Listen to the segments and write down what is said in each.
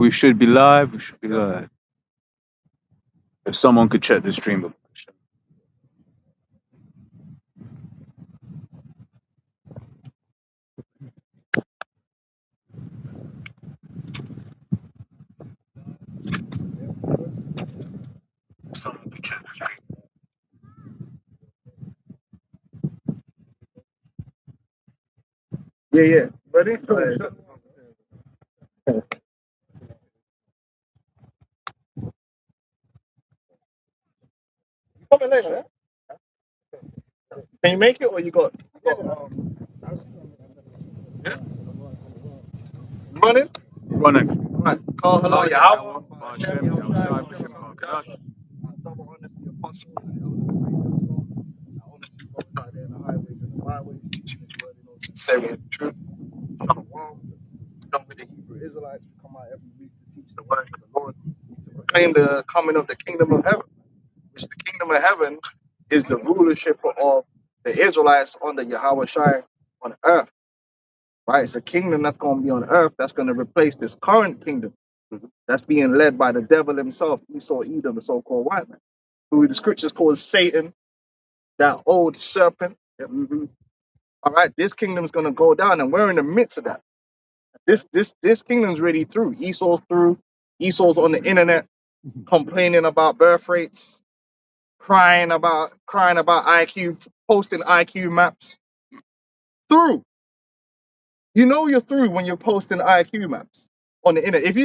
We should be live. We should be live. If someone could check the stream. Someone could check the stream. Yeah, yeah. Ready? Go ahead. You coming later, yeah? Can you make it or you got running? Running. Right. Call hello, Yahweh. Hashem, Yahushua, Hashem, Hakadosh. Double honor to the apostles and the elders of the great millstone. I honor to you both out there in the highways and the byways, teaching this word in all sincerity and truth. Shalom. Done with the Hebrew Israelites to come out every week to teach the word of the Lord, to proclaim the coming of the kingdom of heaven, which the kingdom of heaven is the rulership of the Israelites under Yahweh Shai on earth. Right? It's a kingdom that's going to be on earth that's going to replace this current kingdom that's being led by the devil himself, Esau, Edom, the so-called white man, who the scriptures call Satan, that old serpent. All right, this kingdom's going to go down, and we're in the midst of that. This kingdom's already through. Esau's through. Esau's on the internet complaining about birth rates, crying about IQ, posting IQ maps. Through. You know you're through when you're posting IQ maps on the internet. If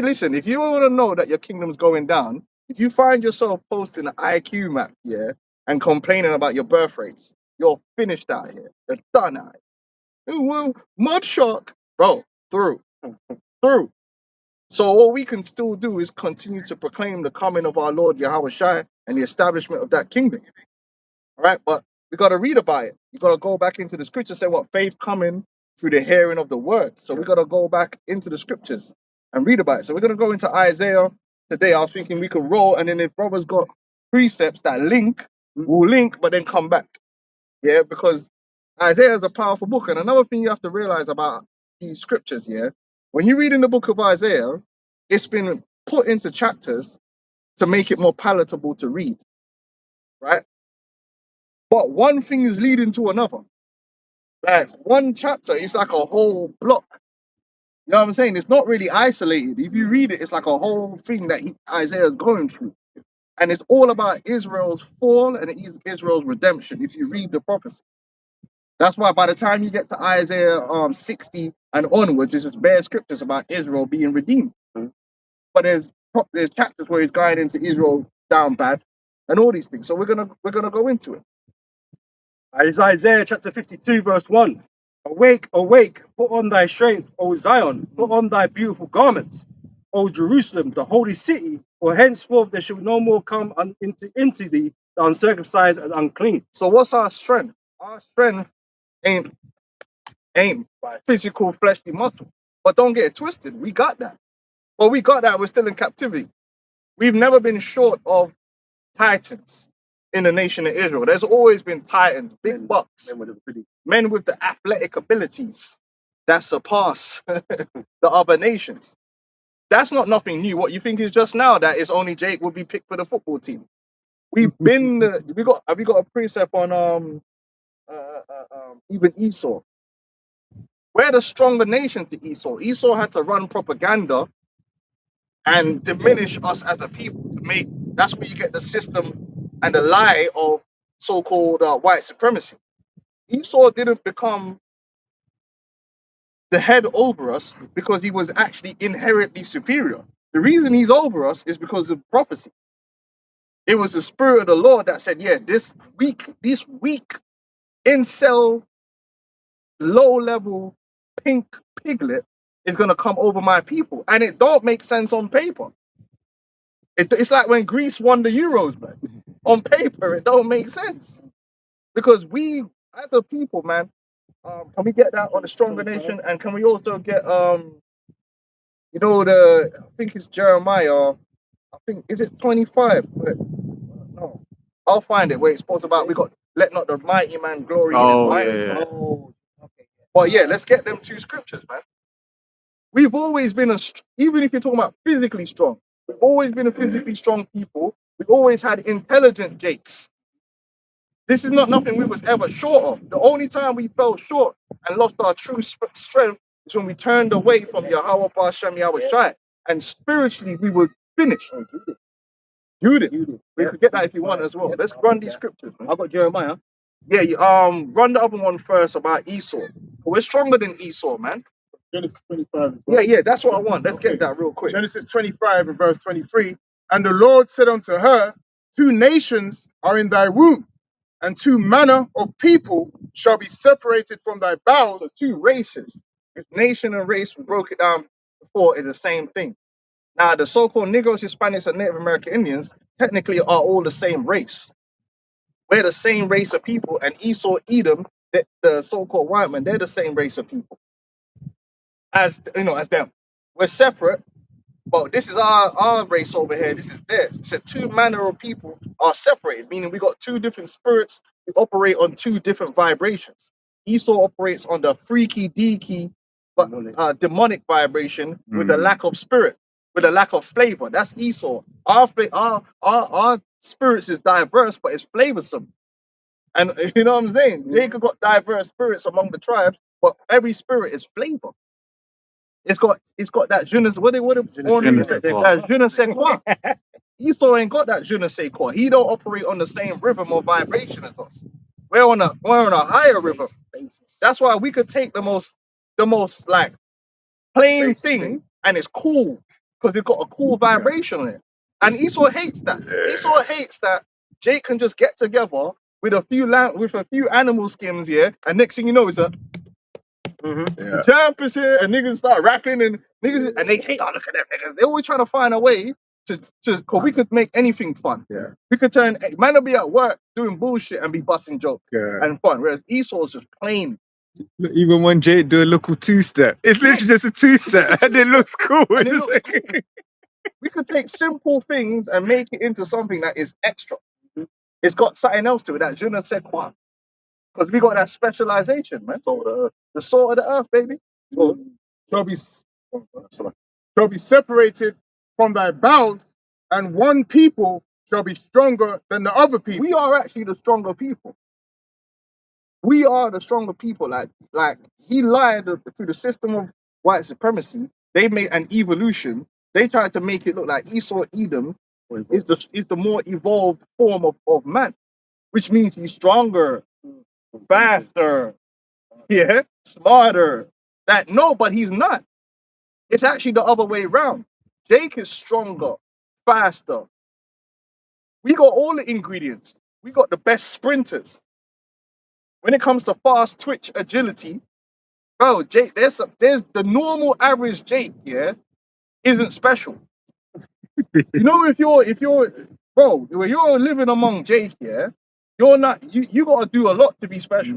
you want to know that your kingdom's going down, if you find yourself posting an IQ map, yeah, and complaining about your birth rates, you're finished out here. You're done out here. Well, mud shock, bro, through. So all we can still do is continue to proclaim the coming of our Lord Yahweh Shai and the establishment of that kingdom. All right, but we got to read about it. You got to go back into the scriptures, say what faith coming through the hearing of the word. So we got to go back into the scriptures and read about it. So we're going to go into Isaiah today. I was thinking we could roll, and then if brothers got precepts that link, we'll link, but then come back. Yeah, because Isaiah is a powerful book. And another thing you have to realize about these scriptures, yeah, when you read in the book of Isaiah, it's been put into chapters to make it more palatable to read, right? But one thing is leading to another. Like one chapter is like a whole block. You know what I'm saying? It's not really isolated. If you read it, it's like a whole thing that Isaiah is going through. And it's all about Israel's fall and Israel's redemption if you read the prophecy. That's why by the time you get to Isaiah 60 and onwards, it's just bare scriptures about Israel being redeemed. But there's chapters where he's going into Israel down bad and all these things. So we're gonna go into it. It's Isaiah chapter 52, verse 1. Awake, awake, put on thy strength, O Zion, put on thy beautiful garments, O Jerusalem, the holy city, for henceforth there shall no more come into thee the uncircumcised and unclean. So what's our strength? Our strength ain't physical fleshly muscle. But don't get it twisted. We got that. But we got that. We're still in captivity. We've never been short of titans in the nation of Israel. There's always been titans, big bucks, men with the athletic abilities that surpass the other nations. That's not nothing new. What you think is just now that it's only Jake would be picked for the football team. We've been have we got a precept on even Esau. We're the stronger nation to Esau. Esau had to run propaganda and diminish us as a people to make. That's where you get the system and the lie of so-called white supremacy. Esau didn't become the head over us because he was actually inherently superior. The reason he's over us is because of prophecy. It was the spirit of the Lord that said, yeah, this weak incel, low-level pink piglet is going to come over my people. And it don't make sense on paper. It's like when Greece won the Euros, man. On paper, it don't make sense. Because we, as a people, man, can we get that on the stronger nation? And can we also get, I think it's Jeremiah, I think, is it 25? No, I'll find it where it's supposed about, we got, let not the mighty man glory in his might. Yeah. But yeah, let's get them two scriptures, man. We've always been even if you're talking about physically strong, we've always been a physically strong people. We've always had intelligent Jakes. This is not nothing we was ever short of. The only time we fell short and lost our true strength is when we turned away from Yahweh Hashem Yahweh Shai. And spiritually, we were finished. Judah. We could get that if you want as well. Let's run these scriptures, man. I got Jeremiah. Yeah, run the other one first about Esau. We're stronger than Esau, man. Genesis 25. Yeah, that's what I want. Let's get that real quick. Genesis 25 and verse 23. And the Lord said unto her, 2 nations are in thy womb, and 2 manner of people shall be separated from thy bowels. So 2 races. If nation and race, we broke it down before, it's the same thing. Now, the so-called Negroes, Hispanics, and Native American Indians technically are all the same race. We're the same race of people, and Esau, Edom, the so-called white man, they're the same race of people as them. We're separate, but this is our race over here. This is theirs. So 2 manner of people are separated, meaning we got 2 different spirits who operate on 2 different vibrations. Esau operates on the freaky, deaky, but demonic vibration with a lack of spirit, with a lack of flavor. That's Esau. Our spirits is diverse, but it's flavorsome. And you know what I'm saying? Jacob got diverse spirits among the tribes, but every spirit is flavor. It's got that je ne sais quoi. Esau ain't got that je ne sais quoi. He don't operate on the same rhythm or vibration as us. We're on a higher rhythm. That's why we could take the most like plain thing and it's cool because it's got a cool vibration on it. And Esau hates that. Esau hates that Jake can just get together with a few animal skins here, and next thing you know is a champ is here, and niggas start rapping and they hate. Oh, look at them niggas. They're always trying to find a way to cause we could make anything fun. Yeah. We could turn man will be at work doing bullshit and be busting jokes and fun, whereas Esau's just plain. Even when Jake do a little 2-step, it's literally just a 2-step, and it looks cool. And it looks cool. We could take simple things and make it into something that is extra. It's got something else to it, that je ne sais quoi. Because we got that specialization, man. The salt of the earth, baby. Shall be separated from thy bowels, and one people shall be stronger than the other people. We are actually the stronger people. We are the stronger people. Like he lied through the system of white supremacy. They made an evolution. They tried to make it look like Esau, Edom is the more evolved form of man, which means he's stronger, faster, smarter. But he's not. It's actually the other way around. Jake is stronger, faster. We got all the ingredients. We got the best sprinters. When it comes to fast twitch agility, bro, Jake, there's the normal average Jake, isn't special. You know, if you're bro, when you're living among Jake, you're not you gotta do a lot to be special.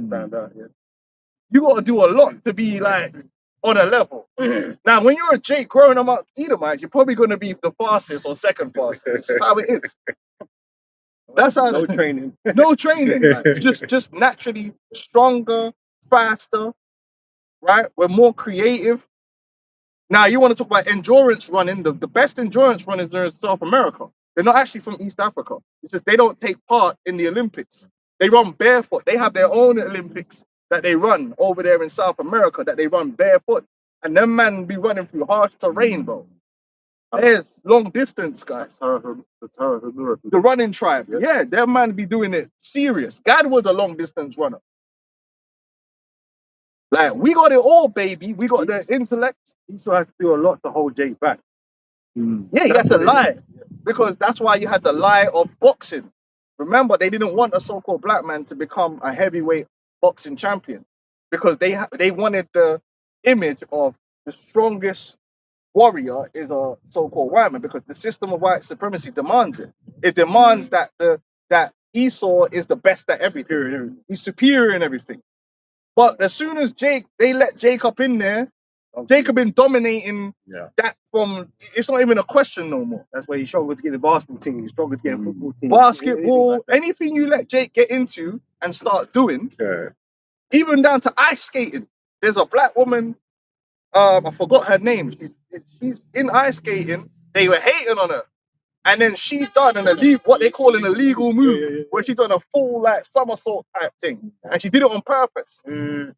You gotta do a lot to be like on a level. Now, when you're a Jake growing among Edomites, you're probably gonna be the fastest or second fastest. That's how it is. That's how No training. no training. Like, just naturally stronger, faster, right? We're more creative. Now, you want to talk about endurance running. The best endurance runners are in South America. They're not actually from East Africa. It's just they don't take part in the Olympics. They run barefoot. They have their own Olympics that they run over there in South America that they run barefoot. And them man be running through harsh terrain, bro. There's long distance, guys. The running tribe. Yeah, their man be doing it serious. God was a long distance runner. Like, we got it all, baby. We got the intellect. He still has to do a lot to hold Jake back. Yeah, you have to lie. Because that's why you had the lie of boxing. Remember, they didn't want a so-called black man to become a heavyweight boxing champion. Because they wanted the image of the strongest warrior is a so-called white man, because the system of white supremacy demands it. It demands that that Esau is the best at everything. He's superior in everything. But as soon as they let Jacob in there, Jacob been dominating that from, it's not even a question no more. That's why he's stronger to get the basketball team. He's stronger to get a football team. Basketball, anything you let Jake get into and start doing, even down to ice skating. There's a black woman I forgot her name. She's in ice skating. They were hating on her. And then she done an illegal, what they call an illegal move, where she done a full like somersault type thing, and she did it on purpose.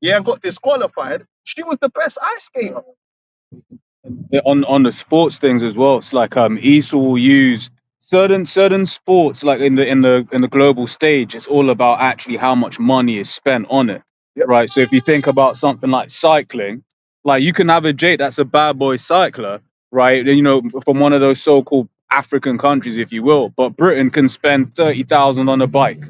Yeah, and got disqualified. She was the best ice skater. Yeah, on the sports things as well. It's like ESA will use certain sports, like in the global stage. It's all about actually how much money is spent on it, Yep. right? So if you think about something like cycling, like you can have a Jake that's a bad boy cycler, right? You know, from one of those so-called African countries, if you will. But Britain can spend 30,000 on a bike.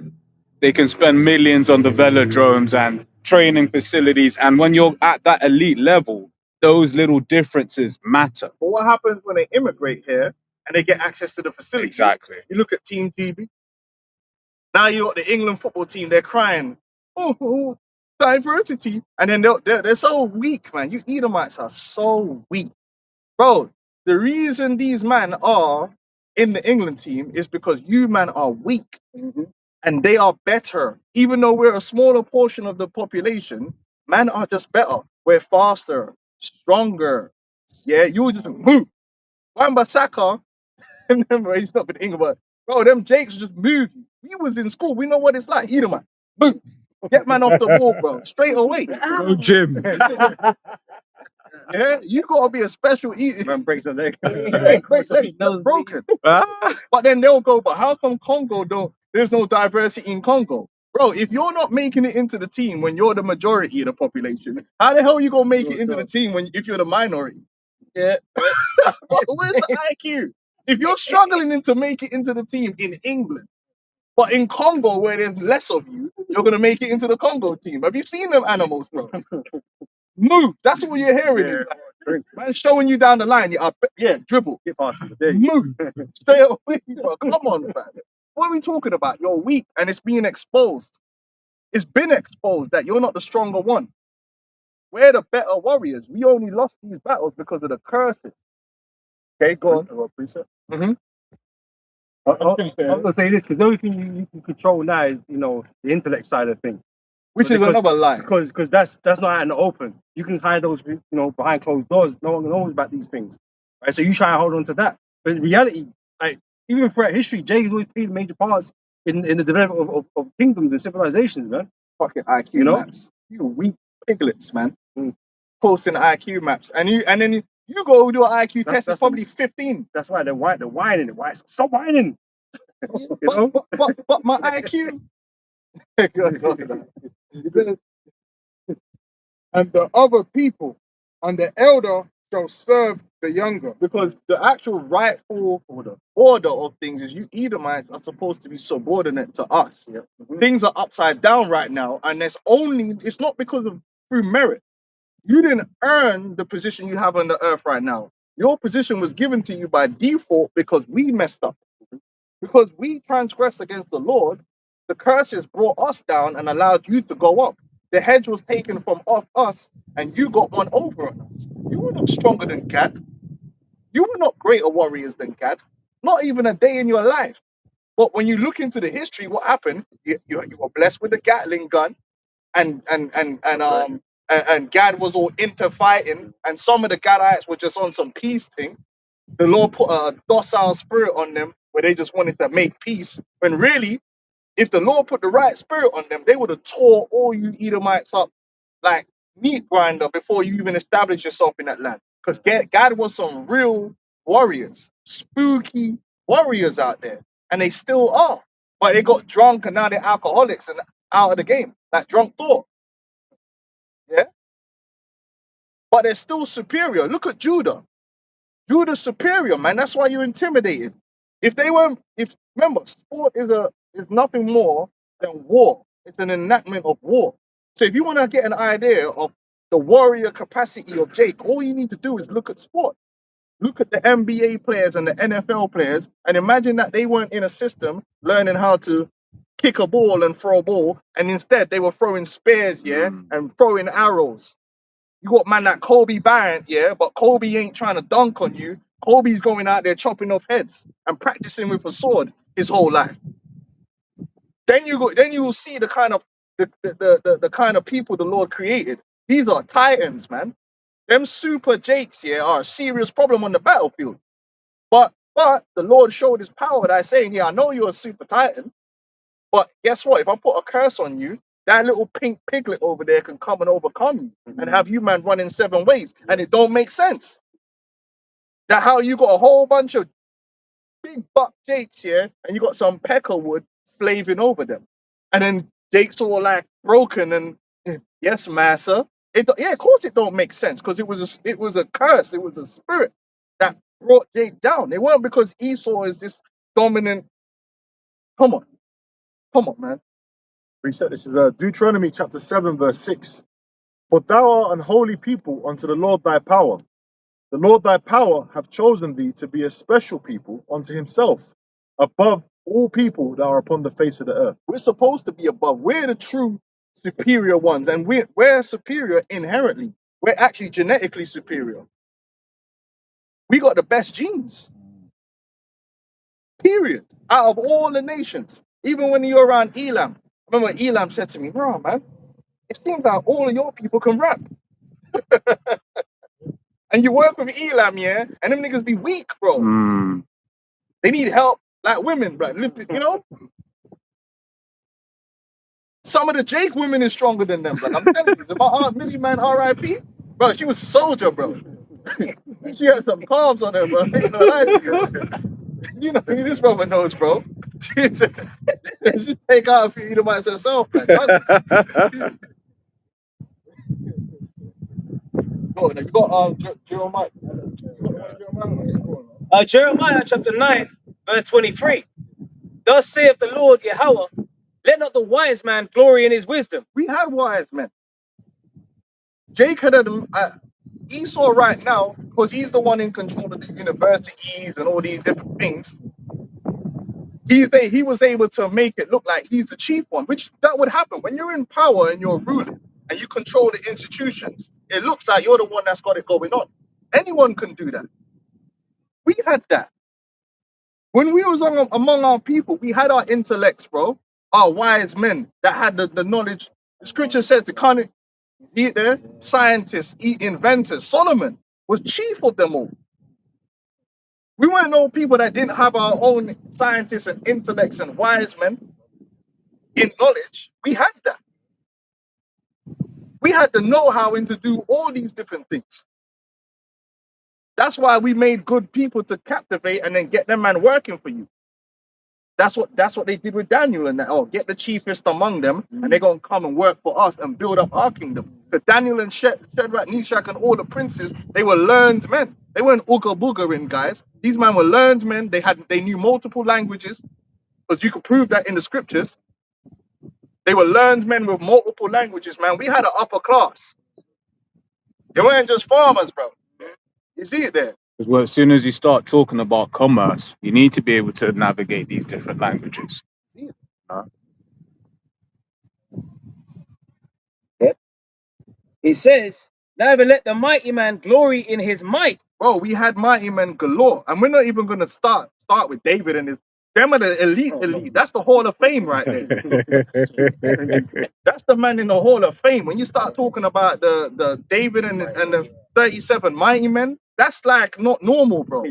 They can spend millions on the velodromes and training facilities. And when you're at that elite level, those little differences matter. But what happens when they immigrate here and they get access to the facilities? Exactly. You look at Team GB. Now you got the England football team. They're crying, oh, diversity, and then they're so weak, man. You Edomites are so weak, bro. The reason these men are in the England team is because you man are weak, and they are better. Even though we're a smaller portion of the population, men are just better. We're faster, stronger. Yeah, you just move. Wan-Bissaka, remember he's not been England, but bro, them Jakes just move you. We was in school. We know what it's like. Edomite, boom, get man off the ball, bro, straight away. Go gym. Yeah, you gotta be a special eater. Man breaks a leg. Breaks leg, broken. But then they'll go, but how come Congo don't? There's no diversity in Congo. Bro, if you're not making it into the team when you're the majority of the population, how the hell are you gonna make it into the team if you're the minority? Yeah. Where's the IQ? If you're struggling to make it into the team in England, but in Congo where there's less of you, you're gonna make it into the Congo team. Have you seen them animals, bro? Move. That's what you're hearing. Yeah. Man showing you down the line. Yeah, dribble. Get past the day. Move. Straight away. Bro. Come on, man. What are we talking about? You're weak and it's being exposed. It's been exposed that you're not the stronger one. We're the better warriors. We only lost these battles because of the curses. Okay, go on. Mhm. I was gonna say this because the only thing you can control now is the intellect side of things. Which is Because- another lie. Because that's not out in the open. You can hide those behind closed doors. No one knows about these things, right? So you try and hold on to that. But in reality, like even throughout history, Jay has always played major parts in the development of kingdoms and civilizations, man. Fucking IQ You know? maps. You weak piglets, man. Posting IQ maps. And then you go do an IQ test, it's That's probably 15. That's why they're whining. Why? Stop whining. You know? But my IQ. It says, and the other people and the elder shall serve the younger. Because the actual rightful order of things is you Edomites are supposed to be subordinate to us. Things are upside down right now, and it's not because of through merit. You didn't earn the position you have on the earth right now. Your position was given to you by default because we messed up. Because we transgressed against the Lord, the curses brought us down and allowed you to go up. The hedge was taken from off us, and you got one over on us. You were not stronger than Gad. You were not greater warriors than Gad. Not even a day in your life. But when you look into the history, what happened? You were blessed with the Gatling gun, and Gad was all into fighting, and some of the Gadites were just on some peace thing. The Lord put a docile spirit on them where they just wanted to make peace. When really, if the Lord put the right spirit on them, they would have tore all you Edomites up like meat grinder before you even established yourself in that land. Because God was some real warriors, spooky warriors out there, and they still are. But they got drunk and now they're alcoholics and out of the game, like drunk Thor. Yeah, but they're still superior. Look at Judah. Judah's superior, man. That's why you're intimidated. Remember, sport is nothing more than war. It's an enactment of war. So if you want to get an idea of the warrior capacity of Jake, all you need to do is look at sport. Look at the NBA players and the NFL players, and imagine that they weren't in a system learning how to kick a ball and throw a ball, and instead they were throwing spears, and throwing arrows. You got man like Kobe Bryant, but Kobe ain't trying to dunk on you. Kobe's going out there chopping off heads and practicing with a sword his whole life. Then you will see the kind of the kind of people the Lord created. These are titans, man. Them super Jakes here are a serious problem on the battlefield. But the Lord showed his power by saying, yeah, I know you're a super titan, but guess what? If I put a curse on you, that little pink piglet over there can come and overcome you and have you man running 7 ways. And it don't make sense. That how you got a whole bunch of big buck Jakes here and you got some peckerwood slaving over them. And then Jake's all like broken and yes, massa. Yeah, of course it don't make sense because it was a curse. It was a spirit that brought Jake down. It weren't because Esau is this dominant. Come on, man. Reset. This is Deuteronomy chapter 7, verse 6. But thou art an holy people unto the Lord thy power. The Lord thy power hath chosen thee to be a special people unto himself, above all people that are upon the face of the earth. We're supposed to be above. We're the true superior ones, and we're superior inherently. We're actually genetically superior. We got the best genes. Period. Out of all the nations. Even when you're around Elam. Remember Elam said to me, bro, man, it seems like all of your people can rap. And you work with Elam, yeah, and them niggas be weak, bro. They need help like women, bro. You know? Some of the Jake women is stronger than them, bro. I'm telling you, my Aunt Millie, man, R.I.P. Bro, she was a soldier, bro. She had some calves on her, bro. You know, this brother knows, bro. She take out a few Edomites herself, man. Oh, you got Jeremiah. Jeremiah chapter 9, verse 23. Thus saith the Lord Yahweh, let not the wise man glory in his wisdom. We had wise men. Jake had Esau right now, because he's the one in control of the universities and all these different things. He was able to make it look like he's the chief one, which that would happen when you're in power and you're ruling and you control the institutions. It looks like you're the one that's got it going on. Anyone can do that. We had that. When we was among our people, we had our intellects, bro. Our wise men that had the knowledge. The scripture says the kind of scientists, inventors. Solomon was chief of them all. We weren't no people that didn't have our own scientists and intellects and wise men in knowledge. We had that. We had the know-how to do all these different things. That's why we made good people to captivate and then get them man working for you. That's what they did with Daniel and that. Oh, get the chiefest among them and they're going to come and work for us and build up our kingdom. Because Daniel and Shadrach, Meshach and all the princes, they were learned men. They weren't ooga boogering guys. These men were learned men. They knew multiple languages, because you can prove that in the scriptures. They were learned men with multiple languages, man. We had an upper class. They weren't just farmers, bro. You see it there. Because as soon as you start talking about commerce, you need to be able to navigate these different languages. See it. It says, neither let the mighty man glory in his might. Bro, we had mighty men galore. And we're not even going to start with David and his. Them are the elite. That's the Hall of Fame right there. That's the man in the Hall of Fame. When you start talking about the David and the 37 mighty men, that's like not normal, bro.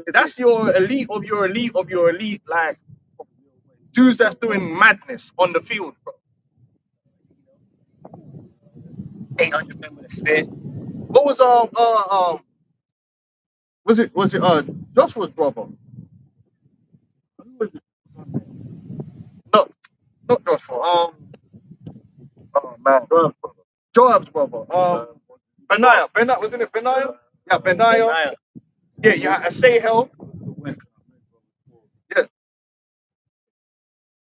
That's your elite of your elite of your elite, like dudes that's doing madness on the field, bro. 800 men with a spear. What was it Joshua's brother? Who was it? No, not Joshua. Oh man, Joab's brother. Benaiah. Wasn't it Benaiah? Yeah, Benaiah. Yeah, Asahel. Yeah.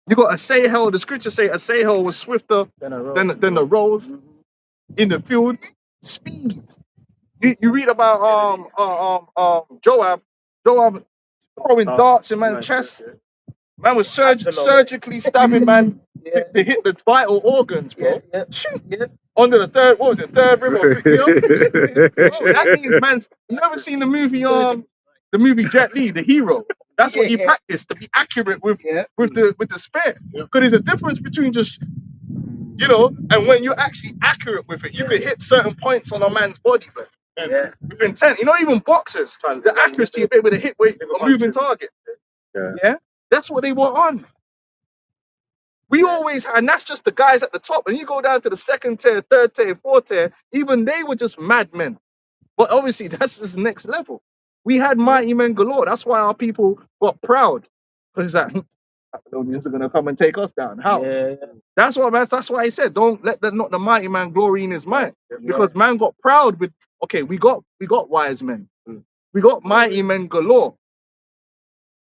You got Asahel. The scriptures say Asahel was swifter than the rose in the field. Speed. You read about Joab throwing darts in man's chest. Man was surgically stabbing man to hit the vital organs, bro. Yeah. Under the third rib or fifth hill? Bro, that means man's. You ever seen the movie Jet Li, The Hero? That's what he practiced, to be accurate with the spear. Because there's a difference between just, and when you're actually accurate with it, you can hit certain points on a man's body, man. Yeah. with intent. You know, even boxers, the accuracy of able to hit with a moving target. Yeah, that's what they were on. We always, and that's just the guys at the top. And you go down to the second tier, third tier, fourth tier, even they were just madmen. But obviously, that's just next level. We had mighty men galore. That's why our people got proud. Because it's like, Babylonians are going to come and take us down. How? Yeah. That's what, man. That's why he said, don't let not the mighty man glory in his might. Because man got proud with, okay, we got wise men. We got mighty men galore.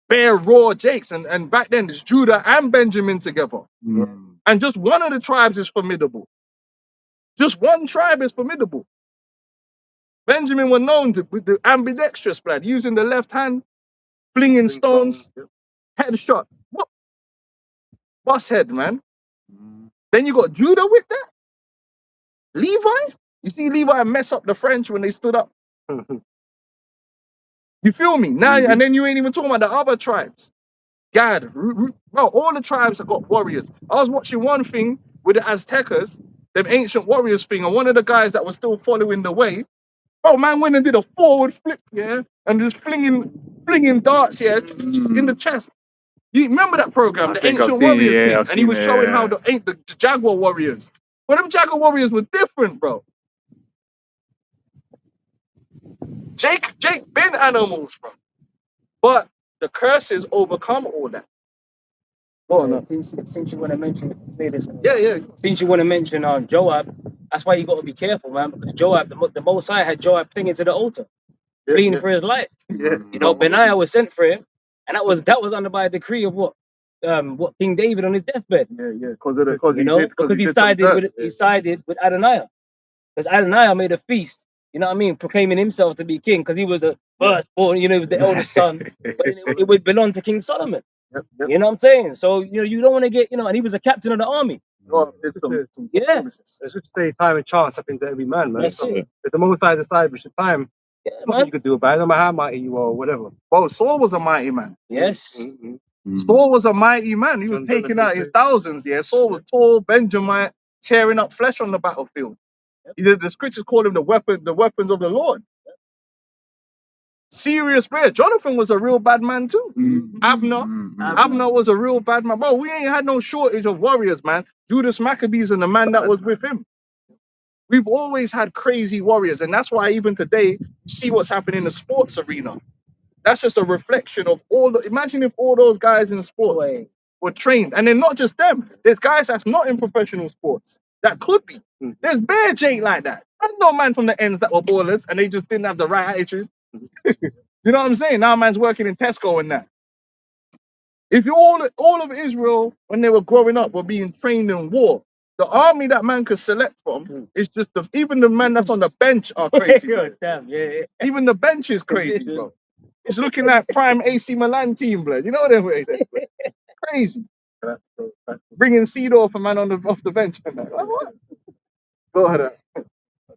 Bare raw Jakes. And back then, it's Judah and Benjamin together. And just one of the tribes is formidable. Just one tribe is formidable. Benjamin were known with the ambidextrous, blood, using the left hand, flinging stones, headshot. What? Boss head, man. Then you got Judah with that. Levi? You see Levi mess up the French when they stood up. You feel me? Now, and then you ain't even talking about the other tribes. Gad, bro, all the tribes have got warriors. I was watching one thing with the Aztecas, them ancient warriors thing, and one of the guys that was still following the way, bro, man went and did a forward flip, yeah, and just flinging darts, yeah, in the chest. You remember that program, I the think I've ancient seen it, warriors yeah, thing, I've and he was seen it, showing yeah. how the Jaguar warriors. But them Jaguar warriors were different, bro. Jake been animals, bro. But the curses overcome all that. Since you want to mention, say this. Yeah. Since you want to mention Joab, that's why you got to be careful, man. Because Joab, the Most High had Joab clinging to the altar, fleeing for his life. Yeah. You know, Benaiah was sent for him, and that was under by a decree of what King David on his deathbed. Yeah. Because he sided with Adoniah, because Adoniah made a feast. You know what I mean, proclaiming himself to be king because he was the firstborn. You know, he was the eldest son, but it would belong to King Solomon. Yep. You know what I'm saying? So you don't want to get and he was a captain of the army. Yeah. It's just to say time and chance happens to every man, man. That's it. If the Most High decides with the time, Yeah, nothing man. you could do about it, no matter how mighty you are or whatever. Bro, Saul was a mighty man. Yes. Saul was a mighty man. He was taking out his thousands, yeah. Saul was tall, Benjamin, tearing up flesh on the battlefield. The scriptures call him the weapons of the Lord. Serious prayer. Jonathan was a real bad man too. Abner was a real bad man. Bro, we ain't had no shortage of warriors, man. Judas Maccabees and the man that was with him. We've always had crazy warriors, and that's why even today, you see what's happening in the sports arena. That's just a reflection of imagine if all those guys in the sports were trained. And then not just them. There's guys that's not in professional sports that could be. There's bare Jake like that. There's no man from the ends that were ballers and they just didn't have the right attitude. You know what I'm saying? Now man's working in Tesco and that. If you all of Israel, when they were growing up, were being trained in war, the army that man could select from is just even the man that's on the bench are crazy. Damn, yeah. Even the bench is crazy, bro. It's looking like prime AC Milan team, blood. You know what I mean? Crazy. Bringing Seedorf, a man off the bench. And that. Like, what? Go ahead.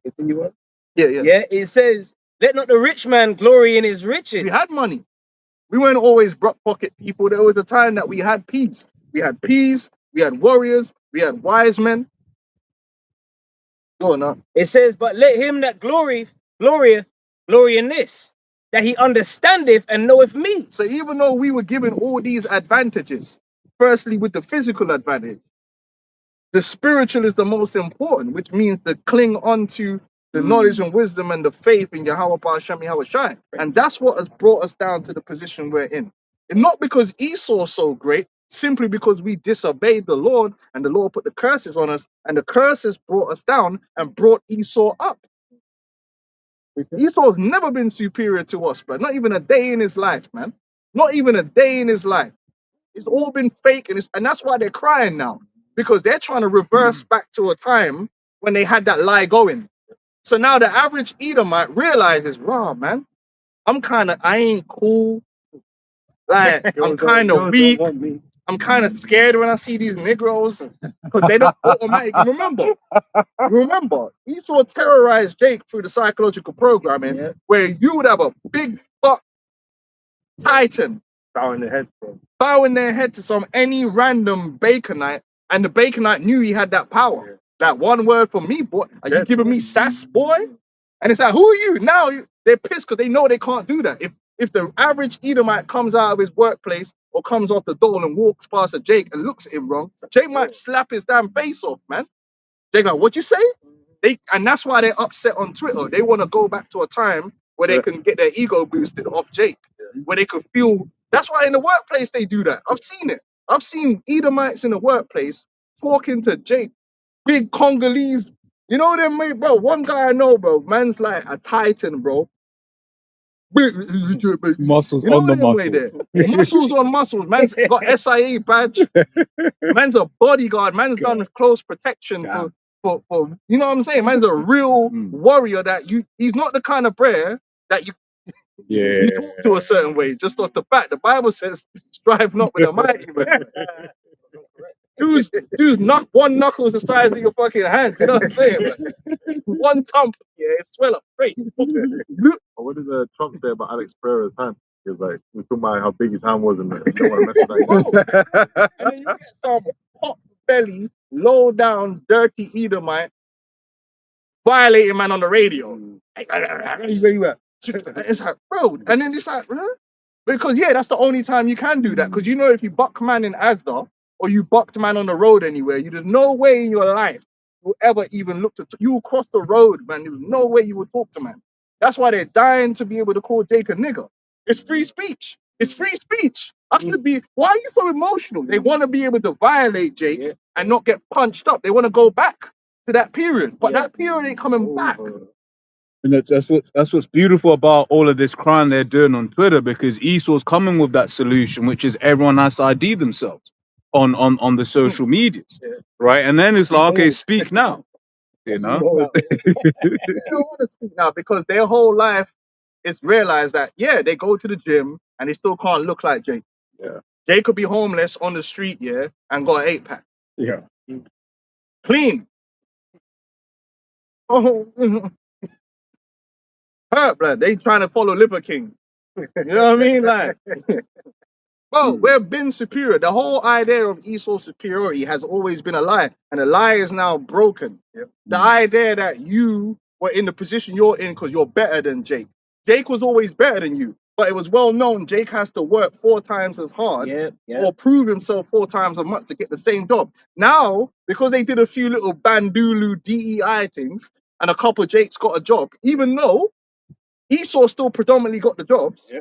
Continue on. Yeah. Yeah, it says, let not the rich man glory in his riches. We had money. We weren't always broke pocket people. There was a time that we had peace. We had peace. We had warriors. We had wise men. Go on now. It says, but let him that glorieth, glory in this, that he understandeth and knoweth me. So even though we were given all these advantages, firstly with the physical advantage, the spiritual is the most important, which means to cling on to the knowledge and wisdom and the faith in Yahweh Ba'ashem Yahweh Shai. And that's what has brought us down to the position we're in. And not because Esau's so great, simply because we disobeyed the Lord and the Lord put the curses on us, and the curses brought us down and brought Esau up. Esau's never been superior to us, but not even a day in his life, man. Not even a day in his life. It's all been fake, and that's why they're crying now, because they're trying to reverse back to a time when they had that lie going. So now the average Edomite realizes, wow, man, I ain't cool. Like, I'm kind of weak. I'm kind of scared when I see these Negroes because they don't automatically remember, Esau terrorized Jake through the psychological programming where you would have a big buck titan Bowing their head to any random Baconite, and the Baconite knew he had that power. That one word for me, boy. Are you giving me sass, boy? And it's like, who are you? Now they're pissed because they know they can't do that. If the average Edomite comes out of his workplace or comes off the door and walks past a Jake and looks at him wrong, Jake might slap his damn face off, man. Jake like, what you say? And that's why they're upset on Twitter. They want to go back to a time where they can get their ego boosted off Jake, where they could feel. That's why in the workplace they do that. I've seen it. I've seen Edomites in the workplace talking to Jake, big Congolese. You know them, mate, bro. One guy I know, bro. Man's like a titan, bro. Muscles You know on the them way muscles. there. Muscles on muscles. Man's got SIA badge. Man's a bodyguard. Man's done close protection for you know what I'm saying? Man's a real warrior that he's not the kind of prayer that you talk to a certain way just off the bat. The Bible says, strive not with a mighty man. Dude's one knuckle's the size of your fucking hand. You know what I'm saying? Like, one thump, yeah, it swell up. Great. What did Trump say about Alex Pereira's hand? He was like, we talking about how big his hand was and you don't want to mess with that. And then you get some pot belly, low down, dirty Edomite violating man on the radio. It's like, bro, and then it's like, huh? Because yeah, that's the only time you can do that. Because you know, if you buck man in Asda or you bucked man on the road anywhere, there's no way in your life you ever even look to you will cross the road, man. There's no way you would talk to man. That's why they're dying to be able to call Jake a nigger. It's free speech. It's free speech. I should be. Why are you so emotional? They want to be able to violate Jake and not get punched up. They want to go back to that period, but that period ain't coming back. And that's what's beautiful about all of this crime they're doing on Twitter, because Esau's coming with that solution, which is everyone has to ID themselves on the social medias, right? And then it's like, okay, speak now. You know, They don't want to speak now because their whole life is realized that they go to the gym and they still can't look like Jake. Yeah. Jake could be homeless on the street, and got an 8-pack. Yeah. Clean. Oh, hurt, blood. They trying to follow Liver King. You know what I mean? Like, bro, we've been superior. The whole idea of Esau's superiority has always been a lie, and the lie is now broken. The idea that you were in the position you're in because you're better than Jake. Jake was always better than you, but it was well known Jake has to work 4 times as hard or prove himself 4 times as much to get the same job. Now, because they did a few little Bandulu DEI things and a couple of Jakes got a job, even though Esau still predominantly got the jobs,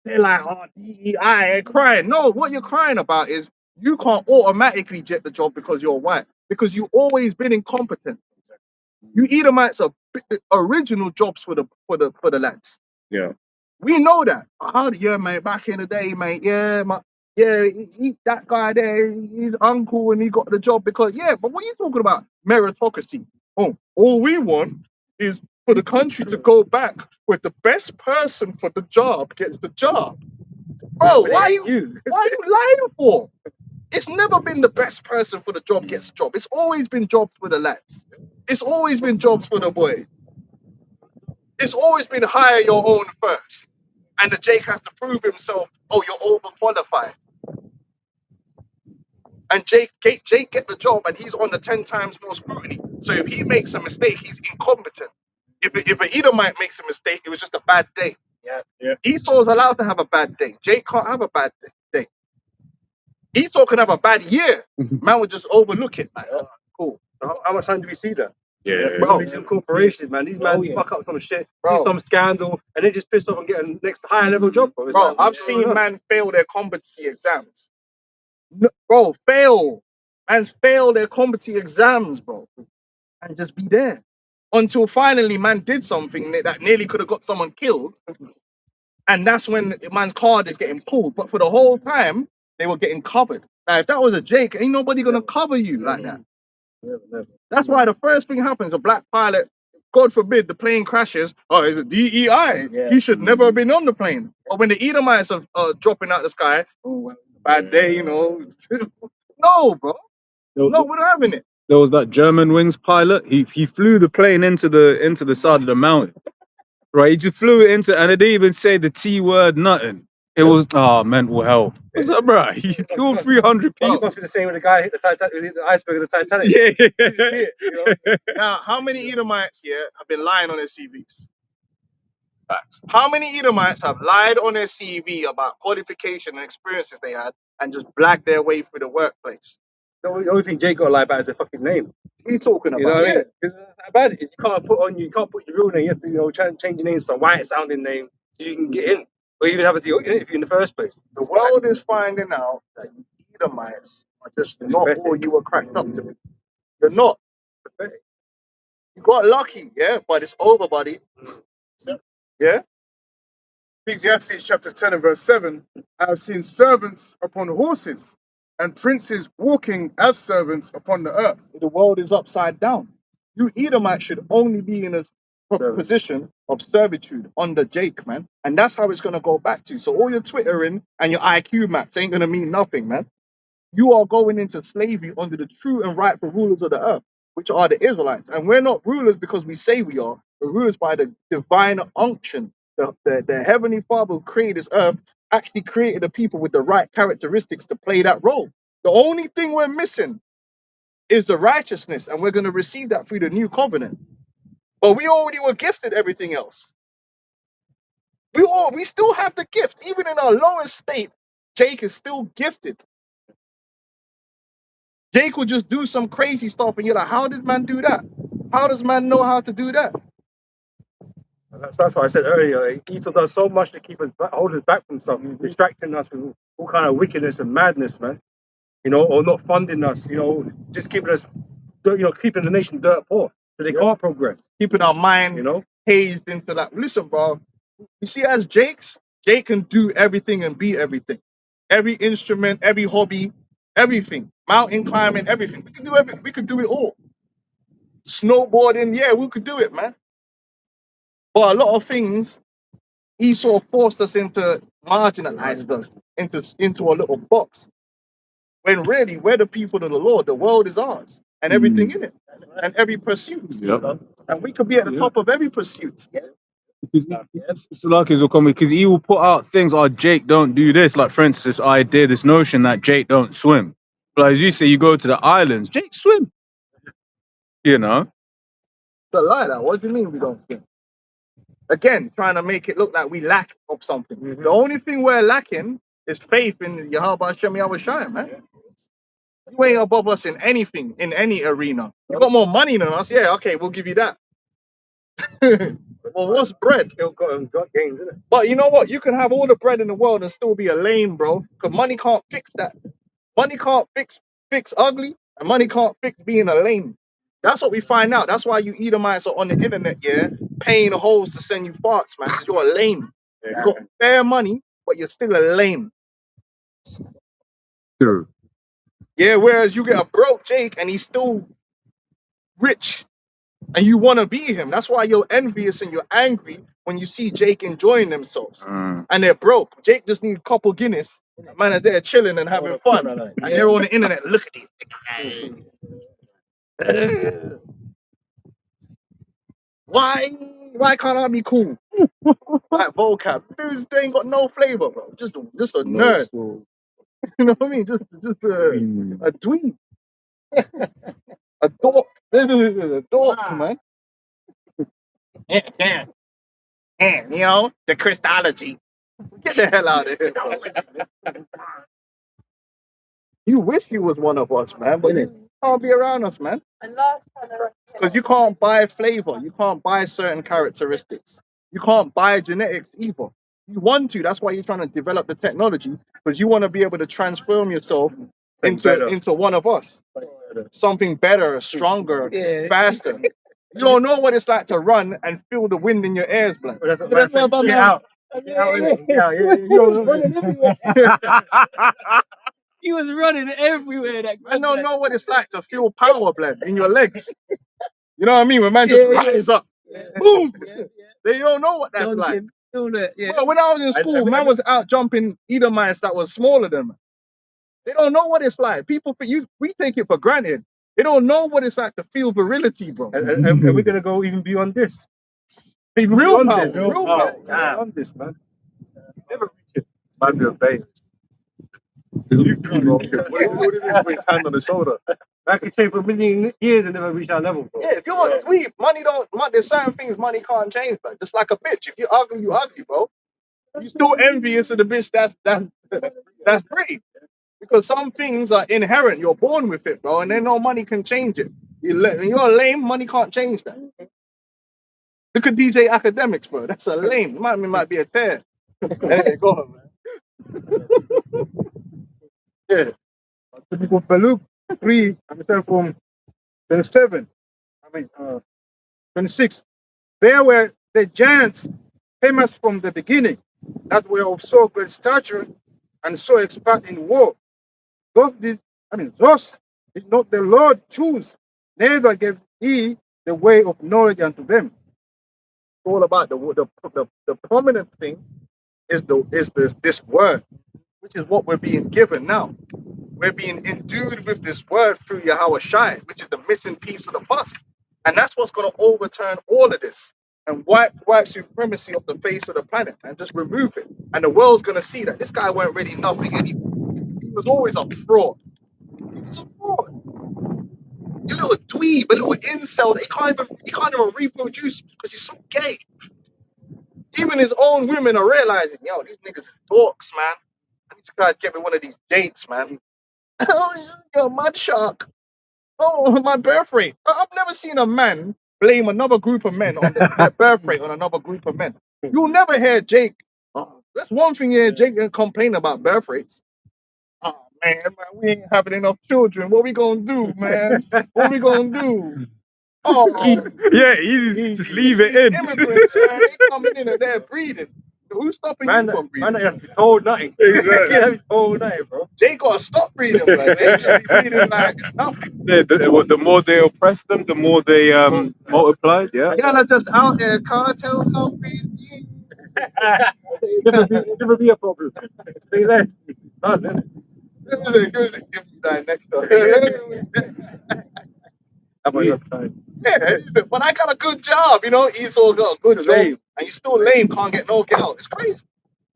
they're like, oh, DEI, crying. No, what you're crying about is you can't automatically get the job because you're white, because you've always been incompetent. You Edomites are original jobs for the lads. Yeah. We know that. Mate, back in the day, mate, that guy there, his uncle, and he got the job because, but what are you talking about? Meritocracy. Oh, all we want is for the country to go back with the best person for the job gets the job. Bro, why are you lying for? It's never been the best person for the job gets the job. It's always been jobs for the lads. It's always been jobs for the boy. It's always been hire your own first. And the Jake has to prove himself, you're overqualified. And Jake get the job and he's on the 10 times more scrutiny. So if he makes a mistake, he's incompetent. If an Edomite makes a mistake, it was just a bad day. Esau's allowed to have a bad day. Jake can't have a bad day. Esau can have a bad year. Man would just overlook it. Like, cool. How much time do we see that? Bro. These corporations, man. These men fuck up some shit, do some scandal, and they just pissed off and get a next higher level job. Bro, I've seen man fail their competency exams. Bro, man's fail their competency exams, bro, and just be there until finally man did something that nearly could have got someone killed, and that's when man's card is getting pulled. But for the whole time, they were getting covered. Now, if that was a Jake, ain't nobody gonna cover you like that. Never. That's why the first thing happens, a black pilot, God forbid, the plane crashes. Oh, it's a DEI. He should never have been on the plane. Or when the Edomites are dropping out the sky, bad day, you know. No, bro. No, we're not having it. There was that German wings pilot. He flew the plane into the side of the mountain. Right? He just flew it into, and it didn't even say the T word, nothing. It was mental health. What's up, bro? You killed 300 It people. must be the same with the guy who hit the Titanic, who hit the iceberg of the Titanic. Yeah. This is it, you know? Now, how many Edomites here have been lying on their CVs? How many Edomites have lied on their CV about qualification and experiences they had and just blagged their way through the workplace? The only thing Jake got to lie about is the fucking name. What are you talking about? You know what I Yeah. mean? Because that's how bad it is. You can't put your real name. You have to, try and change your name to some white sounding name so you can get in, or even have a deal interview in the first place. The world is finding out that you Edomites are just not Pathetic. all you were cracked up to be. You're not. You got lucky, yeah, but it's over, buddy. Yeah? Ecclesiastes chapter 10 and verse 7, I have seen servants upon horses and princes walking as servants upon the earth. The world is upside down. You Edomites should only be in a position of servitude under Jake, man. And that's how it's going to go back to. So all your Twittering and your IQ maps ain't going to mean nothing, man. You are going into slavery under the true and rightful rulers of the earth, which are the Israelites. And we're not rulers because we say we are. We're rulers by the divine unction. The Heavenly Father who created this earth actually created the people with the right characteristics to play that role. The only thing we're missing is the righteousness, and we're going to receive that through the new covenant. But we already were gifted everything else. We still have the gift. Even in our lowest state, Jake is still gifted. Jake will just do some crazy stuff, and you're like, how does man do that? How does man know how to do that? That's what I said earlier. Esau does so much to keep us hold us back from stuff, distracting us with all kind of wickedness and madness, man. Or not funding us. Just keeping us, keeping the nation dirt poor, so they can't progress. Keeping our mind, hazed into that. Listen, bro. You see, as Jake can do everything and be everything. Every instrument, every hobby, everything. Mountain climbing, everything. We can do everything. We could do it all. Snowboarding, yeah, we could do it, man. But a lot of things, Esau forced us into marginalized us into a little box. When really, we're the people of the Lord. The world is ours. And everything in it. And every pursuit. Yep. And we could be at the top of every pursuit. It's like he's coming because he will put out things like Jake don't do this. Like for instance, this idea, this notion that Jake don't swim. But as you say, you go to the islands, Jake swim. It's a lie. That. What do you mean we don't swim? Again, trying to make it look like we lack of something. The only thing we're lacking is faith in Yahweh Hashem Yahweh Shai, man. You ain't above us in anything, in any arena. You got more money than us, yeah, okay, we'll give you that. Well, what's bread? Still got gains, isn't it? But you know what? You can have all the bread in the world and still be a lame, bro. Because money can't fix that. Money can't fix ugly, and money can't fix being a lame. That's what we find out. That's why you Edomites are on the internet, yeah, paying hoes to send you farts, man. Because you're a lame. You got fair money, but you're still a lame. True. Yeah, whereas you get a broke Jake and he's still rich and you want to be him. That's why you're envious and you're angry when you see Jake enjoying themselves. And they're broke. Jake just needs a couple Guinness. Man, they're chilling and having fun. And they're on the internet. Look at these. Why can't I be cool? Like vocab. Dudes, they ain't got no flavor, bro. Just a nerd. You know what I mean? Just a dweeb. A dork. This is a dork, man. And, the Christology. Get the hell out of here. You wish you was one of us, man, but you can't be around us, man. Because you can't buy flavor. You can't buy certain characteristics. You can't buy genetics either. You want to. That's why you're trying to develop the technology, because you want to be able to transform yourself into one of us. Something better, stronger, faster. You don't know what it's like to run and feel the wind in your ears, blood. That's what I'm get out. Get out, innit? He was running everywhere. I don't know what it's like to feel power, blood, in your legs. You know what I mean? When man just rise up, boom. They don't know what that's like. Well, when I was in school, man was out jumping Edomites that was smaller than me. They don't know what it's like. People, we take it for granted. They don't know what it's like to feel virility, bro. And we're gonna go even beyond this. Real power, real power. Beyond this, man. Never reach it. Man, you're bait. You bro. What do you mean with his hand on the shoulder? I could say for a million years and never reach our level, bro. Yeah, if you're a dweeb, there's certain things money can't change, man. Just like a bitch. If you're ugly, you ugly, bro. You still envious of the bitch that's pretty. Because some things are inherent. You're born with it, bro, and then no money can change it. When you're lame, money can't change that. Look at DJ Academics, bro. That's a lame. Might be a tear. Hey, go on, man. Yeah. The book of Baruch 3, from 27, 26. There were the giants famous from the beginning, that were of so great stature and so expert in war. Thus did not the Lord choose, neither gave he the way of knowledge unto them. It's all about the prominent thing is this word, which is what we're being given now. We're being endued with this word through Yahweh Shai, which is the missing piece of the puzzle. And that's what's going to overturn all of this and wipe supremacy off the face of the planet and just remove it. And the world's going to see that this guy weren't really nothing anymore. He was always a fraud. He was a fraud. A little dweeb, a little incel that he can't even reproduce because he's so gay. Even his own women are realizing, yo, these niggas is dorks, man. I need to go and get me one of these dates, man. Oh, you're a mud shark. Oh, my birth rate. I've never seen a man blame another group of men on their birth rate on another group of men. You'll never hear Jake. That's one thing here, Jake didn't complain about birth rates. Oh, man, we ain't having enough children. What we gonna do, man? What we gonna do? Oh, Yeah, easy. Just leave it in. immigrants, man, they coming in and they're breeding. Who's stopping you from breeding? Man, you have to be told nothing. Exactly. You have to be told nothing, bro. Jake gotta stop breeding, like they just be breeding like nothing. The more they oppress them, the more they multiply. Yeah. Y'all are just out there, cartel, come breed. Never be a problem. Say less. None, Give me that next door. Yeah, but I got a good job, you know. Esau got a good job, and you still lame, can't get no girl. It's crazy.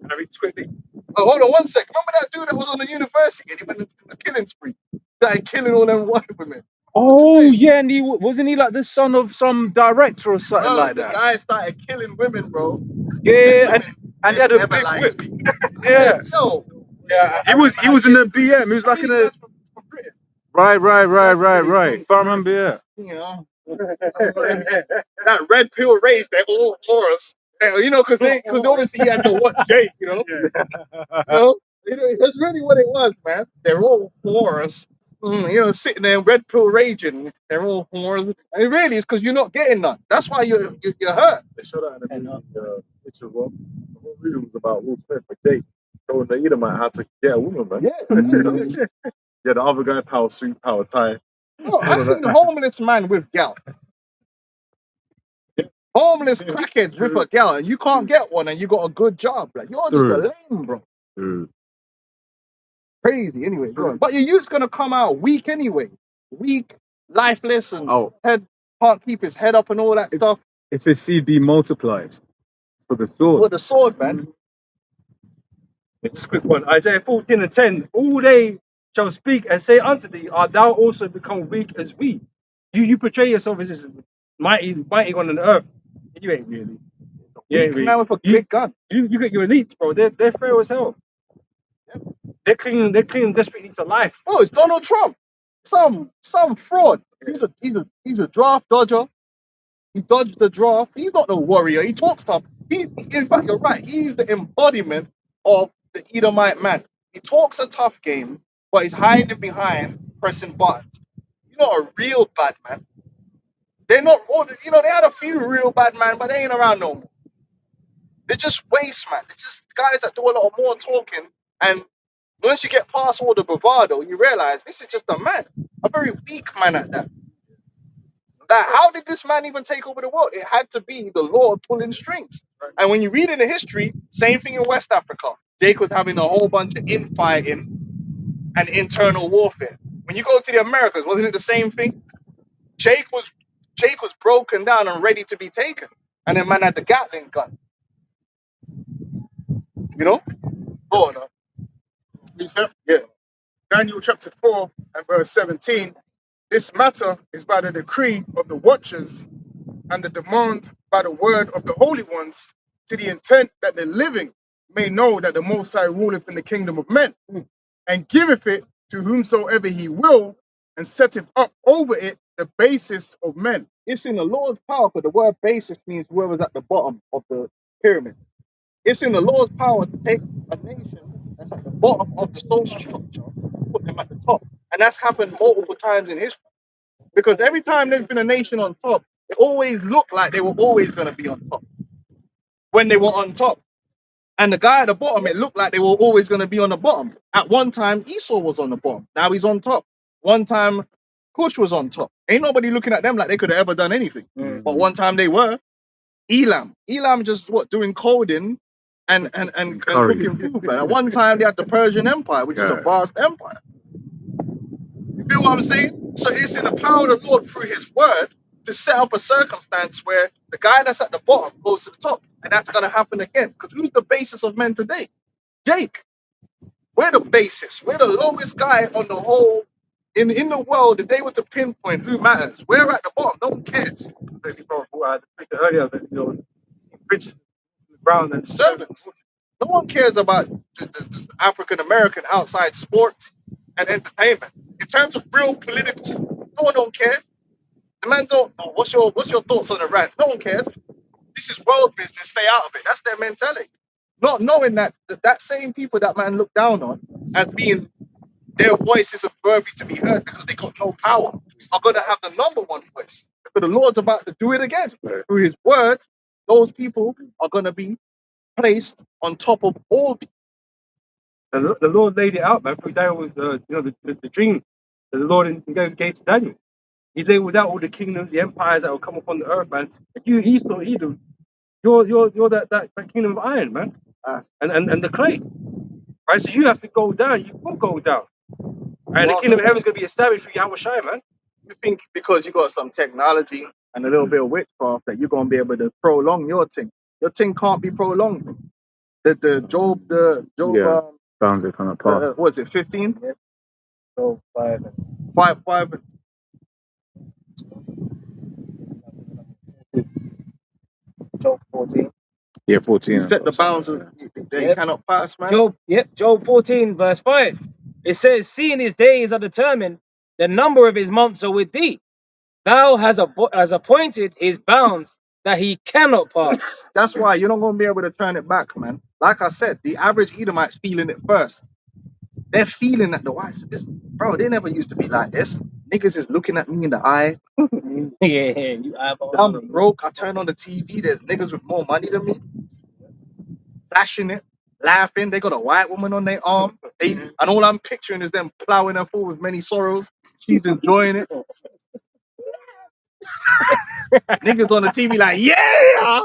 Can I read this quickly? Oh, hold on 1 second. Remember that dude that was on the university and he went in the killing spree? Started killing all them white women. Oh yeah, and wasn't he like the son of some director or something Bro, like the that? guy started killing women, bro. Yeah, and he had a Never big lied whip. to me. Yeah, Yo, yeah. He was in the BM. He was like in a from Britain, right. If I remember, yeah. you know. That red pill race, they're all horrors. You know, because obviously he had to watch Jake, you know. That's really what it was, man. They're all whores. You know, sitting there red pill raging. They're all whores. And really, it's because you're not getting none. That's why you're hurt. They showed that in the movie, picture as well. The whole movie was about Will Smith and Jake showing the Edomite how to get a woman, man. Yeah. Yeah, the other guy, power suit, power tie. No, I've seen a homeless man with gal. Homeless crackheads with a gal, and you can't get one, and you got a good job. Like you're just a lame, bro. Crazy. Anyway, go on. But your youth's gonna come out weak anyway. Weak, lifeless, and head can't keep his head up and all that stuff. If his seed be multiplied for the sword. With the sword, man. It's a quick one. Isaiah 14:10. All they shall speak and say unto thee, art thou also become weak as we? You portray yourself as this mighty one on the earth. You ain't really. You ain't really. Now with a big gun. You get your elites, bro. They're frail as hell. They're clinging desperately to life. Oh, it's Donald Trump. Some fraud. He's a draft dodger. He dodged the draft. He's not no warrior. He talks tough. In fact, you're right. He's the embodiment of the Edomite man. He talks a tough game, but he's hiding behind pressing buttons. He's not a real bad man. They're not all, they had a few real bad men, but they ain't around no more. They're just waste, man. They're just guys that do a lot more talking. And once you get past all the bravado, you realize this is just a man, a very weak man at that. How did this man even take over the world? It had to be the Lord pulling strings. And when you read in the history, same thing in West Africa. Jake was having a whole bunch of infighting and internal warfare. When you go to the Americas, wasn't it the same thing? Jake was broken down and ready to be taken. And then man had the Gatling gun. You know? Go on, Precept? Yeah. Daniel chapter 4 and verse 17. This matter is by the decree of the watchers and the demand by the word of the holy ones, to the intent that the living may know that the Most High ruleth in the kingdom of men, and giveth it to whomsoever he will, and setteth up over it the basis of men. It's in the Lord's power, but the word basis means whoever's at the bottom of the pyramid. It's in the Lord's power to take a nation that's at the bottom of the social structure, put them at the top. And that's happened multiple times in history. Because every time there's been a nation on top, it always looked like they were always going to be on top when they were on top. And the guy at the bottom, it looked like they were always going to be on the bottom. At one time, Esau was on the bottom. Now he's on top. One time, Cush was on top. Ain't nobody looking at them like they could have ever done anything. But one time they were. Elam just doing coding and cooking food. Man. At one time they had the Persian Empire, which is a vast empire. You feel what I'm saying? So it's in the power of the Lord through his word to set up a circumstance where the guy that's at the bottom goes to the top. And that's going to happen again. Because who's the basis of men today? Jake. We're the basis. We're the lowest guy on the whole in the world. If they were to pinpoint who matters, we're at the bottom. No one cares. Earlier, that, you know, Prince Brown and Servants. No one cares about the African American outside sports and entertainment. In terms of real political, no one don't care. The man don't. Oh, what's your thoughts on the rant? No one cares. This is world business. Stay out of it. That's their mentality. Not knowing that same people that man looked down on as being their voices are worthy to be heard because they got no power are going to have the number one voice. But the Lord's about to do it again. Through his word, those people are going to be placed on top of all people. the Lord laid it out, man. Through Daniel was the dream that the Lord gave to Daniel. He laid without all the kingdoms, the empires that will come upon the earth, man. You, Esau, Edom, you're that kingdom of iron, man, and the clay. Right, so you have to go down. You will go down. And the kingdom of heaven is going to be established through Yahweh Shai, man. You think because you got some technology and a little bit of witchcraft that you're going to be able to prolong your thing. Your thing can't be prolonged, bro. The Job, Found it on a path. what's it, 15? Yeah. So 5 and 5. Job 14. Yeah, 14. Set the bounds of they cannot pass, man. Job 14, verse 5. It says, seeing his days are determined, the number of his months are with thee. Thou has appointed his bounds that he cannot pass. That's why you're not going to be able to turn it back, man. Like I said, the average Edomite's feeling it first. They're feeling that the whites, bro, they never used to be like this. Niggas is looking at me in the eye. Yeah, you eyeball. I'm broke. I turn on the TV. There's niggas with more money than me. Flashing it, laughing. They got a white woman on their arm. And all I'm picturing is them plowing her full with many sorrows. She's enjoying it. Niggas on the TV like, yeah!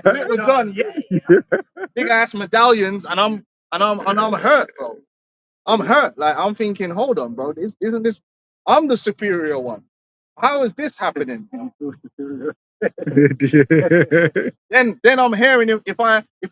Little John, yeah! Big ass medallions, and I'm hurt, bro. I'm hurt. Like, I'm thinking, hold on, bro. Isn't this? I'm the superior one. How is this happening? Then I'm hearing if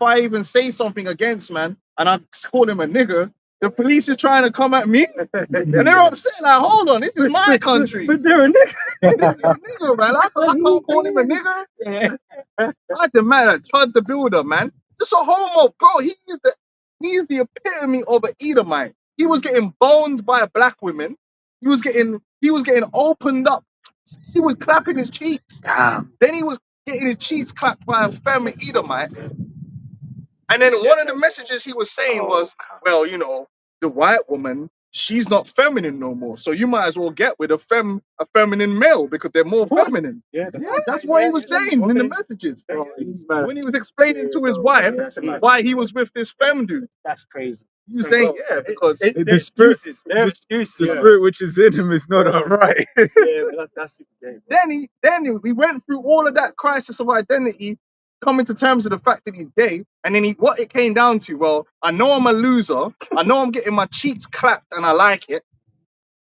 I even say something against man and I call him a nigger, the police are trying to come at me and they're upset. Like, hold on, this is my country. But they're a nigga. This is a nigger, man. I can't call him a nigger. Yeah. Like the man that tried to build up, man. Just a homo, bro. He's the epitome of an Edomite. He was getting boned by black women. He was getting opened up. He was clapping his cheeks. Damn. Then he was getting his cheeks clapped by a feminine Edomite. And then one of the messages he was saying was, well, you know, the white woman, she's not feminine no more. So you might as well get with a feminine male because they're more feminine. Yeah, That's what he was saying in the messages. When he was explaining to his wife why he was with this femme dude. That's crazy. He was saying, yeah, because The spirit which is in him is not alright. that's super gay. then we went through all of that crisis of identity, coming to terms with the fact that he's gay, and then what it came down to, well, I know I'm a loser, I know I'm getting my cheeks clapped and I like it.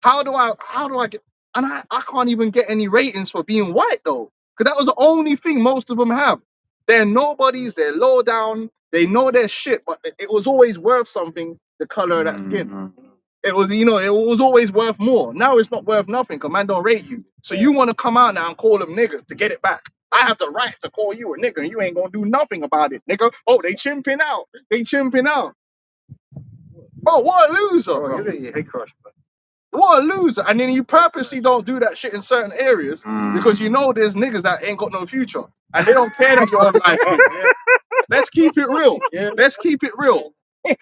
How do I get, and I can't even get any ratings for being white though, because that was the only thing most of them have. They're nobodies, they're low down, They know their shit, but it was always worth something, the color of that skin. Mm-hmm. It was, you know, it was always worth more. Now it's not worth nothing because man don't rate you. So you want to come out now and call them niggas to get it back. I have the right to call you a nigga and you ain't gonna do nothing about it, nigga. Oh, they chimping out. They chimping out. Bro, what a loser, Bro, bro. you're gonna get head crushed, man. What a loser. And then you purposely don't do that shit in certain areas Mm. because you know there's niggas that ain't got no future. And they don't care that you're on life. Let's keep it real. Let's keep it real.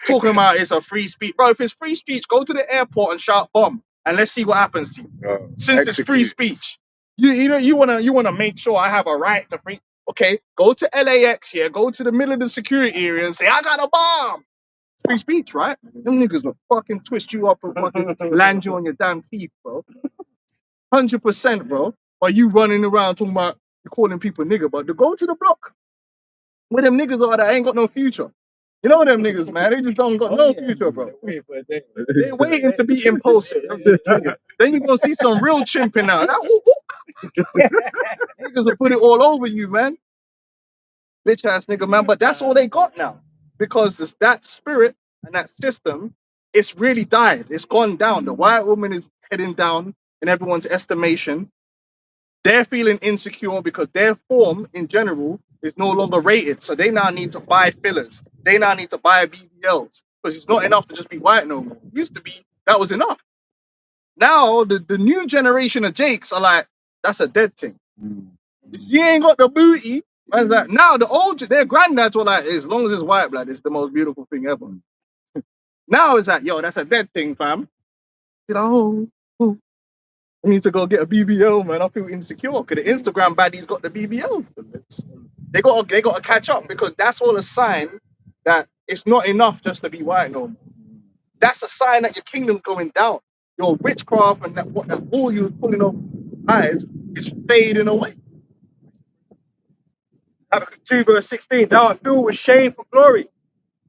Talking about it's a free speech. Bro, if it's free speech, go to the airport and shout bomb and let's see what happens to you. Since it's free speech. You wanna make sure I have a right to free. Okay, go to LAX here, go to the middle of the security area and say, I got a bomb. Free speech, right? Them niggas will fucking twist you up and fucking land you on your damn teeth, bro. 100%, bro. Or you running around talking about calling people nigga, but to go to the block where them niggas are that ain't got no future. You know them niggas, man. They just don't got no future, bro. They're waiting to be impulsive. Then you're gonna see some real chimping now. Niggas will put it all over you, man. Bitch ass nigga, man. But that's all they got now. Because it's that spirit and that system, it's really died. It's gone down. The white woman is heading down in everyone's estimation. They're feeling insecure because their form in general is no longer rated. So they now need to buy fillers. They now need to buy BBLs. Because it's not enough to just be white no more. It used to be, that was enough. Now, the new generation of Jakes are like, that's a dead thing. You ain't got the booty. Man's like, now the old, their granddads were like, as long as it's white blood, it's the most beautiful thing ever. Now it's like, yo, that's a dead thing, fam. You know, I need to go get a BBL, man. I feel insecure because the Instagram baddies got the BBLs. They got to catch up because that's all a sign that it's not enough just to be white no more. That's a sign that your kingdom's going down. Your witchcraft and that all you pulling off eyes is fading away. Habakkuk 2 verse 16, thou art filled with shame for glory.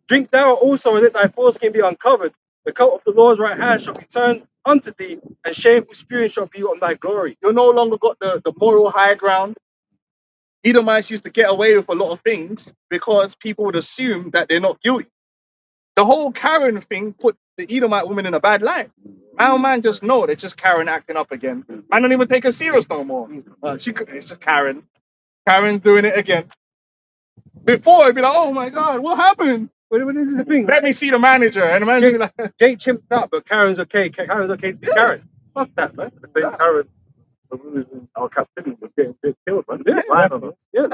Drink thou also, and let thy foreskin be uncovered. The coat of the Lord's right hand shall be turned unto thee, and shameful spewing shall be on thy glory. You no longer got the moral high ground. Edomites used to get away with a lot of things because people would assume that they're not guilty. The whole Karen thing put the Edomite woman in a bad light. Man just know they're just Karen acting up again. Man don't even take her serious no more. It's just Karen. Karen's doing it again. Before it'd be like, oh my God, what happened? What is the thing? Let me see the manager. And the manager be like, Jake chimped out, but Karen's okay. Karen's okay. Karen. Fuck that, man. The same Karen in our captivity was getting killed, man. Yeah. Lying on us. Yeah,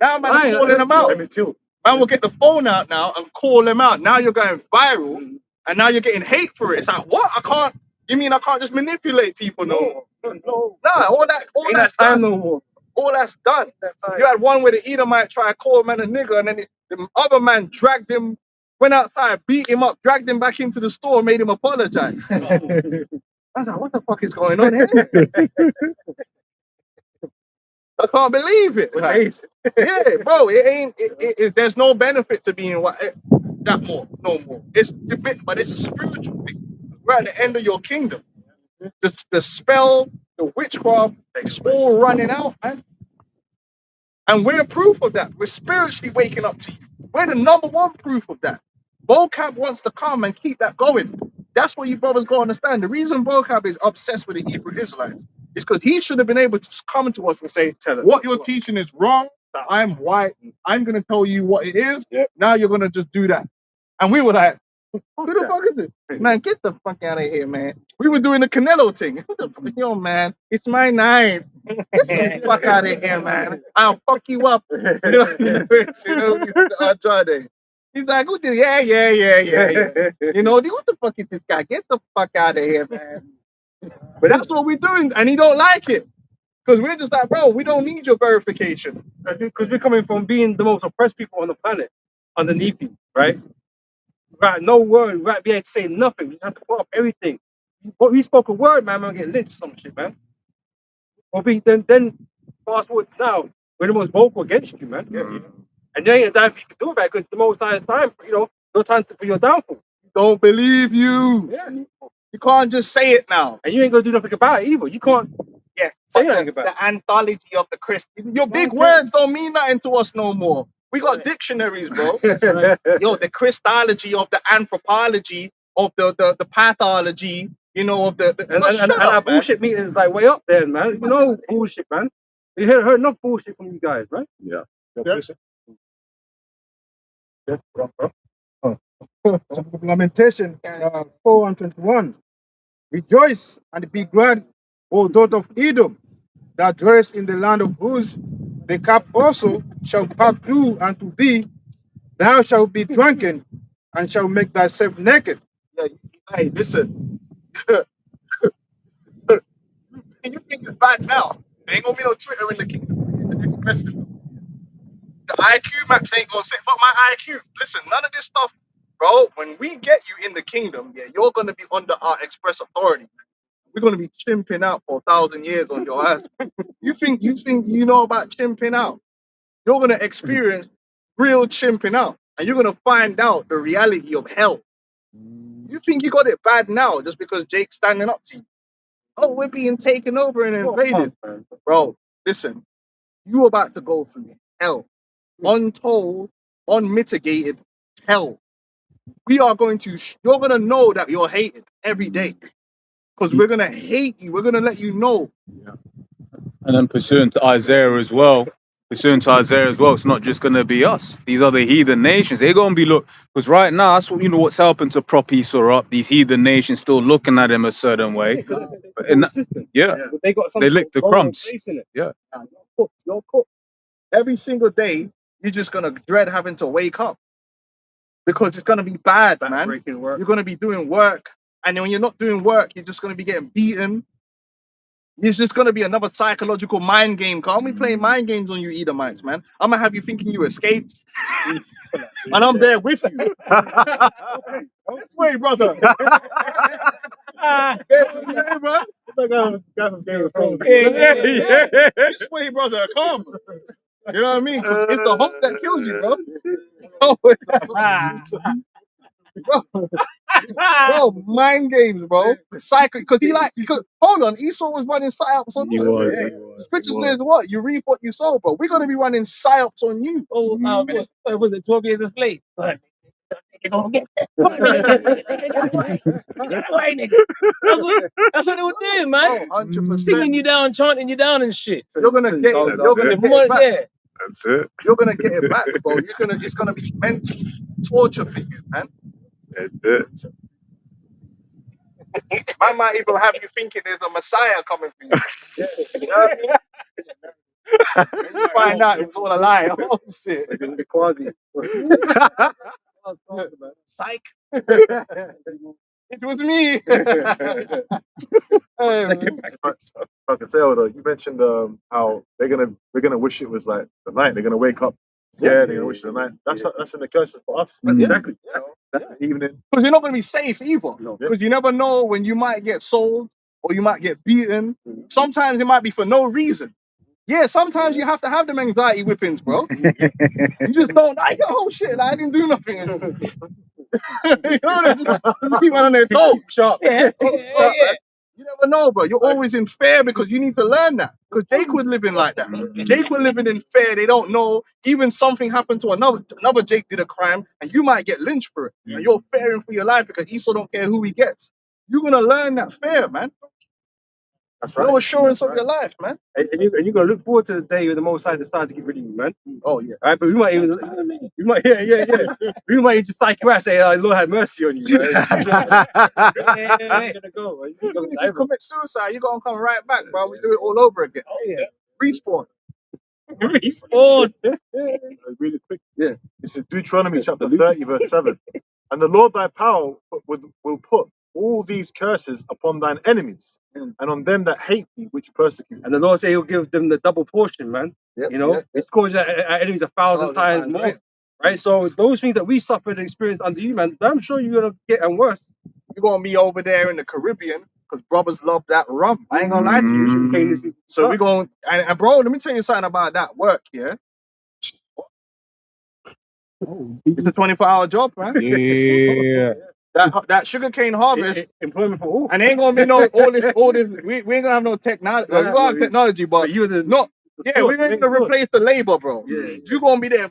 now man is calling them out. Emmett Till. Man will get the phone out now and call them out. Now you're going viral and now you're getting hate for it. It's like, what? You mean I can't just manipulate people no more? No. Nah, all that's time done. no more. All that's done. You had one where the Edomite tried to call man a nigger and then the other man dragged him, went outside, beat him up, dragged him back into the store and made him apologize. I was like, what the fuck is going on here? I can't believe it. Like, yeah, bro, there's no benefit to being that more, no more. It's a bit, but it's a spiritual thing. We're at the end of your kingdom. The spell, the witchcraft, it's all running out, man. And we're proof of that. We're spiritually waking up to you. We're the number one proof of that. Vocab wants to come and keep that going. That's what you brothers got to understand. The reason Vocab is obsessed with the Hebrew Israelites is because he should have been able to come to us and say, what you're teaching is wrong, that I'm white, I'm going to tell you what it is, now you're going to just do that. And we were like, who the fuck is it? Man, get the fuck out of here, man. We were doing the Canelo thing. Who the fuck, yo, man, it's my night. Get the fuck out of here, man. I'll fuck you up. Andrade. He's like, who did? Yeah. You know, what the fuck is this guy? Get the fuck out of here, man. But that's what we're doing, and he don't like it. Because we're just like, bro, we don't need your verification. Because we're coming from being the most oppressed people on the planet underneath you, right? Right, no word, we right be able to say nothing. We have to put up everything. But we spoke a word, man, we're getting lynched some shit, man. Or then fast forward to now, we're the most vocal against you, man. And there ain't a damn thing you can do about it because the most highest time, your time for your downfall. Don't believe you. Yeah. You can't just say it now. And you ain't gonna do nothing about it either. You can't say nothing about it. The anthology of the Christian. Your big words don't mean nothing to us no more. We got dictionaries, bro. Yo, the Christology of the anthropology of the pathology, you know, of the And shut our up, man. bullshit meter is like way up there, man. You know, bullshit, man. You heard enough bullshit from you guys, right? Yeah. Lamentation 4:21. Rejoice and be glad, O daughter of Edom, that dwellest in the land of Uz. The cup also shall pass through unto thee. Thou shalt be drunken and shalt make thyself naked. Yeah, hey, listen. You think it's bad now? There ain't gonna be no Twitter in the kingdom. The express. The IQ maps ain't gonna say, but my IQ. Listen, none of this stuff, bro. When we get you in the kingdom, yeah, you're gonna be under our express authority. We're gonna be chimping out for 1,000 years on your ass. You think you know about chimping out? You're gonna experience real chimping out, and you're gonna find out the reality of hell. You think you got it bad now just because Jake's standing up to you? Oh, we're being taken over and invaded, bro. Listen, you about to go through hell, untold, unmitigated hell. We are going to. You're gonna know that you're hated every day. Because we're gonna hate you. We're gonna let you know. And then pursuant to Isaiah as well. It's not just going to be us. These other heathen nations, they're going to be because right now that's what what's helping to prop Esau up. These heathen nations still looking at him a certain way. They got They lick the crumbs. In it. Yeah. You're cooked. Every single day, you're just gonna dread having to wake up because it's gonna be bad, man. You're gonna be doing work, and then when you're not doing work, you're just gonna be getting beaten. It's just gonna be another psychological mind game. Can't we play mind games on you Edomites, man? I'm gonna have you thinking you escaped, and I'm there with you. This way, brother. This way, brother. Come. You know what I mean? It's the hope that kills you, bro. Bro, mind games, bro. Cycle, because hold on, Esau was running psyops on us. Scripture says what? You reap what you sow, bro. We're gonna be running psyops on you. Oh, was it 12 years a slave? But you're gonna get that. That's what they were doing, man. 100%. Singing you down, chanting you down and shit. You're gonna get it. You're gonna get it back. Yeah. That's it. You're gonna get it back, bro. It's gonna be mental torture for you, man. That's it. I might even have you thinking there's a Messiah coming for you. You know what I mean? And you find out it was all a lie. Oh shit. Psych. It was me. I can say, though, you mentioned how we're gonna wish it was like the night. They're gonna wake up scared. They're gonna wish the night. That's in the curses for us. Exactly. That's the evening. Because you're not gonna be safe either. Because you never know when you might get sold or you might get beaten. Sometimes it might be for no reason. Yeah, sometimes you have to have them anxiety whippings, bro. You just don't. Oh shit! I didn't do nothing. You know, just keep on their toes. Sharp. You never know, bro. You're always in fear because you need to learn that. Because Jake was living like that. Jake was living in fear. They don't know. Even something happened to another Jake did a crime, and you might get lynched for it. And you're fearing for your life because Esau don't care who he gets. You're gonna learn that fear, man. That's No assurance of your life, man. And you're gonna look forward to the day when the Most High decides to get rid of you, man. Oh yeah. All right, but we might we might even just psych you out and say, Lord have mercy on you. Man. You're gonna go. Even if you commit suicide, you're gonna come right back, bro. We do it all over again. Oh yeah. Respawn. Respawn. Really quick. Yeah. This is Deuteronomy chapter 30, verse 7. And the Lord thy power will put all these curses upon thine enemies and on them that hate thee, which persecute. And the Lord say He'll give them the double portion, man. Yep, You know, it's caused our enemies 1,000 times more. Right? So those things that we suffered and experienced under you, man, I'm sure you're gonna get and worse. You're gonna be over there in the Caribbean because brothers love that rum. I ain't gonna lie to you. So we're going and bro, let me tell you something about that work, yeah. It's a 24-hour job, man. Yeah. That sugarcane harvest, employment for all. and ain't gonna be all this. We ain't gonna have no technology. Well, we gonna have technology, but you're the not Yeah, we're going to replace the labor, bro. Yeah. You're going to be there,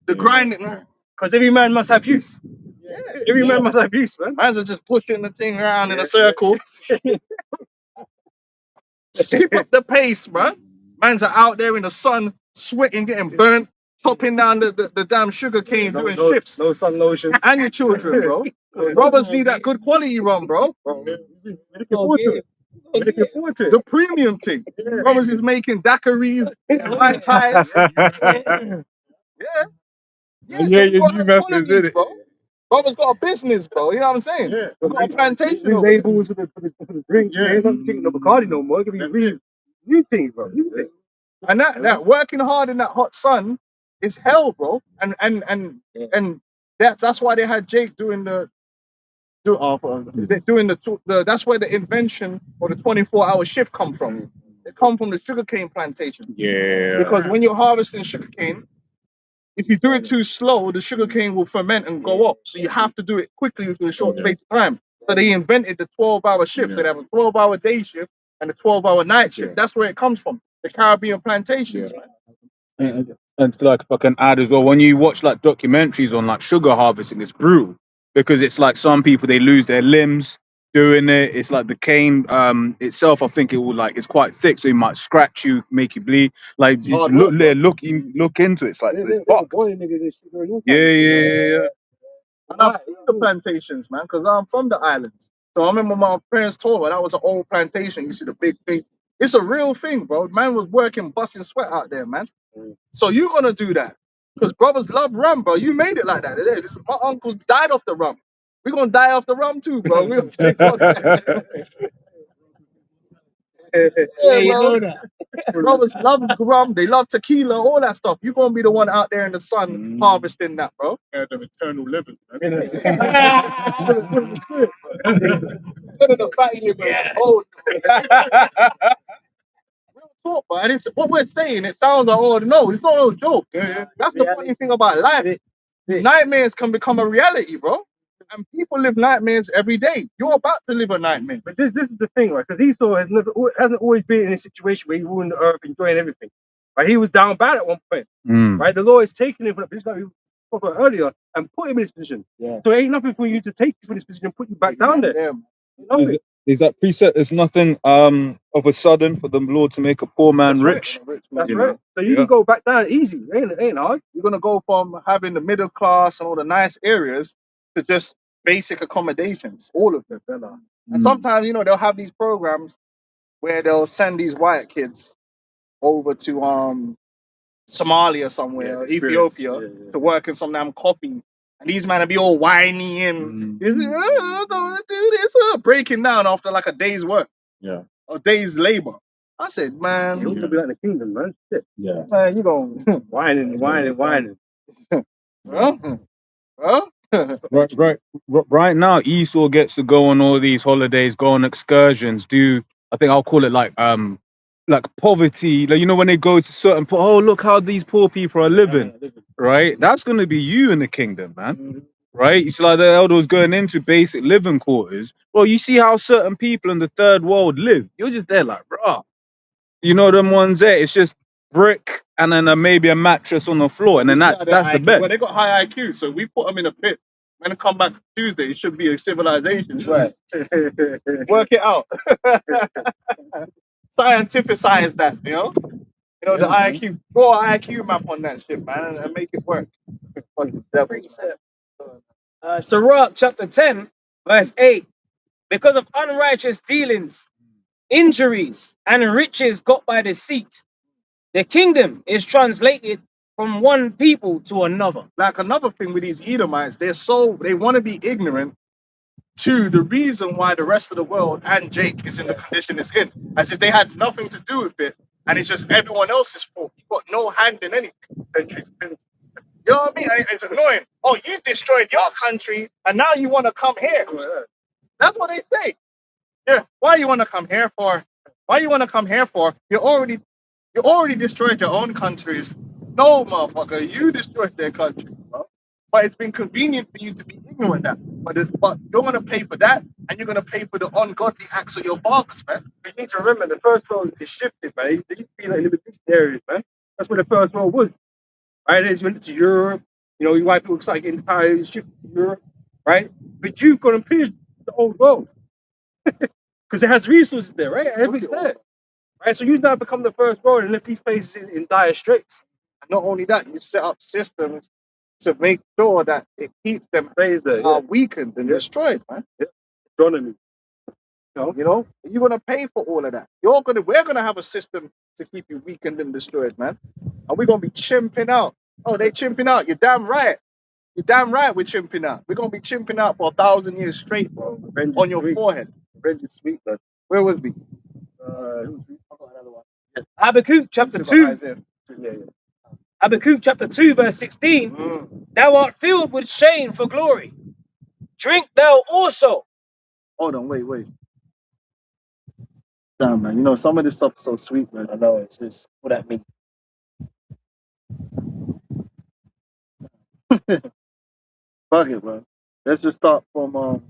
the grinding. Because every man must have use. Yeah. Every man must have use, man. Man's are just pushing the thing around in a circle. Keep up the pace, bro. Man's are out there in the sun, sweating, getting burnt, chopping down the damn sugar cane, doing shifts. No sun lotion. And your children, bro. Brothers need that good quality rum, bro. We're looking forward to it. We're looking forward to it. The premium thing. Brothers is making daiquiris, high ties. Yeah. Yeah, so your we got new methods, economies, innit? bro. Brother's got a business, bro. You know what I'm saying? Yeah. We've got a plantation. New over there. labels for the drinks. Yeah. You're not taking no Bacardi no more. It could be really new things, bro. New things. And that working hard in that hot sun is hell, bro. And that's why they had Jake doing that's where the invention or the 24-hour shift come from. It come from the sugarcane plantation. Yeah. Because when you're harvesting sugarcane, if you do it too slow, the sugarcane will ferment and go up. So you have to do it quickly within a short space of time. So they invented the 12-hour shift. So they have a 12-hour day shift and a 12-hour night shift. That's where it comes from. The Caribbean plantations, man. And like, if I can add as well, when you watch like documentaries on like sugar harvesting, it's brutal because it's like some people, they lose their limbs doing it. It's like the cane itself, I think it will like, it's quite thick, so it might scratch you, make you bleed. Like you Hard look work, look into it. It's like it's fucked. Yeah. Yeah. And I've seen the plantations, man, because I'm from the islands. So I remember my parents told me that was an old plantation. You see the big thing. It's a real thing, bro. Man was working, busting sweat out there, man. So you're gonna do that. Because brothers love rum, bro. You made it like that. My uncle died off the rum. We're gonna die off the rum too, bro. We're gonna take off Yeah, you know that. Brothers love rum, they love tequila, all that stuff. You're gonna be the one out there in the sun harvesting that, bro. Yeah, them eternal living. Instead of the fatty liver, old. Real talk, man. It's what we're saying. It sounds like, oh no, it's not a joke. That's the funny thing about life. Nightmares can become a reality, bro. And people live nightmares every day. You're about to live a nightmare. But this is the thing, right? Because Esau hasn't always been in a situation where he ruling the earth, enjoying everything. Right? He was down bad at one point. Right? The Lord is taking him from the position like we spoke about earlier and put him in this position. Yeah. So it ain't nothing for you to take you from this position and put you back down there. Yeah. Nothing. Is that preset? There's nothing of a sudden for the Lord to make a poor man rich. That's You right. know? So you can go back down easy. It ain't hard. You're gonna go from having the middle class and all the nice areas to just basic accommodations, all of them. And sometimes, they'll have these programs where they'll send these white kids over to Somalia somewhere, Ethiopia, to work in some damn coffee. And these men will be all whiny and I don't want to do this, breaking down after like a day's work. Yeah. A day's labor. I said, man, You ought to be like the kingdom, man. Shit. Yeah. man, you going Whining. huh? Right now, Esau gets to go on all these holidays, go on excursions, do, I think I'll call it like poverty. Like, when they go to certain, oh, look how these poor people are living, right? That's going to be you in the kingdom, man. Right? It's like the elders going into basic living quarters. Well, you see how certain people in the third world live. You're just there like, bruh. Them ones there, it's just brick and then maybe a mattress on the floor. And then that's the bed. Well, they got high IQ, so we put them in a pit. When they come back Tuesday, it should be a civilization. Right. Work it out. Scientificize that, the IQ, draw an IQ map on that shit, man, and make it work. Fucking devil. Sirach chapter 10, verse 8. Because of unrighteous dealings, injuries, and riches got by deceit, the kingdom is translated from one people to another. Like another thing with these Edomites, they want to be ignorant to the reason why the rest of the world and Jake is in the condition it's in, as if they had nothing to do with it, and it's just everyone else's fault. You've got no hand in anything. You know what I mean? It's annoying. Oh, you destroyed your country, and now you want to come here. That's what they say. Yeah, why you want to come here for? You already destroyed your own countries. No, motherfucker, you destroyed their country, bro. But it's been convenient for you to be ignorant of that. But you're gonna pay for that and you're gonna pay for the ungodly acts of your fathers, man. You need to remember the first world is shifted, man. They used to be like little distant areas, man. That's where the first world was. Right? They just went to Europe. You know, white people started getting power, it was shifted to Europe, right? But you've got to pillage the old world because it has resources there, right? Everything's there, right? So you now become the first world and left these places in dire straits. And not only that, you set up systems to make sure that it keeps them weakened and destroyed, man. Astronomy. You know, you're gonna pay for all of that. We're gonna have a system to keep you weakened and destroyed, man. And we're gonna be chimping out. Oh, they chimping out. You're damn right. You're damn right. We're chimping out. We're gonna be chimping out for 1,000 years straight, bro. Revenge On is your sweet. forehead. Revenge is sweet, bro. Where was we? Habakkuk chapter 2. Habakkuk chapter 2, verse 16. Thou art filled with shame for glory. Drink thou also. Hold on, wait. Damn, man. You know, some of this stuff is so sweet, man. I know, it's this. What that mean? Fuck it, bro. Let's just start from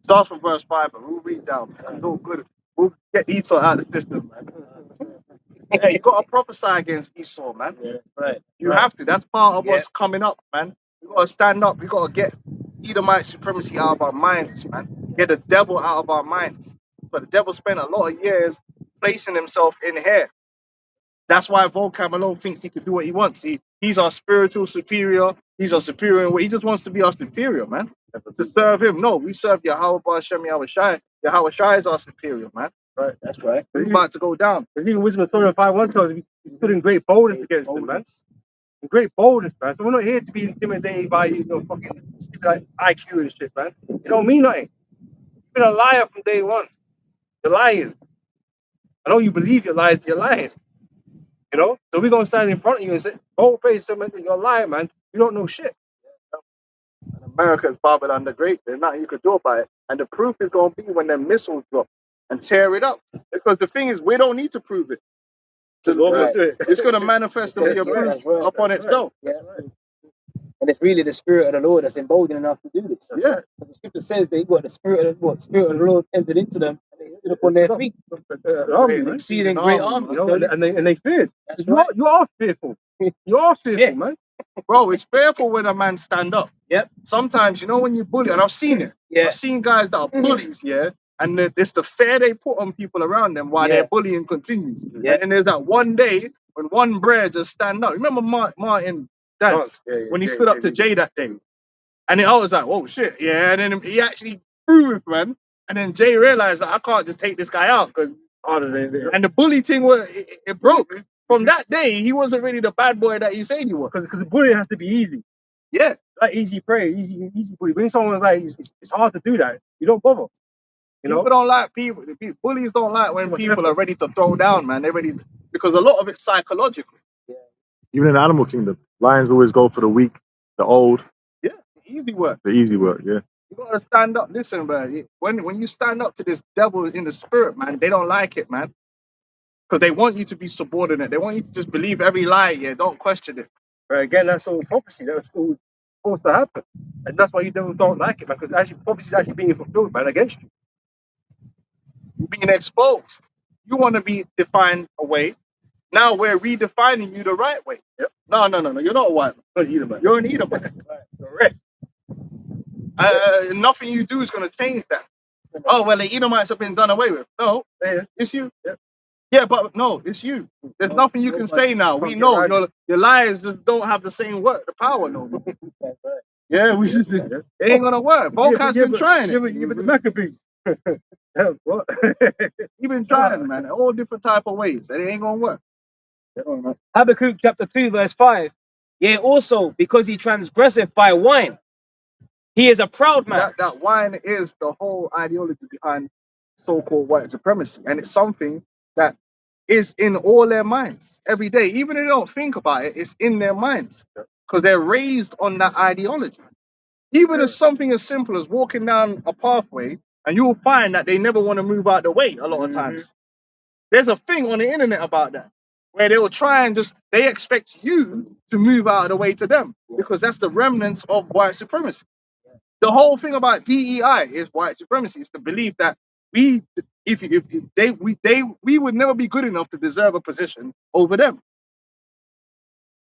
start from verse 5, but we'll read down, man. It's all good. We'll get Esau out of the system, man. Yeah, you gotta prophesy against Esau, man. Yeah, right. You have to. That's part of what's coming up, man. We gotta stand up. We gotta get Edomite supremacy out of our minds, man. Get the devil out of our minds. But the devil spent a lot of years placing himself in here. That's why Vocab alone thinks he can do what he wants. He's our spiritual superior. He's our superior in what he just wants to be our superior, man. To serve him. No, we serve Yahweh Hashem Yahweh Shai. Yahweh Shai is our superior, man. Right, that's right. We're about to go down. There's even Wisdom of Torah 5:1 tells us we stood in great boldness against them, man. In great boldness, man. So we're not here to be intimidated by fucking like IQ and shit, man. It don't mean nothing. You've been a liar from day one. You're lying. I know you believe you're lying. You're lying. You know, so we're gonna stand in front of you and say, "Bold face, someone, you're lying, man. You don't know shit." America is Babylon the Great. There's nothing you could do about it. And the proof is going to be when them missiles drop and tear it up. Because the thing is, we don't need to prove it. It's going to manifest and be a proof upon itself. Yeah. And it's really the Spirit of the Lord that's emboldened enough to do this. Yeah. But the scripture says they got the Spirit of the Lord entered into them and they stood upon their feet. Exceeding great army. You know, and they feared. That's right. You are fearful. You are fearful, man. Bro, it's fearful when a man stand up. Yep. Sometimes, you know, when you bully, and I've seen it. Yeah. I've seen guys that are bullies, yeah, and it's the fear they put on people around them while their bullying continues. Yeah. And then there's that one day when one brer just stand up. Remember Martin Dance when he stood up to Jay that day? And then I was like, oh shit, yeah. And then he actually proved, man. And then Jay realized that I can't just take this guy out. And the bully thing it broke. From that day, he wasn't really the bad boy that he said he was. Because the bullying has to be easy. Yeah. Like easy prey, easy bully. When someone's like, it's hard to do that. You don't bother. You know? People don't like people. Bullies don't like when people are ready to throw down, man. They're ready because a lot of it's psychological. Yeah. Even in the animal kingdom, lions always go for the weak, the old. Yeah, the easy work. The easy work, yeah. You gotta stand up. Listen, man. When you stand up to this devil in the spirit, man, they don't like it, man. Because they want you to be subordinate. They want you to just believe every lie, yeah. Don't question it. But again, that's all prophecy. That's all supposed to happen. And that's why you don't like it, man. Because actually prophecy is actually being fulfilled, man, against you. You're being exposed. You want to be defined a way. Now we're redefining you the right way. Yep. No. You're not a white man. You're an Edomite. Right. Correct. Nothing you do is going to change that. Oh, well, the Edomites have been done away with. No, it's you. Yeah, but no, it's you. There's nothing you can say now. We know your lies just don't have the same work, the power no more. Yeah, it ain't going to work. Volkan's been trying it. Give it the Maccabees. What? You've been trying, man, in all different type of ways, and it ain't going to work. Habakkuk chapter 2, verse 5. Yea, also, because he transgresseth by wine, he is a proud man. That wine is the whole ideology behind so-called white supremacy, and it's something that is in all their minds every day. Even if they don't think about it, it's in their minds because they're raised on that ideology. Even as something as simple as walking down a pathway, and you'll find that they never want to move out the way a lot of times. There's a thing on the internet about that. where they will try and they expect you to move out of the way to them because that's the remnants of white supremacy. The whole thing about DEI is white supremacy. It's the belief that we would never be good enough to deserve a position over them.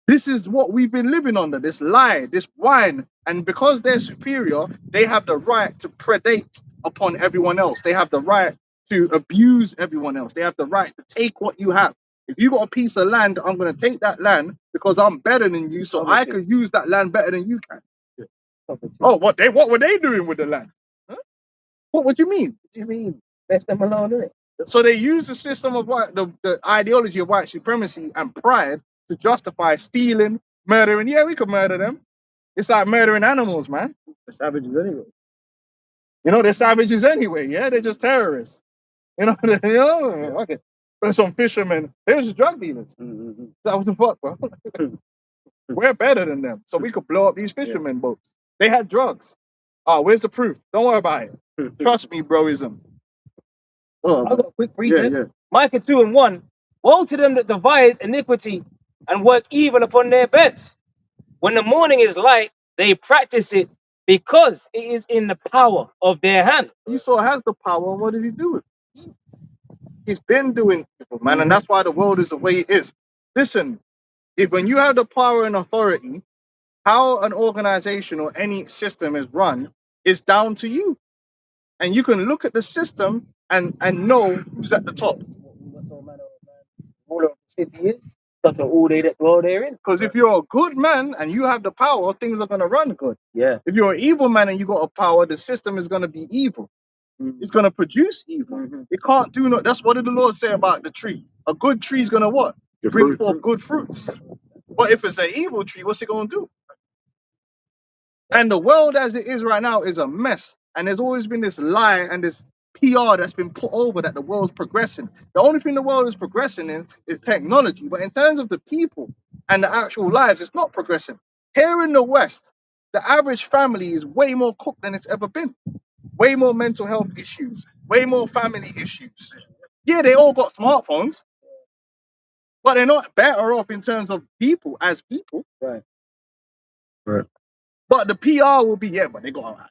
This is what we've been living under, this lie, this whine. And because they're superior, they have the right to predate upon everyone else. They have the right to abuse everyone else. They have the right to take what you have. If you got a piece of land, I'm going to take that land because I'm better than you, so I can use that land better than you can. Oh, what were they doing with the land? Huh? What do you mean? What do you mean? Left them alone, innit? So they use the system of the ideology of white supremacy and pride to justify stealing, murdering. Yeah, we could murder them. It's like murdering animals, man. The savages anyway. You know, they're savages anyway. Yeah, they're just terrorists. You know, okay. But some fishermen, they're just drug dealers. Mm-hmm. That was the fuck, bro. We're better than them, so we could blow up these fishermen boats. They had drugs. Oh, where's the proof? Don't worry about it. Trust me, broism. I've got a quick reason. Yeah. Micah 2:1. Woe to them that devise iniquity and work evil upon their beds. When the morning is light, they practice it because it is in the power of their hand. Esau has the power, and what did he do with it? He's been doing evil, man, and that's why the world is the way it is. Listen, when you have the power and authority, how an organization or any system is run is down to you. And you can look at the system and know who's at the top. What's all manner of man ruler of the city is? Such all they that dwell therein. Because if you're a good man and you have the power, things are going to run good. Yeah. If you're an evil man and you got a power, the system is going to be evil. It's going to produce evil. It can't do no. That's what did the Lord say about the tree? A good tree is going to what? Bring forth good fruits. But if it's an evil tree, what's it going to do? And the world as it is right now is a mess. And there's always been this lie and this PR that's been put over that the world's progressing. The only thing the world is progressing in is technology. But in terms of the people and the actual lives, it's not progressing. Here in the West, the average family is way more cooked than it's ever been. Way more mental health issues. Way more family issues. Yeah, they all got smartphones. But they're not better off in terms of people as people. Right. But the PR will be, but they got a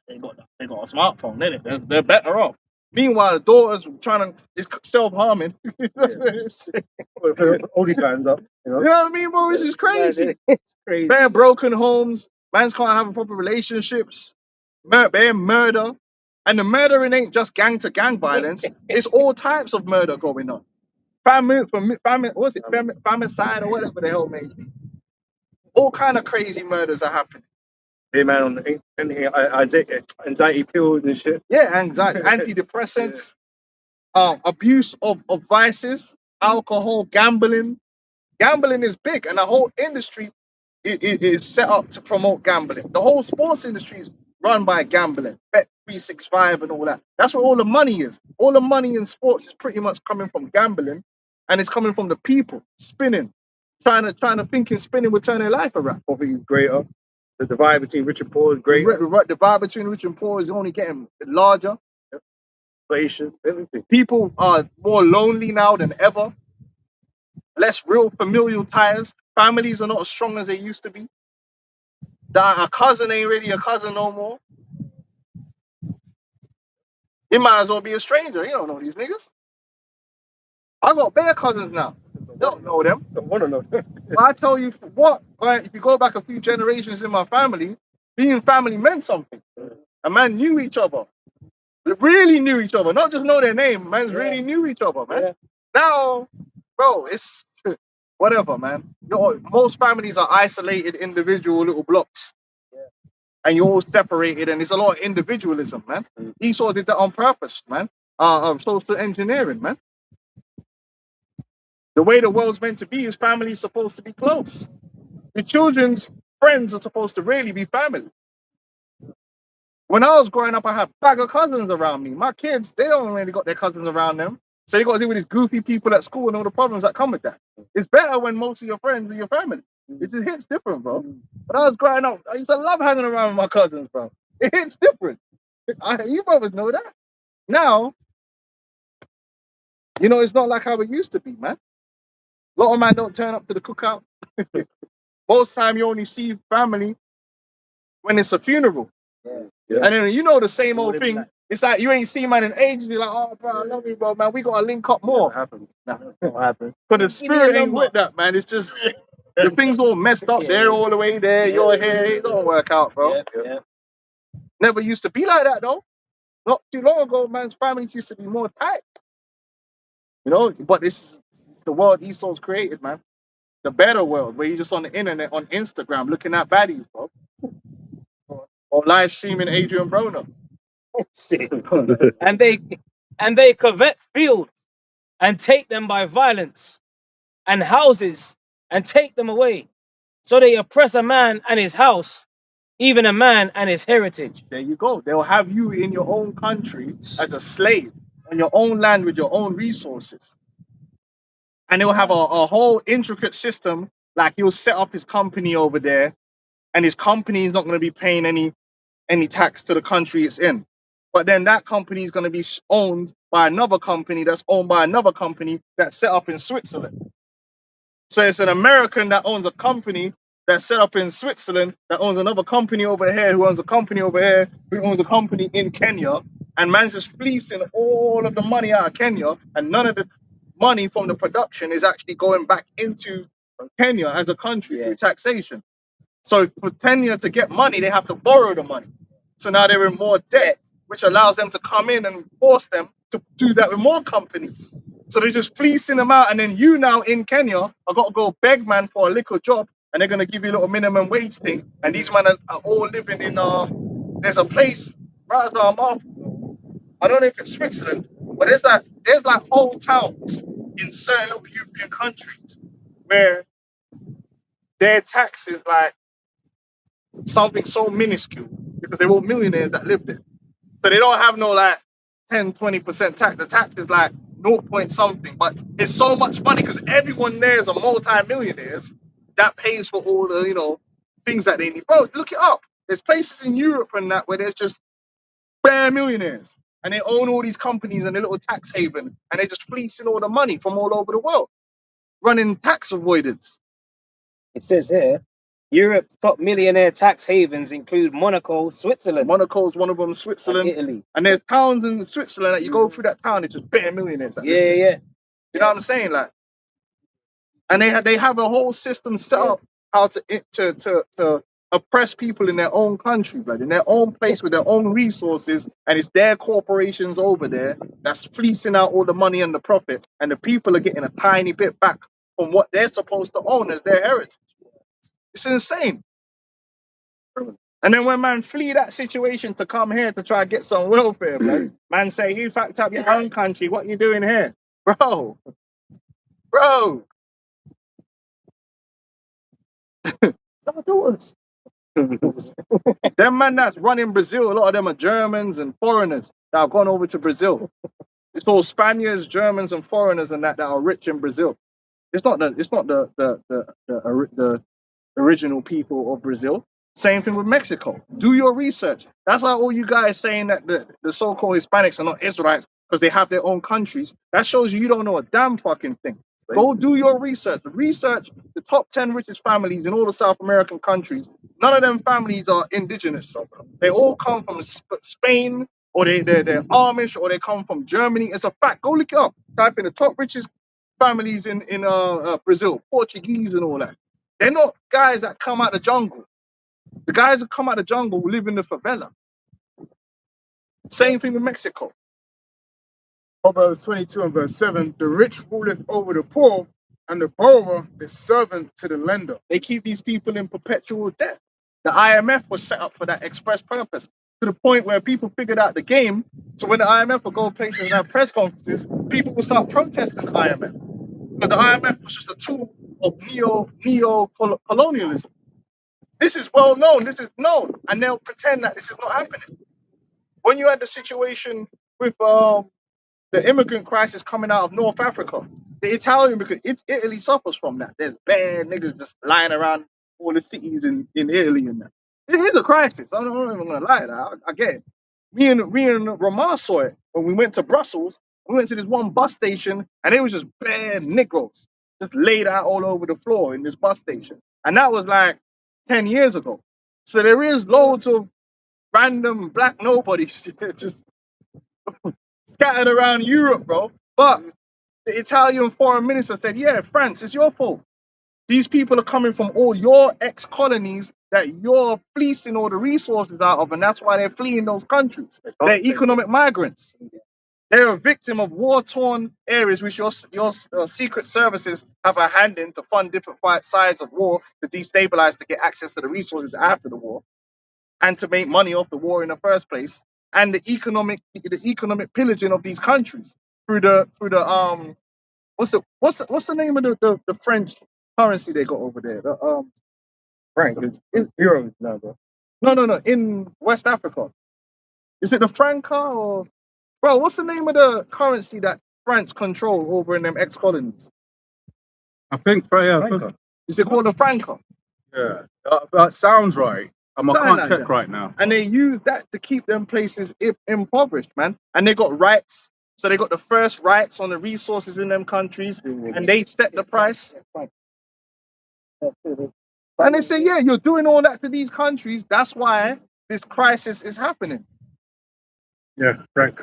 smartphone, innit? They're better off. Meanwhile, the daughters trying to self-harming. OnlyFans up, you know? You know what I mean, bro? This is crazy. It's crazy. Bare broken homes. Mans can't have proper relationships. Bare murder. And the murdering ain't just gang-to-gang violence. It's all types of murder going on. Famicide or whatever the hell it may be. All kind of crazy murders are happening. Hey man, on anxiety pills and shit. Yeah, anxiety, antidepressants, abuse of vices, alcohol, gambling. Gambling is big, and the whole industry is set up to promote gambling. The whole sports industry is run by gambling, Bet365 and all that. That's where all the money is. All the money in sports is pretty much coming from gambling, and it's coming from the people spinning, trying to think and spinning will turn their life around. Poverty is greater. The divide between rich and poor is greater. The divide between rich and poor is only getting larger. Inflation, everything. People are more lonely now than ever. Less real familial ties. Families are not as strong as they used to be. A cousin ain't really a cousin no more. He might as well be a stranger. You don't know these niggas. I got bare cousins now. Don't know them. Don't want to know. But I tell you what, right, if you go back a few generations in my family, being family meant something. A man knew each other. They really knew each other. Not just know their name. Man really knew each other, man. Yeah. Now, bro, it's whatever, man. Most families are isolated individual little blocks. Yeah. And you're all separated, and it's a lot of individualism, man. Esau did that on purpose, man. Social engineering, man. The way the world's meant to be is family's supposed to be close. The children's friends are supposed to really be family. When I was growing up, I had a bag of cousins around me. My kids, they don't really got their cousins around them. So they got to deal with these goofy people at school and all the problems that come with that. It's better when most of your friends are your family. It just hits different, bro. When I was growing up, I used to love hanging around with my cousins, bro. It hits different. You brothers know that. Now, it's not like how it used to be, man. A lot of man don't turn up to the cookout. Most time you only see family when it's a funeral. Yeah. And then you know the same All old them thing. like- It's like you ain't seen man in ages. You're like, oh bro, I love you, bro, man. We gotta link up more. happens. What happened? But the Give me spirit your ain't number. with that, man. It's just the things all messed up. Yeah. They're all the way there. Yeah. You're here. It don't work out, bro. Yeah. Never used to be like that though. Not too long ago, man's families used to be more tight. You know, but this is the world Esau's created, man. The better world where you're just on the internet, on Instagram, looking at baddies, bro. Or live streaming Adrian Broner. See. and they covet fields and take them by violence, and houses and take them away. So they oppress a man and his house, even a man and his heritage. There you go. They'll have you in your own country as a slave, on your own land with your own resources. And they'll have a whole intricate system, like he'll set up his company over there, and his company is not going to be paying any tax to the country it's in. But then that company is going to be owned by another company that's owned by another company that's set up in Switzerland. So it's an American that owns a company that's set up in Switzerland that owns another company over here who owns a company over here who owns a company in Kenya. And man's just fleecing all of the money out of Kenya, and none of the money from the production is actually going back into Kenya as a country through taxation. So for Kenya to get money, they have to borrow the money. So now they're in more debt, which allows them to come in and force them to do that with more companies. So they're just fleecing them out. And then you now in Kenya are got to go beg man for a little job, and they're going to give you a little minimum wage thing. And these men are all living in, there's a place, right as our mouth. I don't know if it's Switzerland, but there's like whole towns in certain little European countries where their tax is like something so minuscule because they're all millionaires that live there. So they don't have no like 10, 20% tax. The tax is like 0 point something, but it's so much money because everyone there is a multi-millionaires that pays for all the, things that they need. Bro, look it up. There's places in Europe and that where there's just bare millionaires and they own all these companies and a little tax haven and they're just fleecing all the money from all over the world, running tax avoidance. It says here, Europe's top millionaire tax havens include Monaco, Switzerland, Monaco's one of them, and Switzerland. Italy. And there's towns in Switzerland that you go through that town, it's just bare millionaires. that live there. Yeah. You know what I'm saying? Like, and they have a whole system set up how to oppress people in their own country, blood, in their own place with their own resources, and it's their corporations over there that's fleecing out all the money and the profit, and the people are getting a tiny bit back from what they're supposed to own as their heritage. It's insane. And then when man flee that situation to come here to try to get some welfare, man say, you fucked up your own country, what you doing here? Bro. Them man that's running Brazil, a lot of them are Germans and foreigners that have gone over to Brazil. It's all Spaniards, Germans, and foreigners and that are rich in Brazil. It's not the original people of Brazil. Same thing with Mexico. Do your research. That's why all you guys saying that the so-called Hispanics are not Israelites because they have their own countries. That shows you don't know a damn fucking thing. Go do your research. Research the top 10 richest families in all the South American countries. None of them families are indigenous. They all come from Spain, or they're Amish, or they come from Germany. It's a fact. Go look it up. Type in the top richest families in Brazil, Portuguese and all that. They're not guys that come out the jungle. The guys that come out the jungle live in the favela. Same thing with Mexico. Proverbs 22 and verse 7, the rich ruleth over the poor, and the borrower is servant to the lender. They keep these people in perpetual debt. The IMF was set up for that express purpose, to the point where people figured out the game. So when the IMF would go places and have press conferences, people would start protesting the IMF. Because the IMF was just a tool of neo-colonialism. This is well known, this is known, and they'll pretend that this is not happening. When you had the situation with the immigrant crisis coming out of North Africa, the Italian, because Italy suffers from that. There's bad niggas just lying around all the cities in Italy and that. It is a crisis. I'm not even gonna lie. I get it. Me and Ramar saw it when we went to Brussels. We went to this one bus station and it was just bad Negroes. just laid out all over the floor in this bus station. And that was like 10 years ago. So there is loads of random black nobodies just scattered around Europe, bro. But the Italian foreign minister said, yeah, France, it's your fault. These people are coming from all your ex-colonies that you're fleecing all the resources out of, and that's why they're fleeing those countries. They're economic migrants. They're a victim of war-torn areas which your secret services have a hand in to fund different sides of war to destabilize, to get access to the resources after the war, and to make money off the war in the first place, and the economic pillaging of these countries through the what's the name of the French currency they got over there? The Frank, it's euros now, bro. no, in West Africa. Is it the franca or bro? What's the name of the currency that France control over in them ex-colonies? I think, yeah, Franca. Is it called the franca? yeah, that sounds right. I Something can't like check that. right now. And they use that to keep them places impoverished, man. And they got rights. So they got the first rights on the resources in them countries, and they set the price. And they say, yeah, you're doing all that to these countries. That's why this crisis is happening. Yeah, Frank.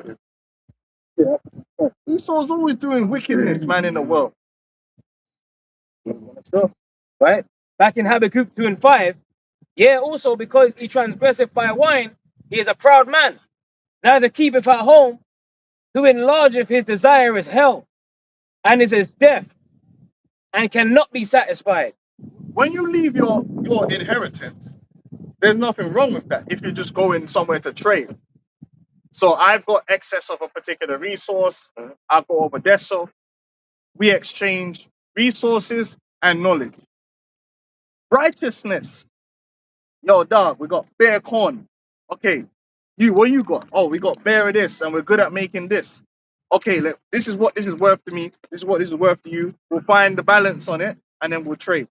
Esau's always doing wickedness, man, in the world. Right? Back in Habakkuk 2 and 5, yeah, also because he transgresseth by wine, he is a proud man. Neither keepeth at home, who enlargeth his desire is hell, and is as death, and cannot be satisfied. When you leave your inheritance, there's nothing wrong with that if you're just going somewhere to trade. So I've got excess of a particular resource. I go over there, so we exchange resources and knowledge. Righteousness. Yo, dog, we got bare corn. Okay, what you got? Oh, we got bare of this, and we're good at making this. Okay, this is what this is worth to me. This is what this is worth to you. We'll find the balance on it, and then we'll trade.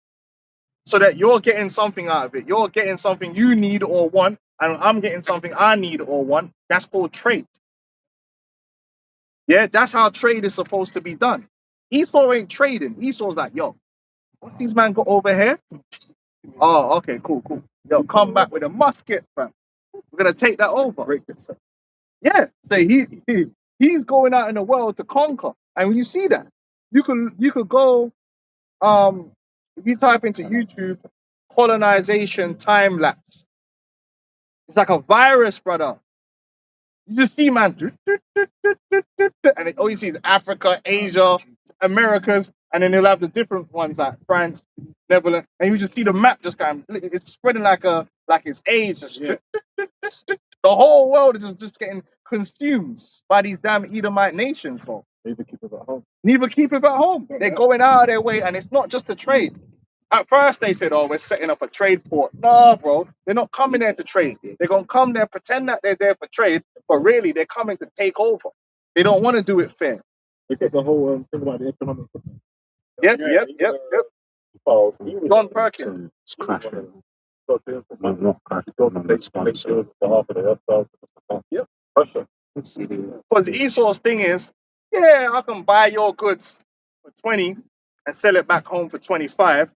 So that you're getting something out of it. You're getting something you need or want, and I'm getting something I need or want. That's called trade. Yeah, that's how trade is supposed to be done. Esau ain't trading. Esau's like, yo, what's these man got over here? Oh, okay, cool. Yo, come back with a musket, fam. We're gonna take that over. Yeah, so he's going out in the world to conquer. And when you see that, you could go if you type into YouTube colonization time lapse. It's like a virus, brother. You just see, man, and all you see is Africa, Asia, Americas, and then they'll have the different ones like France, Netherlands, and you just see the map just kind of, it's spreading like it's AIDS. Just, the whole world is just getting consumed by these damn Edomite nations, bro. Neither keep it at home. Neither keep it at home. They're going out of their way, and it's not just a trade. At first, they said, oh, we're setting up a trade port. No, bro. They're not coming there to trade. They're going to come there, pretend that they're there for trade, but really, they're coming to take over. They don't want to do it fair. They got the whole thing about the economic. Yep. John Perkins. It's crashing. Yep. Pressure. Because Esau's thing is, yeah, I can buy your goods for 20 and sell it back home for 25,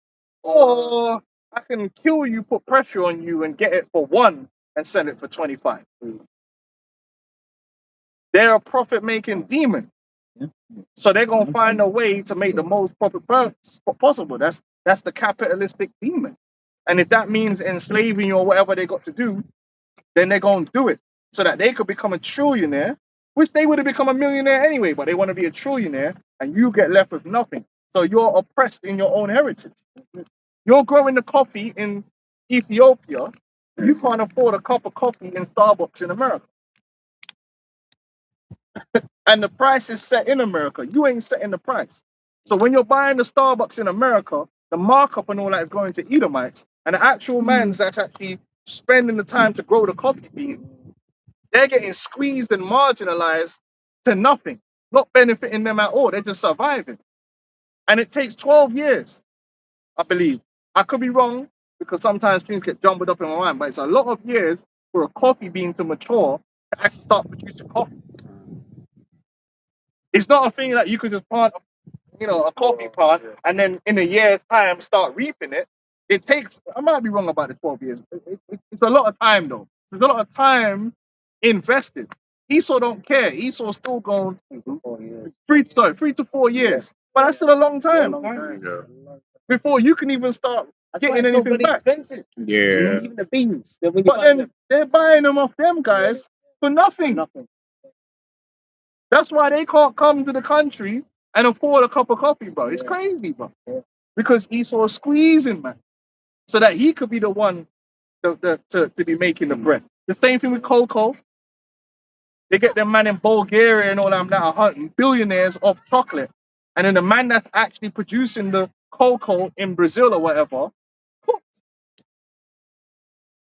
or I can kill you, put pressure on you, and get it for 1 and sell it for 25. They're a profit-making demon. So they're going to find a way to make the most profit possible. That's the capitalistic demon. And if that means enslaving you or whatever they got to do, then they're going to do it so that they could become a trillionaire, which they would have become a millionaire anyway, but they want to be a trillionaire and you get left with nothing. So you're oppressed in your own heritage. You're growing the coffee in Ethiopia. You can't afford a cup of coffee in Starbucks in America. And the price is set in America. You ain't setting the price. So when you're buying the Starbucks in America, the markup and all that is going to Edomites. And the actual man's that's actually spending the time to grow the coffee bean, they're getting squeezed and marginalized to nothing, not benefiting them at all. They're just surviving. And it takes 12 years, I believe. I could be wrong because sometimes things get jumbled up in my mind, but it's a lot of years for a coffee bean to mature to actually start producing coffee. It's not a thing that you could just plant a coffee plant, and then in a year's time start reaping it. It takes. I might be wrong about the 12 years. It's a lot of time though. There's a lot of time invested. Esau don't care. Esau's still going 3 to 4 years, but that's still a long time before you can even start That's why getting it's so anything bloody back. expensive. Yeah. Even the beans. When you But buy then them, they're buying them off them guys for nothing. nothing. That's why they can't come to the country and afford a cup of coffee, bro. It's Yeah. crazy, bro. Yeah. Because Esau is squeezing, man, so that he could be the one to be making the bread. The same thing with cocoa. They get them man in Bulgaria and all them that are hunting billionaires off chocolate. And then the man that's actually producing the cocoa in Brazil or whatever, cooked.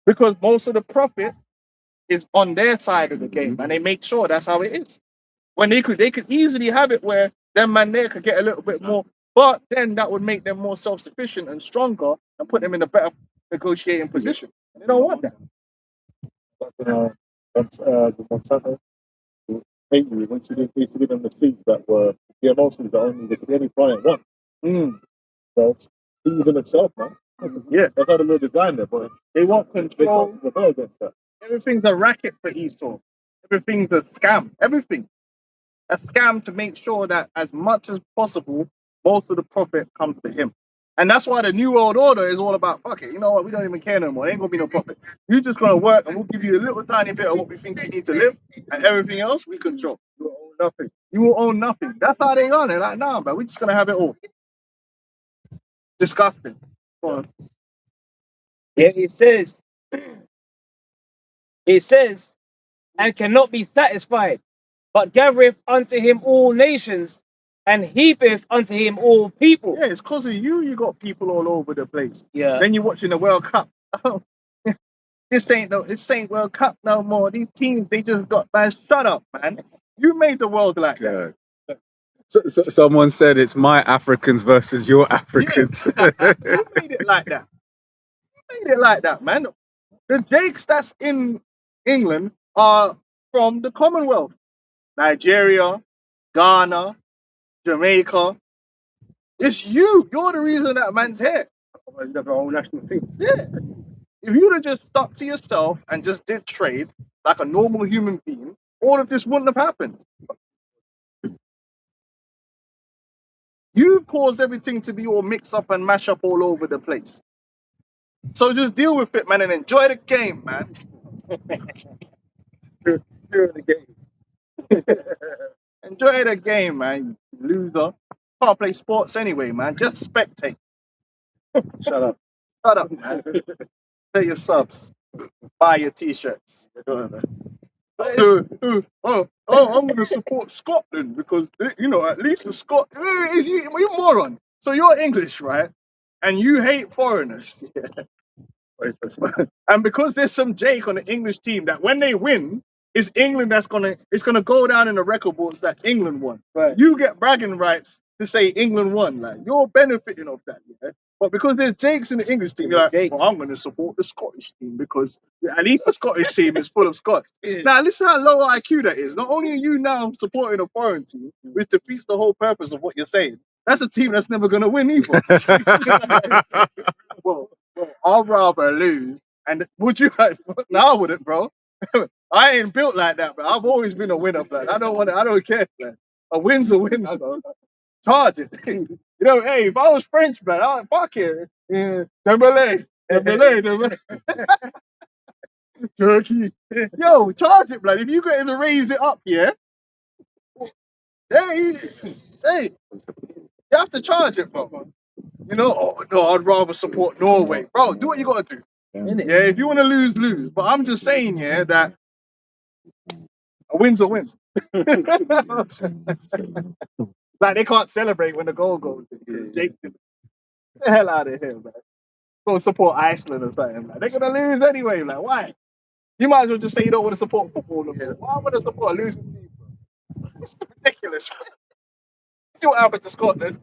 Because most of the profit is on their side of the game, and they make sure that's how it is. When they could easily have it where them man there could get a little bit more, but then that would make them more self-sufficient and stronger and put them in a better negotiating position. They don't want that. The Monsanto, mainly once you give them the seeds that were GMO seeds that the only client want. So even itself, man. Yeah, That's how the Lord designed it, but they want they control. can't rebel against that. Everything's a racket for Esau. Everything's a scam. Everything. A scam to make sure that as much as possible, most of the profit comes to him. And that's why the New World Order is all about, fuck it, you know what, we don't even care no more. There ain't gonna be no profit. You're just gonna work and we'll give you a little tiny bit of what we think you need to live, and everything else we control. You will own nothing. You will own nothing. That's how they are. They're like, nah, man, we're just gonna have it all. Disgusting. Go on. Yeah, it says, and cannot be satisfied, but gathereth unto him all nations, and heapeth unto him all people. Yeah, it's because of you got people all over the place. Yeah. Then you're watching the World Cup. Oh, this ain't World Cup no more. These teams, they just got, man, shut up, man. You made the world like that. So someone said it's my Africans versus your Africans. You made it like that. You made it like that, man. The Jakes that's in England are from the Commonwealth. Nigeria, Ghana, Jamaica. It's you. You're the reason that man's here. The whole national thing. Yeah. If you'd have just stuck to yourself and just did trade like a normal human being, all of this wouldn't have happened. You've caused everything to be all mixed up and mash up all over the place. So just deal with it, man, and enjoy the game, man. During the game. Enjoy the game, man, you loser. Can't play sports anyway, man. Just spectate. Shut up. Shut up, man. Pay your subs. Buy your t-shirts. I'm going to support Scotland because, at least the you're moron. So you're English, right? And you hate foreigners. And because there's some Jake on the English team that when they win, it's England it's gonna go down in the record books that England won. Right. You get bragging rights to say England won. Like you're benefiting off that, yeah. But because there's Jakes in the English team, you're like, well, I'm gonna support the Scottish team because at least the Scottish team is full of Scots. Now listen how low IQ that is. Not only are you now supporting a foreign team, which defeats the whole purpose of what you're saying, that's a team that's never gonna win either. well, I'd rather lose. And would you? No, I wouldn't, bro. I ain't built like that, bro. I've always been a winner, man. I don't care, man. A win's a win. Charge it. Hey, if I was French, man, I'd fuck it. Dembele. Turkey. Yo, charge it, man. If you got to raise it up, yeah. Hey, you have to charge it, bro. Oh no, I'd rather support Norway, bro. Do what you gotta do. Yeah, if you want to lose. But I'm just saying, yeah, that a win's a win. Like they can't celebrate when the goal goes. Jake did. Get the hell out of here, man. Go support Iceland or something. Man. They're gonna lose anyway. Like why? You might as well just say you don't want to support football. Why would I support a losing team? Bro? This is ridiculous. Man. See what happened to Scotland?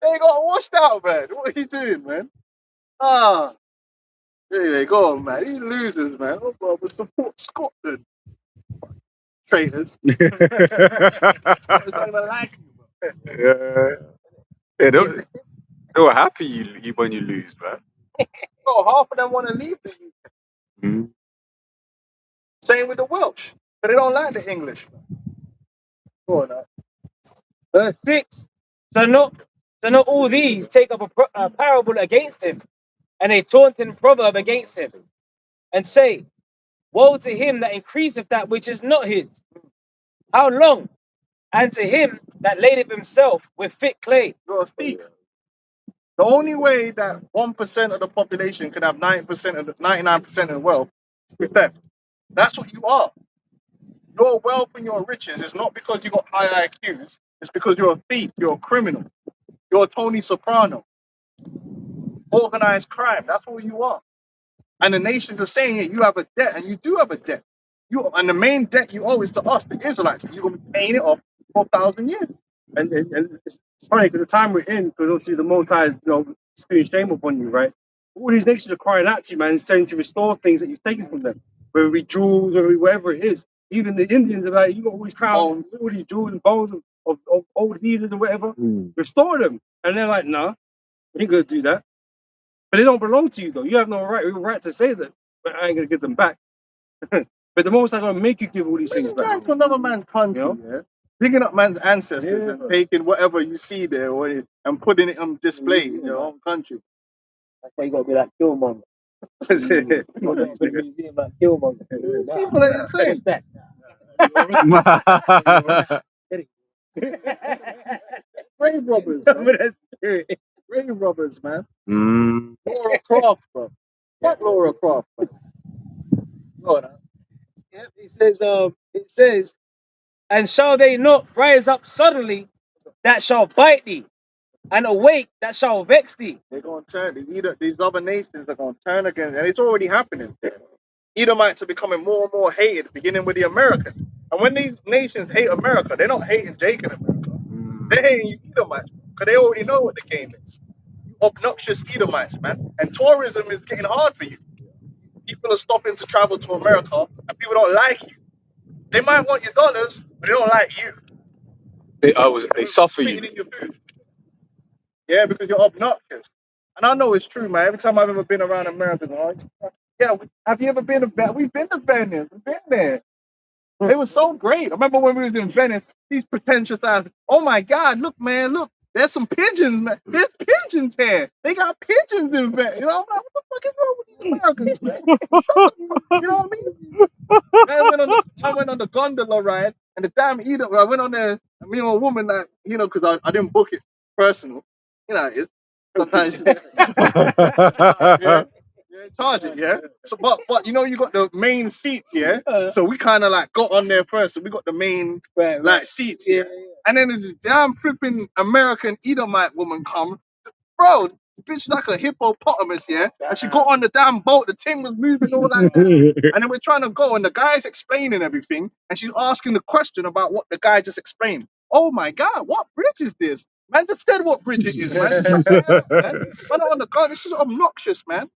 They got washed out, man. What are you doing, man? There they go, man. These losers, man. Oh, bro, support Scotland. traitors. yeah. It's not even like you, bro. Yeah, they were happy when you lose, man. Bro, half of them want to leave the UK. Mm. Same with the Welsh. But they don't like the English. Go on, Verse 6. So not all these take up a parable against him, and a taunting proverb against him, and say, woe to him that increaseth that which is not his. How long? And to him that ladeth himself with fit clay. You're a thief. The only way that 1% of the population can have 90% of the 99% of the wealth is with them. That's what you are. Your wealth and your riches is not because you got high IQs. It's because you're a thief. You're a criminal. You're a Tony Soprano. Organized crime. That's what you are. And the nations are saying it. You have a debt, and you do have a debt. And the main debt you owe is to us, the Israelites. You're going to be paying it off for 1,000 years. And it's funny because the time we're in, because obviously the Most High is, spewing shame upon you, right? All these nations are crying out to you, man, saying to restore things that you've taken from them, whether it be jewels or whatever it is. Even the Indians are like, you got all these crowns, all these jewels and bones of old heathens or whatever. Restore them, and they're like, nah, we ain't gonna do that. But they don't belong to you, though. You have no right to say that. But I ain't gonna give them back. But the Most High gonna make you give all these things back. Back to another man's country, yeah? Picking up man's ancestors and taking whatever you see there and putting it on display in your own country. That's why you gotta be like Killmonger. You gotta go to the museum like Killmonger. People are insane. Grave robbers, man. Grave robbers, man. Laura Croft, bro. Fuck Laura Croft, bro. Go on, Yep, it says, and shall they not rise up suddenly that shall bite thee, and awake that shall vex thee? They're going to turn. These other nations are going to turn again, and it's already happening. Edomites are becoming more and more hated, beginning with the Americans. And when these nations hate America, they're not hating Jake in America. They're hating you Edomites because they already know what the game is. You obnoxious Edomites, man. And tourism is getting hard for you. People are stopping to travel to America, and people don't like you. They might want your dollars, but they don't like you. They suffer Spitting you. in your food. Yeah, because you're obnoxious. And I know it's true, man. Every time I've ever been around America, have you ever been to Venice? We've been to Venice. We've been there. It was so great. I remember when we was in Venice, these pretentious eyes. Oh my God, look, man, look. There's some pigeons, man. There's pigeons here. They got pigeons in Venice. You know, I'm like, what the fuck is wrong with these Americans, man? You know what I mean? I went on the gondola ride, and the damn I went on there, and me and a woman, like, because I didn't book it personal. You know, it's sometimes charge it, yeah. So, but you got the main seats, yeah. So we kind of like got on there first, so we got the main like seats, yeah. And then this damn flipping American Edomite woman come, bro. The bitch is like a hippopotamus, yeah. And she got on the damn boat. The thing was moving all like that. And then we're trying to go, and the guy's explaining everything, and she's asking the question about what the guy just explained. Oh my God, what bridge is this? Man just said what bridge it is, man. Man, on the God, this is obnoxious, man.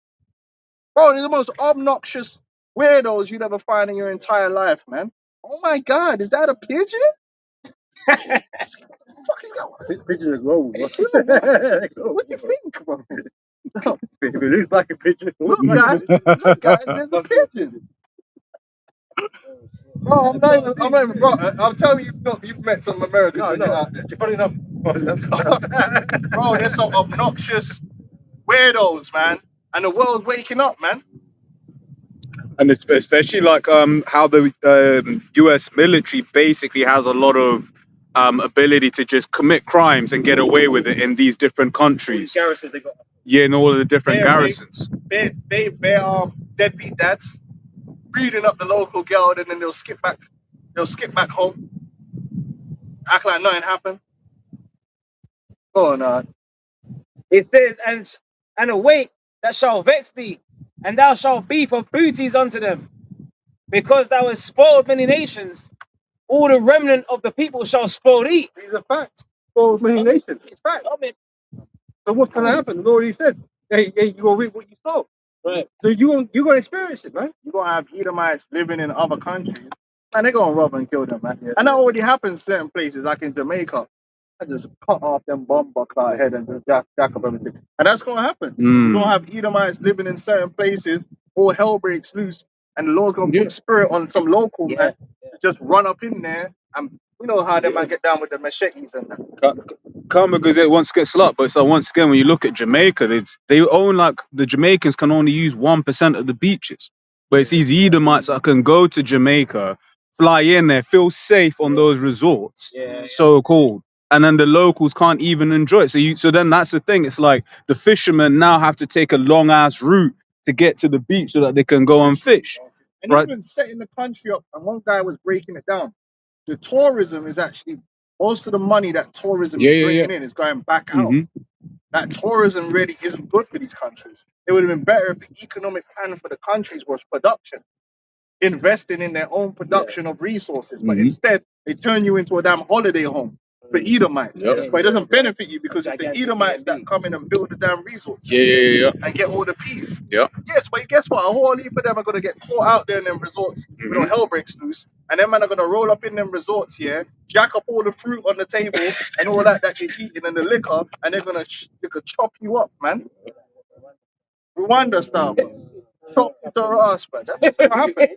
Bro, they're the most obnoxious weirdos you'd ever find in your entire life, man. Oh my God, is that a pigeon? What the fuck is that? Pigeons are global, bro. What do you think, bro? It looks like a pigeon. Look, guys, there's a pigeon. Bro, I'm not even, bro. I'm telling you, you've met some Americans. No. Funny enough. Bro, they're some obnoxious weirdos, man. And the world's waking up, man. And especially like how the US military basically has a lot of ability to just commit crimes and get away with it in these different countries. Garrisons they got. Yeah, in all of the different garrisons. They are deadbeat dads, breeding up the local girl, and then they'll skip back home, act like nothing happened. Oh no. It says, and awake that shall vex thee, and thou shalt be for booties unto them, because thou hast spoiled many nations. All the remnant of the people shall spoil thee. These are facts. Spoiled many nations. It's fact. So what's gonna happen? The Lord already said, hey, you gonna reap what you sow. Right. So you gonna experience it, man. You're gonna have Edomites living in other countries, And they're gonna rob and kill them, man. Yeah. And that already happens certain places, like in Jamaica. I just cut off them bomber car head and just jack up everything. And that's gonna happen. You're Mm. gonna have Edomites living in certain places, all hell breaks loose, and the Lord's gonna Yeah. put spirit on some local Yeah. man to just run up in there, and you know how them man get down with the machetes and that. Come because it wants to get slapped. But so once again, when you look at Jamaica, they own, like, the Jamaicans can only use 1% of the beaches. But it's these Edomites that can go to Jamaica, fly in there, feel safe on those resorts, Yeah. so called, and then the locals can't even enjoy it. So then that's the thing. It's like the fishermen now have to take a long ass route to get to the beach so that they can go and fish. And Right. even setting the country up, and one guy was breaking it down. The tourism is actually most of the money that tourism Yeah, is yeah, bringing in is going back out. Mhm. That tourism really isn't good for these countries. It would have been better if the economic plan for the countries was production, investing in their own production of resources. But Mhm. instead, they turn you into a damn holiday home for Edomites. Yep. But it doesn't benefit you because it's the Gigantic Edomites that Airbnb. come in and build the damn resources Yeah. and get all the peace. Yeah. Yes, but guess what? A whole heap of them are gonna get caught out there in them resorts with no hell breaks loose, and them man are gonna roll up in them resorts here, jack up all the fruit on the table and all that you're eating and the liquor, and they're gonna chop you up, man. Rwanda style, bro. Chop you to us, man. That's what's gonna happen.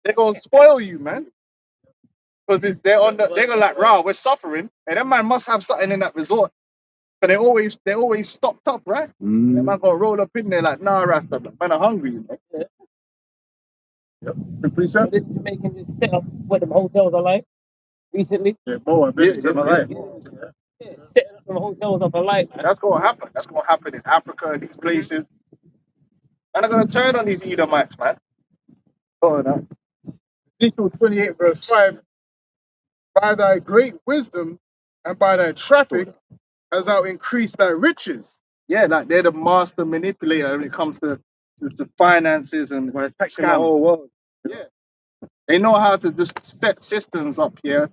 They're gonna spoil you, man. Because they're gonna like, rah, we're suffering, and that man must have something in that resort. But they're always stocked up, right? That man gonna roll up in there like, nah, Rasta, man, I'm hungry, you know. Simply So said. did Jamaicans just set up what them hotels are like recently? Yeah, more business in my life. Yeah, setting up them hotels up alike, man. That's gonna happen. That's gonna happen in Africa and these places. And they're gonna turn on these Edomites, man. Oh, no. Ezekiel 28, verse 5. By thy great wisdom and by thy traffic hast thou increased thy riches. Yeah, like they're the master manipulator when it comes to finances and Well, it's affecting the scams. whole world. Yeah. They know how to just set systems up here,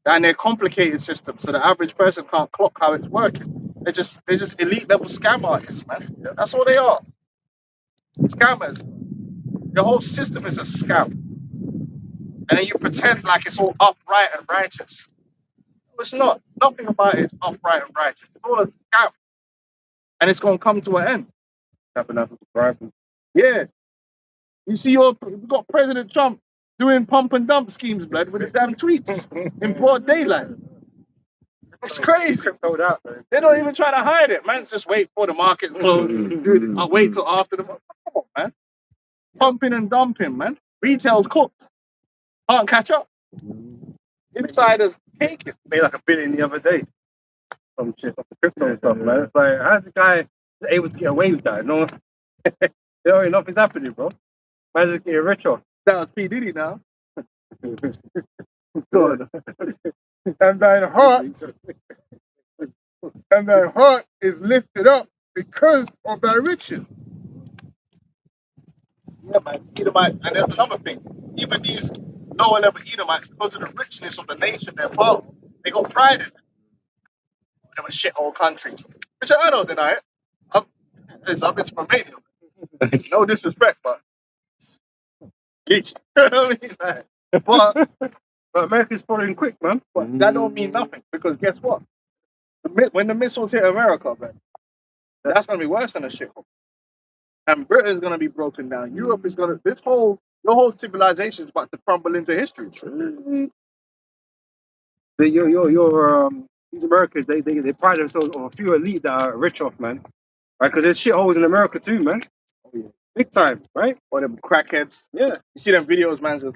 and they're complicated systems, so the average person can't clock how it's working. They're just elite level scam artists, man. That's all they are. Scammers. The whole system is a scam. And then you pretend like it's all upright and righteous. It's not. Nothing about it is upright and righteous. It's all a scam. And it's gonna come to an end. Yeah. You see, you've got President Trump doing pump and dump schemes, blood, with the damn tweets in broad daylight. It's crazy. They don't even try to hide it. Man's just wait for the market to close. Dude, I'll wait till after the market. Come on, man. Pumping and dumping, man. Retail's cooked. Can't catch up. Insiders caking. Made like $1 billion the other day. Some shit off the crypto stuff, man. It's like, how's the guy able to get away with that? No, nothing's happening, bro. Man's just getting richer. That was P. Diddy now. God. And thine heart is lifted up because of thy riches. Yeah, man. Edomites. And there's another thing. Even these lower level Edomites, because of the richness of the nation they're part of, they got pride in it. They were shithole countries. Which I don't deny it. I've been to Romania. No disrespect, but yeesh. You know what I mean? Like, But America's following quick, man. but that don't mean nothing, because guess what? When the missiles hit America, man, that's gonna be worse than a shithole. And Britain's gonna be broken down. Europe is gonna your whole civilization is about to crumble into history. These Americans, they pride themselves on a few elite that are rich off, man. Right? Because there's shitholes in America too, man. Big time, right? Or them crackheads. Yeah. You see them videos, man.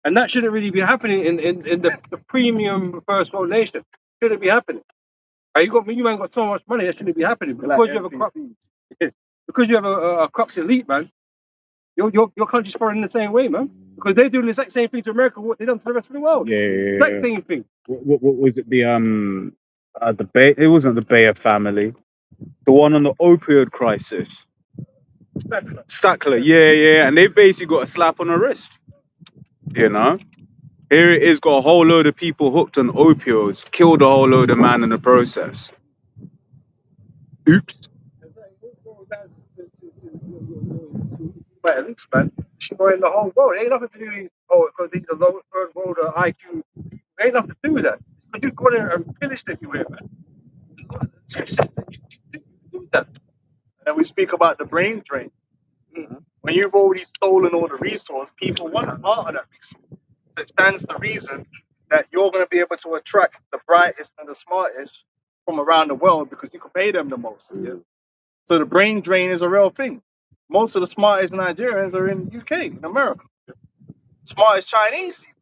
And that shouldn't really be happening in the premium first world nation. Shouldn't be happening. Right? You man got so much money, that shouldn't be happening. Because you have a corrupt elite, man. Your country's following the same way, man. Because they're doing the exact same thing to America what they done to the rest of the world. Exact same thing. What was it? The Bay? It wasn't the Bayer family. The one on the opioid crisis. Sackler. Yeah. And they basically got a slap on the wrist. You know, here it is. Got a whole load of people hooked on opioids. Killed a whole load of man in the process. Oops. But at least, man, destroying the whole world. It ain't nothing to do with oh, because these are low third world IQ. It ain't nothing to do with that. Because you go there and pillaged everywhere, man. Scripture says that you do that. And then we speak about the brain drain. When you've already stolen all the resource, people want part of that resource. So it stands to reason that you're going to be able to attract the brightest and the smartest from around the world because you can pay them the most. Yeah? So the brain drain is a real thing. Most of the smartest Nigerians are in the UK, in America. Smartest Chinese.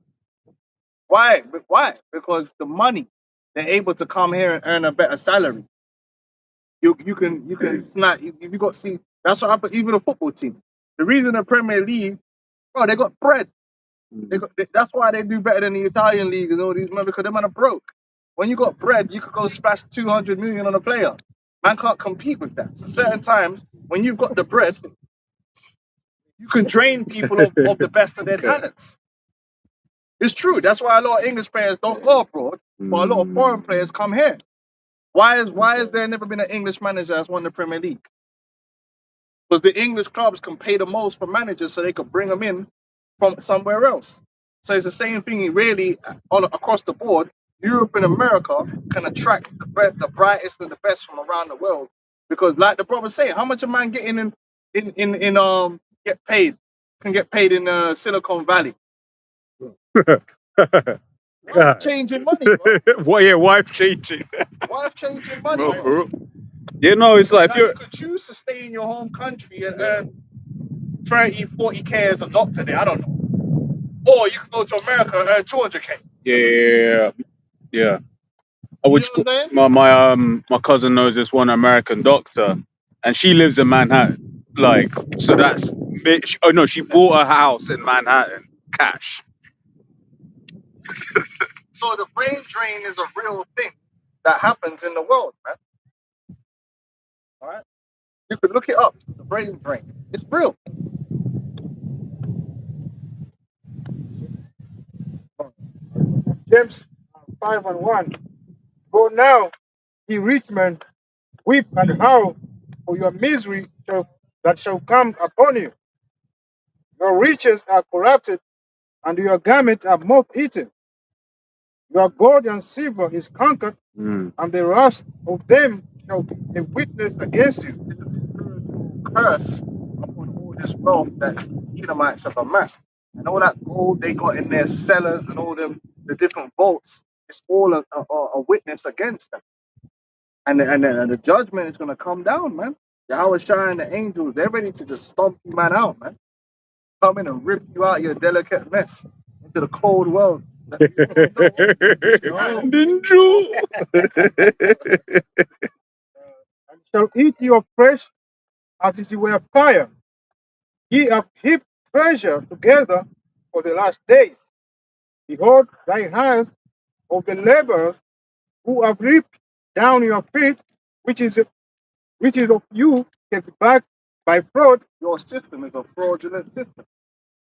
Why? Why? Because the money, they're able to come here and earn a better salary. You can snap. You got see. That's what happened. Even a football team. The reason the Premier League, bro, they got bread. That's why they do better than the Italian league and all these men because them man are broke. When you got bread, you could go splash 200 million on a player. Man can't compete with that. So certain times when you've got the bread, you can drain people of the best of their talents. It's true. That's why a lot of English players don't go abroad, but a lot of foreign players come here. Why is there never been an English manager that's won the Premier League? Because the English clubs can pay the most for managers so they could bring them in from somewhere else. So it's the same thing really across the board. Europe and America can attract the brightest and the best from around the world. Because like the brother say, how much a man getting can get paid in Silicon Valley? Life changing money, bro. Well, yeah, wife changing. Life changing money. Bro, Bro. bro. You know, it's like if Now you're you could choose to stay in your home country and earn 30, 40k as a doctor there. I don't know. Or you could go to America and earn 200k. yeah. You know what I'm saying? My cousin knows this one American doctor, and she lives in Manhattan. Like, so that's oh no, she bought a house in Manhattan, cash. So the brain drain is a real thing that happens in the world, man. All right, you could look it up. The brain drain, it's real. James 5:1. Go now, ye rich men, weep and howl for your misery that shall come upon you. Your riches are corrupted, and your garments are moth-eaten. Your gold and silver is conquered, and the rust of them shall be a witness against you. It's a spiritual curse upon all this wealth that Edomites have amassed. And all that gold they got in their cellars and all them the different vaults, it's all a witness against them. And the judgment is gonna come down, man. Yahweh Shai and the angels, they're ready to just stomp you man out, man. Come in and rip you out your delicate mess into the cold world. Didn't you? And shall eat your flesh as if it were fire. Ye have heaped treasure together for the last days. Behold, thy hands of the laborers who have reaped down your feet, which is of you kept back by fraud. Your system is a fraudulent system.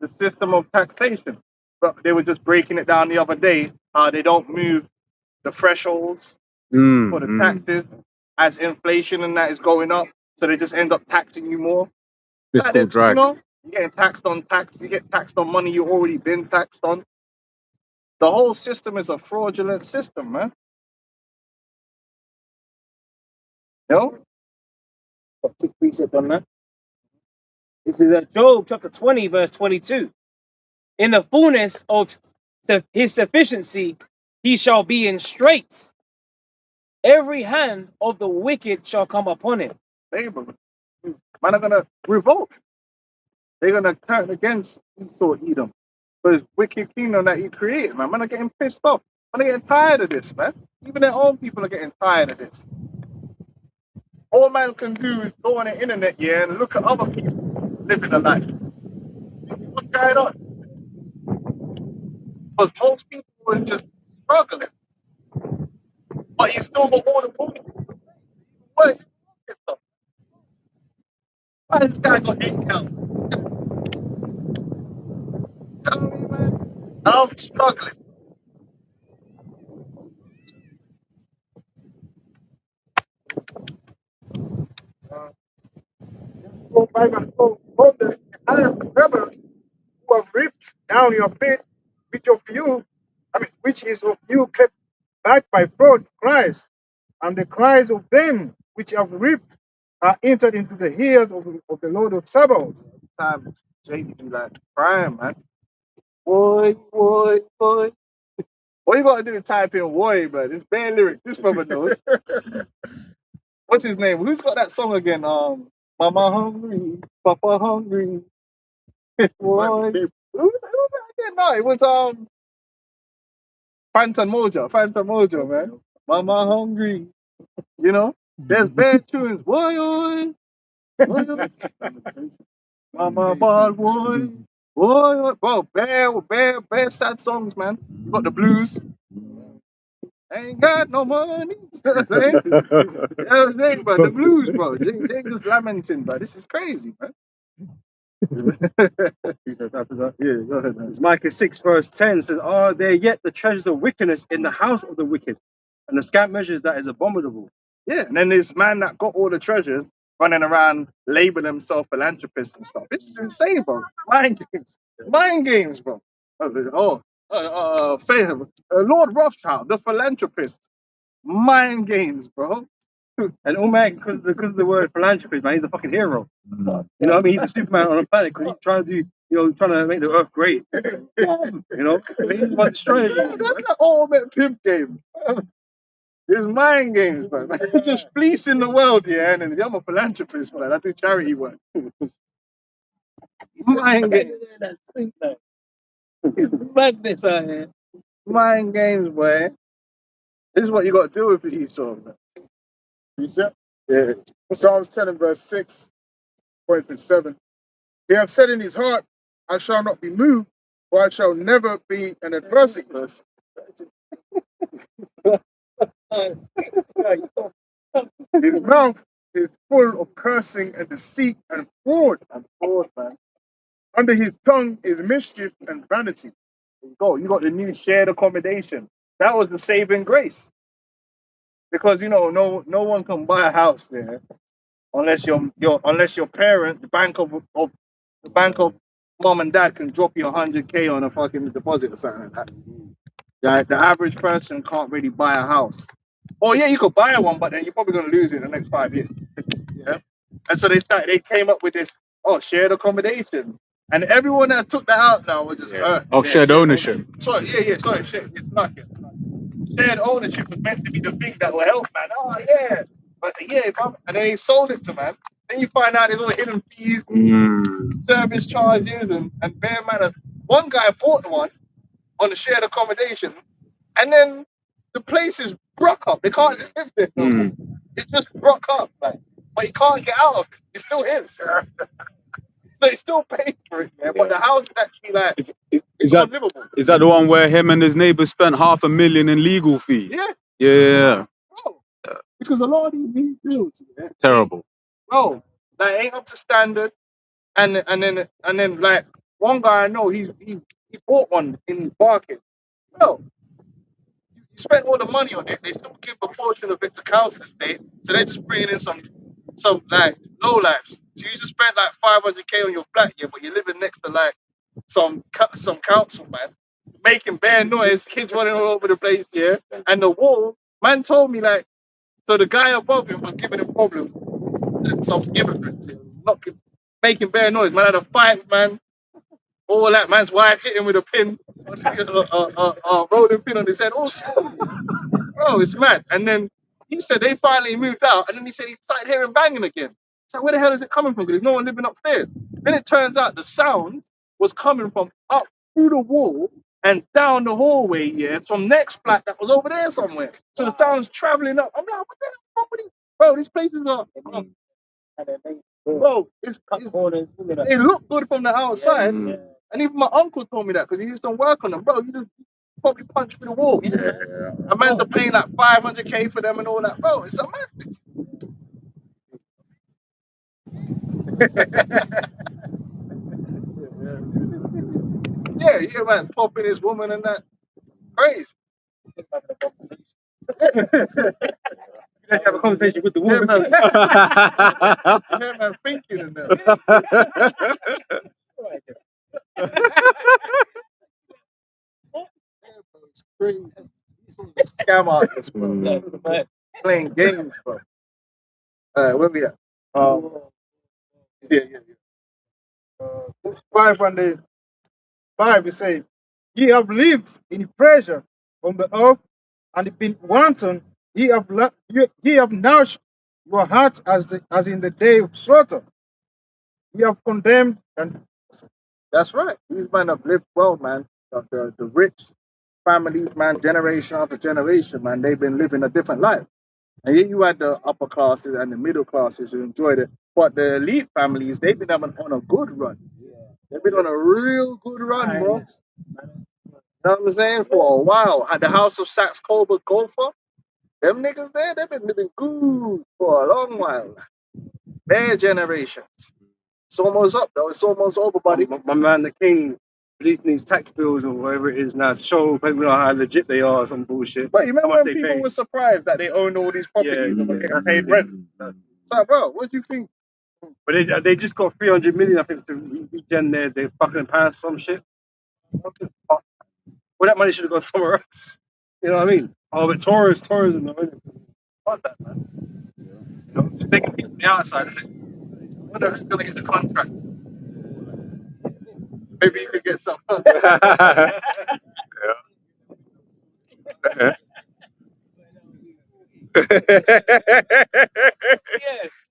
The system of taxation. But they were just breaking it down the other day. They don't move the thresholds for the taxes as inflation and that is going up. So they just end up taxing you more. Fiscal drag. You know, you're getting taxed on tax. You get taxed on money you already been taxed on. The whole system is a fraudulent system, man. You know? A quick precept on that. This is Job chapter 20, verse 22. In the fullness of his sufficiency, he shall be in straits. Every hand of the wicked shall come upon him. Man are gonna revolt. They're gonna turn against Esau, Edom, for his wicked kingdom that he created, man. Man are getting pissed off. Man are getting tired of this, man. Even their own people are getting tired of this. All man can do is go on the internet, yeah, and look at other people living a life. What's going on? Because most people are just struggling. But you still got all the money. What? Why this guy got 8 counts? Tell me, man. I'm struggling. Go back and go the I am the rebels who have ripped down your faith, which is of you kept back by fraud cries, and the cries of them which have ripped are entered into the ears of the Lord of Sabaoth. Time Jake be like crying, man. Boy, boy, boy. All you gotta do is type in "boy," man. It's bare lyric. This brother knows. What's his name? Who's got that song again? Mama hungry, Papa hungry. Boy. Who's that again? No, it was Phantom Mojo, man. Mama hungry. You know? There's bad tunes. Boy, boy. Mama bad boy. Boy, bro, bare sad songs, man. You got the blues. Ain't got no money. You know what I'm saying? You know what I'm saying, bro? The blues, bro. They just lamenting, bro. This is crazy, man. Yeah, go ahead, man. It's Micah 6 verse 10 says, "Are there yet the treasures of wickedness in the house of the wicked, and the scant measures that is abominable?" Yeah, and then this man that got all the treasures running around labeling himself philanthropist and stuff. This is insane, bro. Mind games, bro. Lord Rothschild, the philanthropist. Mind games, bro. And all man, because of the word philanthropist, man, he's a fucking hero. You know what I mean? He's a Superman on a planet because he's trying to do, trying to make the earth great. You know, I mean, he's about destroying it. That's the ultimate pimp game. It's mind games, man. Just fleecing the world, yeah. And then I'm a philanthropist, man. I do charity work. Mind games. It's madness out here. Mind games, boy. This is what you got to do with Esau, man. You said? Yeah. Psalms 10 and verse 6, points in 7. He hath said in his heart, I shall not be moved, for I shall never be an adversity person. His mouth is full of cursing and deceit and fraud, man. Under his tongue is mischief and vanity. There you go. You got the new shared accommodation. That was the saving grace. Because no one can buy a house there unless your parent, the bank of mom and dad can drop you 100K on a fucking deposit or something like that. The average person can't really buy a house. Oh yeah, you could buy one, but then you're probably gonna lose it in the next 5 years. Yeah. And so they came up with this shared accommodation. And everyone that took that out now was just shared ownership. Sorry, shared ownership was meant to be the thing that will help, man. Oh yeah, but and then they sold it to man. Then you find out there's all hidden fees, service charges, and bare manners. One guy bought one on the shared accommodation, and then the place is broke up. They can't live there no more. It's just broke up, like, but he can't get out of it. It's still his. So he's still paying for it, man. But the house is actually like it's unlivable. Is that the one where him and his neighbor spent $500,000 in legal fees? Yeah. Yeah. Bro, because a lot of these new builds, man, Terrible. bro, like ain't up to standard. And then like one guy I know, he bought one in Barking. Bro, you spent all the money on it. They still give a portion of it to council estate, so they're just bringing in some like low lives. So you just spent like 500K on your flat, yeah, but you're living next to like some council man, making bare noise, kids running all over the place, yeah. And the wall, man told me like, so the guy above him was giving him problems. And some immigrants, it was not making bare noise. Man had a fight, man. All that man's wife hit him with a pin, rolling pin on his head. Oh, bro, it's mad. And then he said they finally moved out, and then he said he started hearing banging again. So where the hell is it coming from? Because there's no one living upstairs. Then it turns out the sound was coming from up through the wall and down the hallway, yeah, from next flat that was over there somewhere. So the sound's traveling up. I'm like, what the hell is wrong? Bro, these places are... Bro, they look good from the outside. Yeah. And even my uncle told me that because he did some work on them. Bro, you just probably punch through the wall. Yeah. A man's paying like 500K for them and all that. Bro, it's a madness. Yeah, man, popping his woman and that. Crazy. Let's have a conversation with the woman. Yeah, man, thinking in there. scam artists, bro. That's right. Playing games, bro. Where we at? Yeah. 5 and the 5, it says, ye have lived in pleasure on the earth and been wanton. Ye have nourished your heart as in the day of slaughter. Ye have condemned and That's right. These men have lived well, man. The rich families, man, generation after generation, man, they've been living a different life. And yet you had the upper classes and the middle classes who enjoyed it. But the elite families, they've been having on a good run. They've been on a real good run, bro. You know what I'm saying? For a while. At the house of Saxe Colbert Golfer, them niggas there, they've been living good for a long while. Their generations. It's almost up, though. It's almost over, buddy. my man the king releasing these tax bills or whatever it is now to show people how legit they are or some bullshit. But you remember How much when they people pay? were surprised that they owned all these properties and were getting paid rent? It's like, bro, what do you think? But they just got 300 million, I think, to regen their fucking past some shit. What the fuck? Well, that money should have gone somewhere else. You know what I mean? Oh, but tourism, though. Fuck that, man. You know, just taking people from the outside. I wonder who's going to get the contract. Maybe you could get some. Yes.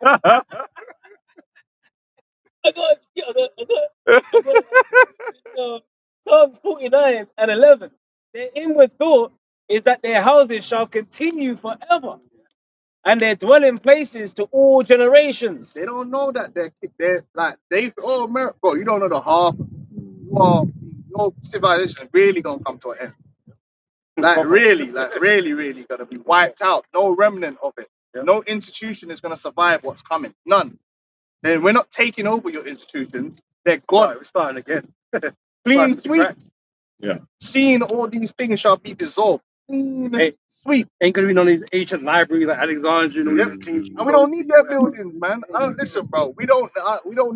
Yes. I got Psalms 49 and 11. Their inward thought is that their houses shall continue forever, and their dwelling places to all generations. They don't know that they're like America, bro. You don't know the half. Your civilization is really gonna come to an end. Like really gonna be wiped out. No remnant of it. No institution is gonna survive what's coming. None. Then we're not taking over your institutions. They're gone. Right, we're starting again. Clean sweep. Yeah. Seeing all these things shall be dissolved. Clean Hey, sweep. Ain't gonna be none of these ancient libraries like Alexandria and all Yep. these things. And we don't need their buildings, man. Listen, bro. We don't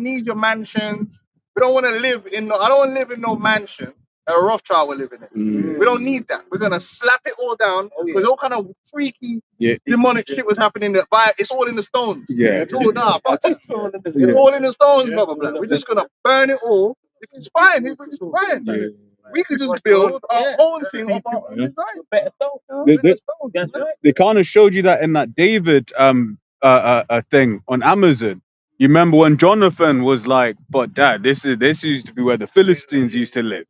need your mansions. We don't want to live in. I don't want to live in no mansion that a Rothschild will live in it. We don't need that. We're gonna slap it all down because all kind of freaky, demonic shit was happening there. It's all in the stones. Yeah. It's all fuck that. It's all in the It's all in the stones, brother. Black. We're just gonna burn it all. It's fine. It's fine. Yeah. We could just build our own thing of our own Yeah. design. better stuff. They- they- That's right. They kind of showed you that in that David thing on Amazon. You remember when Jonathan was like, "But Dad, this used to be where the Philistines used to live."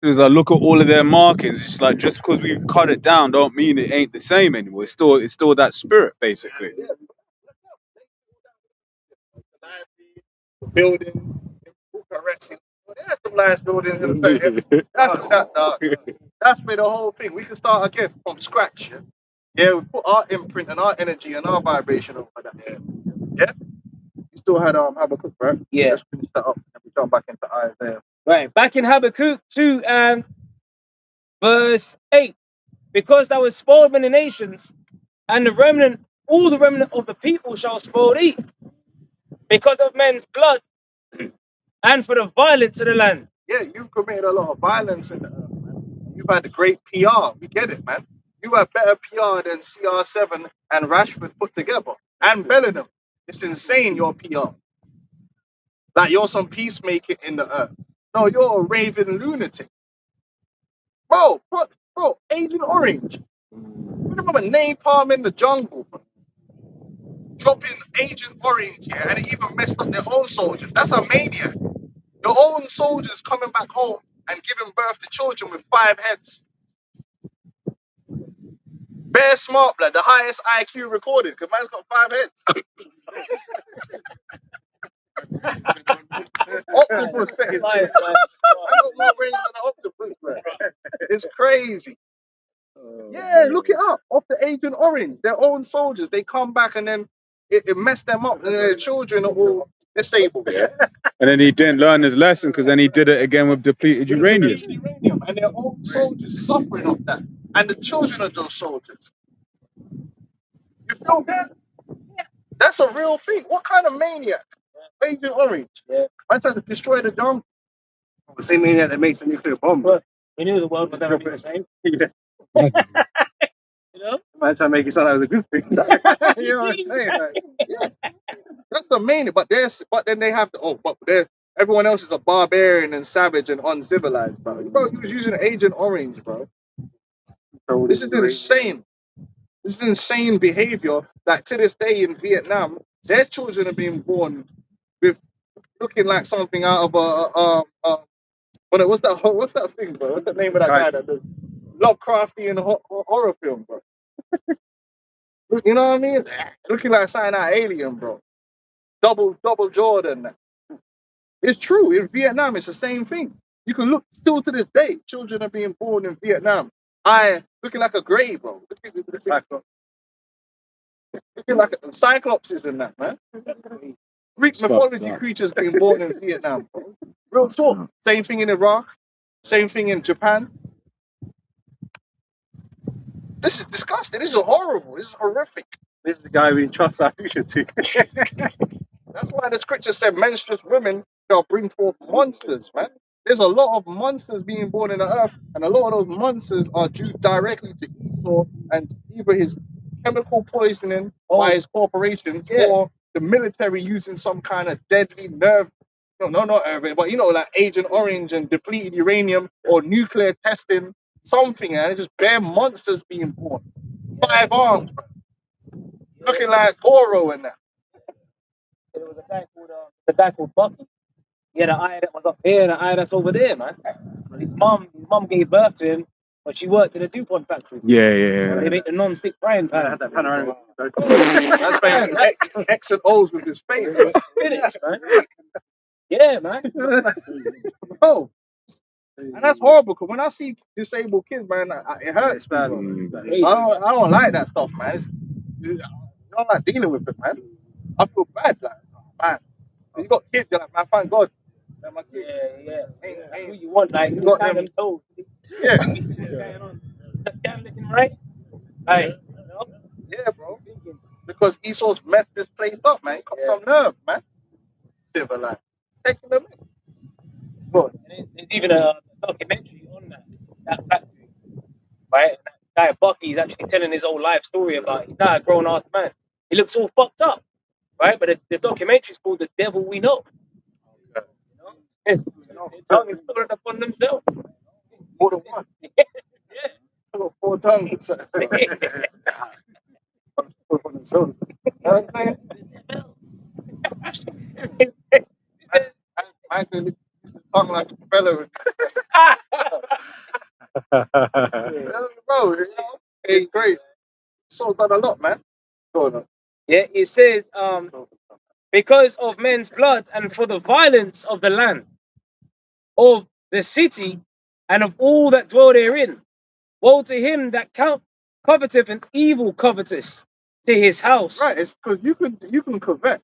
It was like, look at all of their markings. It's like just because we cut it down, don't mean it ain't the same anymore. It's still that spirit, basically. Buildings in Bucharest. They had some nice buildings in the city. That's where the whole thing. We can start again from scratch. Yeah, we put our imprint and our energy and our vibration over that. Yeah. You still had Habakkuk, right? Yeah. Let's finish that up and we jump back into Isaiah. Right. Back in Habakkuk 2 and verse 8. Because thou hast spoiled many nations, and all the remnant of the people shall spoil thee, because of men's blood and for the violence of the land. Yeah, you've committed a lot of violence in the earth, man. You've had great PR. We get it, man. You have better PR than CR7 and Rashford put together. And Bellingham. It's insane, your PR. Like you're some peacemaker in the earth. No, you're a raving lunatic. Bro, Agent Orange. Remember napalm in the jungle, bro. Dropping Agent Orange here, and it even messed up their own soldiers. That's a maniac. Your own soldiers coming back home and giving birth to children with 5 heads. Bare smart, blood, the highest IQ recorded, because man's got 5 heads. Octopus said it. I got more brains than an octopus, man. It's crazy. Yeah, look it up. Off the Agent Orange, their own soldiers, they come back and then it messed them up, and their children are all disabled. Yeah. And then he didn't learn his lesson because then he did it again with depleted uranium. And their own soldiers suffering off that. And the children of those soldiers. You feel that? That's a real thing. What kind of maniac? Agent Orange. Yeah. I tried to destroy the jungle. The same maniac that makes a nuclear bomb. We knew the world would never be the same. Yeah. You know? Man, trying to make it sound like it was a good thing. You know what I'm saying? Like, Yeah, that's the main. But then they have to. Oh, but everyone else is a barbarian and savage and uncivilized, bro. Bro, you was using Agent Orange, bro. This is insane. This is insane behavior. Like to this day in Vietnam, their children are being born with looking like something out of what's that thing, bro? What's the name of that guy that does Lovecraftian horror film, bro? You know what I mean? Looking like something out of Alien, bro. Double Jordan. It's true. In Vietnam, it's the same thing. You can look still to this day. Children are being born in Vietnam. Looking like a grey, bro. Looking like a Cyclopses and that, man. Greek mythology creatures being born in Vietnam, bro. Real talk. Same thing in Iraq. Same thing in Japan. This is disgusting. This is horrible. This is horrific. This is the guy we trust our future to. That's why the scripture said menstruous women shall bring forth monsters, man. There's a lot of monsters being born in the earth, and a lot of those monsters are due directly to Esau and either his chemical poisoning by his corporations or the military using some kind of deadly nerve. No, not nerve, but like Agent Orange and depleted uranium or nuclear testing, something, and it's just bare monsters being born. 5 arms, bro. Looking like Goro and that. There was a guy called Bucky. He had an eye that was up here and an eye that's over there, man. His mum gave birth to him, but she worked in a DuPont factory. Yeah. They make the non-stick frying pan. I had that panoramic. That's making X and O's with his face. Minutes, man. Yeah, man. Bro. And that's horrible, because when I see disabled kids, man, it hurts, man. I don't like that stuff, man. I don't like dealing with it, man. I feel bad, like, man. You got kids, you're like, man, thank God. Like, my kids. Yeah. That's what you want, like, you got them told. Yeah. What's going on? Is that scam looking right? Hey, you know? Yeah, bro. Because Esau's messed this place up, man. Got some nerve, man. Civilized. Taking them in. But there's even a documentary on that factory, right? That guy Bucky is actually telling his whole life story about his dad, grown ass man. He looks all fucked up, right? But the documentary is called The Devil We Know. Their tongue is pulling up on themselves. More than one. Yeah. I got 4 tongues. You know what I'm saying? I can use his tongue like a fella. Bro, it's great. So done a lot, man. Yeah, it says, because of men's blood and for the violence of the land, of the city, and of all that dwell therein, woe to him that coveteth an evil covetous to his house. Right, it's because you can covet,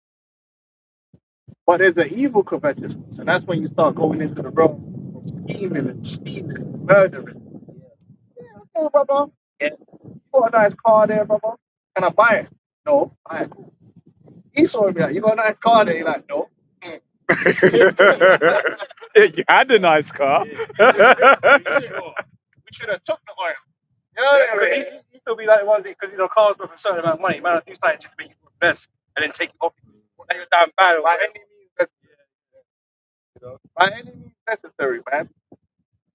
but there's an evil covetousness, and that's when you start going into the realm of scheming and stealing and murdering. Yeah, okay, brother. Yeah. You got a nice car there, brother. Can I buy it? No. Alright, cool. Esau would be like, you got a nice car there? You're like, no. You had a nice car. We should have took the oil. You know what I mean? He still be like one because cars worth a certain amount of money. Man, I do something to make you best and then take it off. Like you're damn bad. By any means necessary. By any means necessary, man.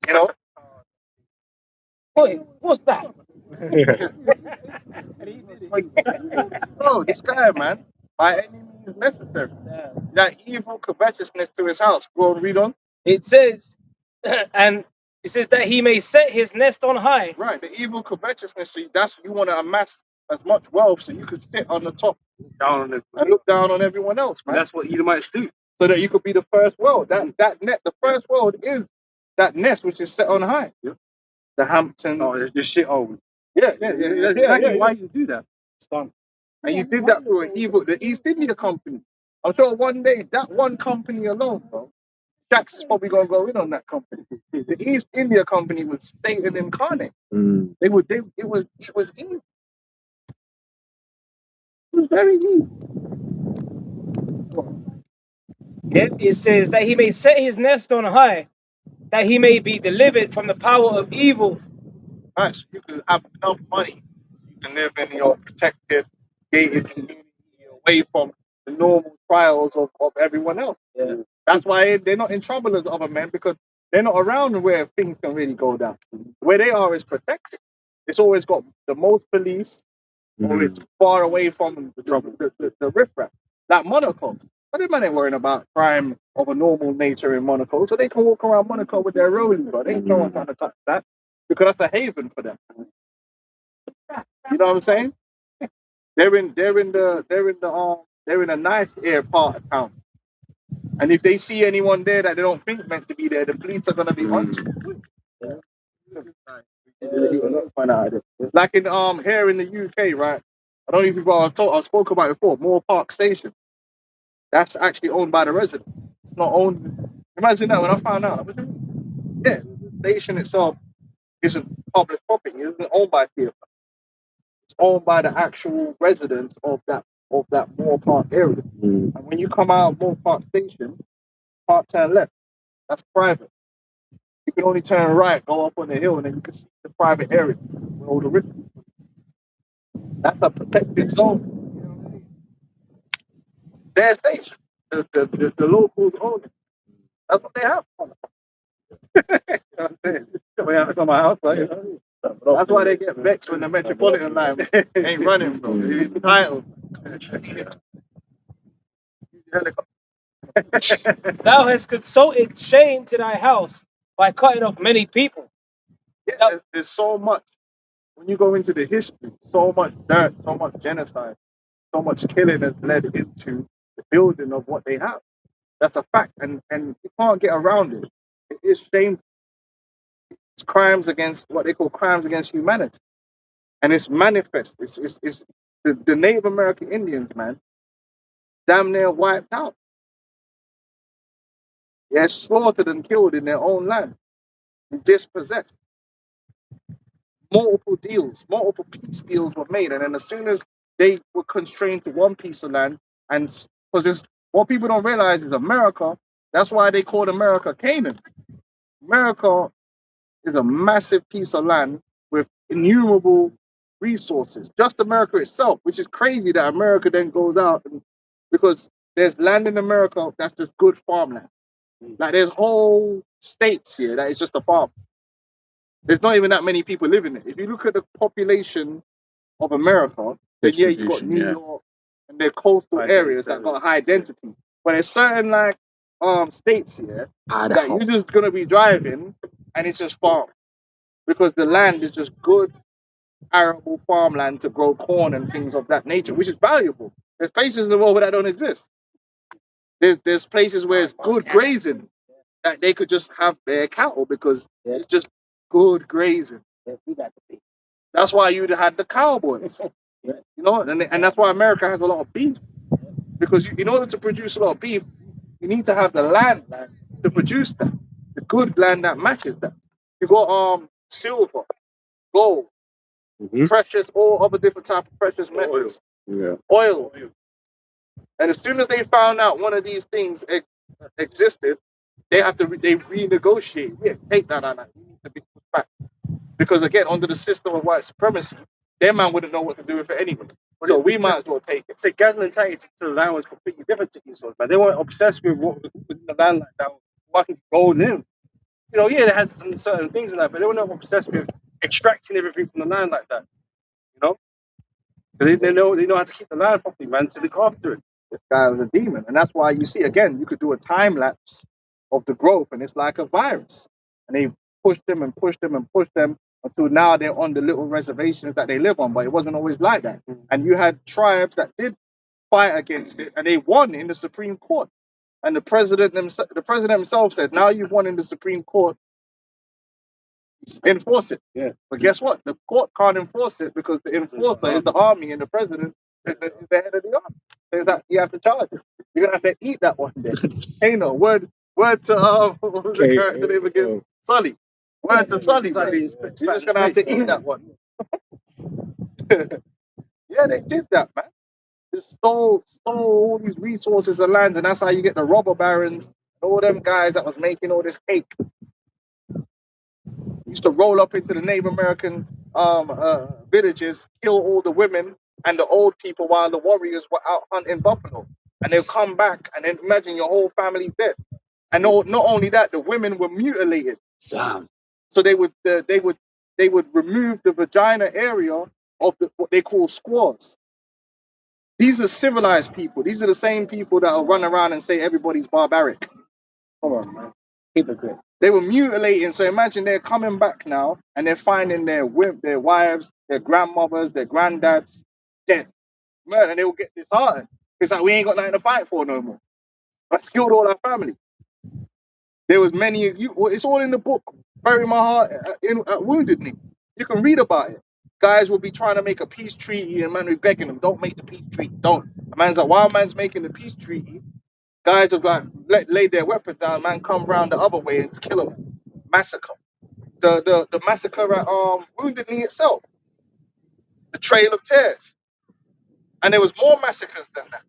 You know? Wait, what's that? Bro, this guy, man, by any means necessary. That evil covetousness to his house. Go and read on. It says, and it says that he may set his nest on high. Right, the evil covetousness, so that's you want to amass as much wealth so you could sit on the top Down on it. and look down on everyone else, man. That's what Edomites do. So that you could be the first world. The first world is that nest which is set on high. Yeah. The Hamptons. Oh, it's just shit old. Yeah. That's exactly why you do that. It's done. And you did that through the East India Company. I'm sure one day that one company alone, bro, Jax is probably gonna go in on that company. The East India Company was Satan incarnate. It was evil. It was very evil. Yep, it says that he may set his nest on high, that he may be delivered from the power of evil. Right, so you can have enough money, you can live in your protected, gated community away from the normal trials of everyone else. Yeah. That's why they're not in trouble as other men, because they're not around where things can really go down. Where they are is protected. It's always got the most police, or it's far away from the trouble, the riffraff. Like Monaco. But the man ain't worrying about crime of a normal nature in Monaco, so they can walk around Monaco with their rollies, but they ain't no one trying to touch that, because that's a haven for them. You know what I'm saying? They're in a nice air part of town. And if they see anyone there that they don't think meant to be there, the police are gonna be on to it. Like in here in the UK, right? I don't know if I spoke about it before, Moore Park Station. That's actually owned by the residents. It's not owned. Imagine that when I found out. Yeah, the station itself isn't public property, it isn't owned by TFL. It's owned by the actual residents of that Moore Park area. And when you come out of Moore Park Station, park turn left. That's private. You can only turn right, go up on the hill, and then you can see the private area where all the rich people. That's a protected zone. You know what I mean? Their station. The locals own it. That's what they have. You know what I'm saying? Coming out of my house, right? You know? That's why they get vexed when the Metropolitan line ain't running, bro. It's titled. Thou hast consulted shame to thy house by cutting off many people. Yeah, there's so much. When you go into the history, so much dirt, so much genocide, so much killing has led into the building of what they have. That's a fact, and you can't get around it. It is shameful. It's crimes against what they call crimes against humanity, and it's manifest. It's the Native American Indians, man, damn near wiped out. They're slaughtered and killed in their own land, and dispossessed. Multiple peace deals were made, and then as soon as they were constrained to one piece of land, and because what people don't realize is America. That's why they called America Canaan. America is a massive piece of land with innumerable resources. Just America itself, which is crazy that America then goes out because there's land in America that's just good farmland. Like there's whole states here that is just a farm. There's not even that many people living in it. If you look at the population of America, then yeah, you've got New York and their coastal areas that got high density. But there's certain like states here that you're just gonna be driving and it's just farm. Because the land is just good arable farmland to grow corn and things of that nature, which is valuable. There's places in the world where that don't exist. There's places where it's good grazing that they could just have their cattle because it's just good grazing. That's why you'd have had the cowboys, you know, and that's why America has a lot of beef, because in order to produce a lot of beef, you need to have the land to produce that, the good land that matches that. You got silver, gold, precious, all other different type of precious metals, oil. And as soon as they found out one of these things existed, they renegotiate. Yeah, take that. You need to be put back. Because again, under the system of white supremacy, their man wouldn't know what to do with it anyway. So we might as well take it. So Gazlan title to the land was completely different to Esau's, but they weren't obsessed with what was in the land like that, what can gold in. You know, yeah, they had some certain things in that, but they were not obsessed with extracting everything from the land like that. You know? They know how to keep the land properly, man, to look after it. This guy was a demon. And that's why you see, again, you could do a time lapse of the growth, and it's like a virus. And they pushed them and pushed them and pushed them until now they're on the little reservations that they live on. But it wasn't always like that. And you had tribes that did fight against it, and they won in the Supreme Court. And the president himself said, now you've won in the Supreme Court, enforce it. Yeah. But guess what? The court can't enforce it because the enforcer is the army, and the president is the head of the army. So that you have to charge it. You're gonna have to eat that one day. Hey, no word to what was the character name again? Sully. Word to Sully. You're just gonna have to eat that one. Yeah, they did that, man. They stole all these resources and land, and that's how you get the robber barons and all them guys that was making all this cake. used to roll up into the Native American villages, kill all the women and the old people while the warriors were out hunting buffalo. And they'll come back, and then imagine your whole family's dead. And not only that, the women were mutilated. So they would remove the vagina area of what they call squaws. These are civilized people. These are the same people that will run around and say everybody's barbaric. Come on, man. Hypocrite. They were mutilating. So imagine they're coming back now and they're finding their wives, their grandmothers, their granddads dead. Man, and they will get disheartened. It's like, we ain't got nothing to fight for no more. Let's kill all our family. There was many of you. It's all in the book. Bury My Heart at Wounded Knee. You can read about it. Guys will be trying to make a peace treaty, and man will be begging them, don't make the peace treaty. Don't. A man's like, while man's making the peace treaty, guys have like laid their weapons down. Man, come round the other way and just kill them. Massacre. The massacre at Wounded Knee itself. The Trail of Tears. And there was more massacres than that.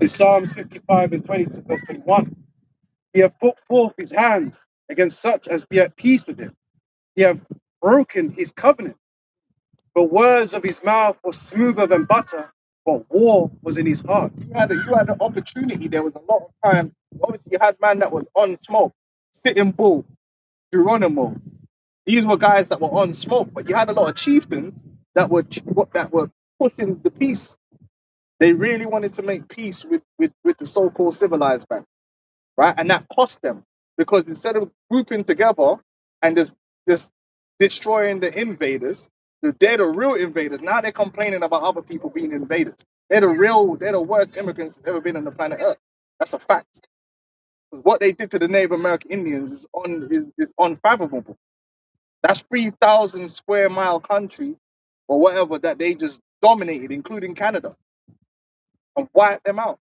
In Psalms 55 and 22, verse 21. He hath put forth his hands against such as be at peace with him. He hath broken his covenant. The words of his mouth were smoother than butter, but war was in his heart. You had an opportunity. There was a lot of time. Obviously, you had man that was on smoke, Sitting Bull, Geronimo. These were guys that were on smoke, but you had a lot of chieftains that were pushing the peace. They really wanted to make peace with the so-called civilized man, right? And that cost them, because instead of grouping together and just destroying the invaders, they're the real invaders. Now they're complaining about other people being invaders. They're the worst immigrants that's ever been on the planet Earth. That's a fact. What they did to the Native American Indians is unfathomable. That's 3,000 square mile country or whatever that they just dominated, including Canada, and wiped them out.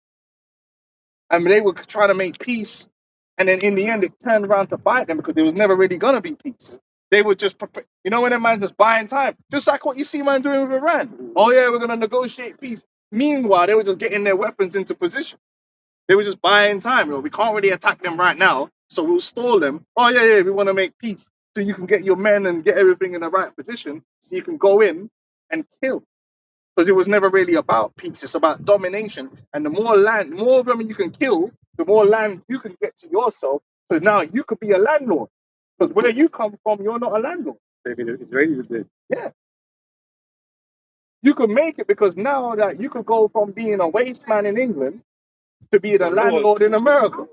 I mean, they were trying to make peace, and then in the end, it turned around to bite them because there was never really going to be peace. They would just, when that man just buying time, just like what you see man doing with Iran. Oh yeah, we're going to negotiate peace. Meanwhile, they were just getting their weapons into position. They were just buying time. We can't really attack them right now, so we'll stall them. Oh yeah, we want to make peace. So you can get your men and get everything in the right position so you can go in and kill. Because it was never really about peace. It's about domination. And the more of them you can kill, the more land you can get to yourself. So now you could be a landlord. Because where you come from, you're not a landlord. Maybe the Israelis did. Yeah. You could make it because now that you could go from being a waste man in England to being a landlord in America.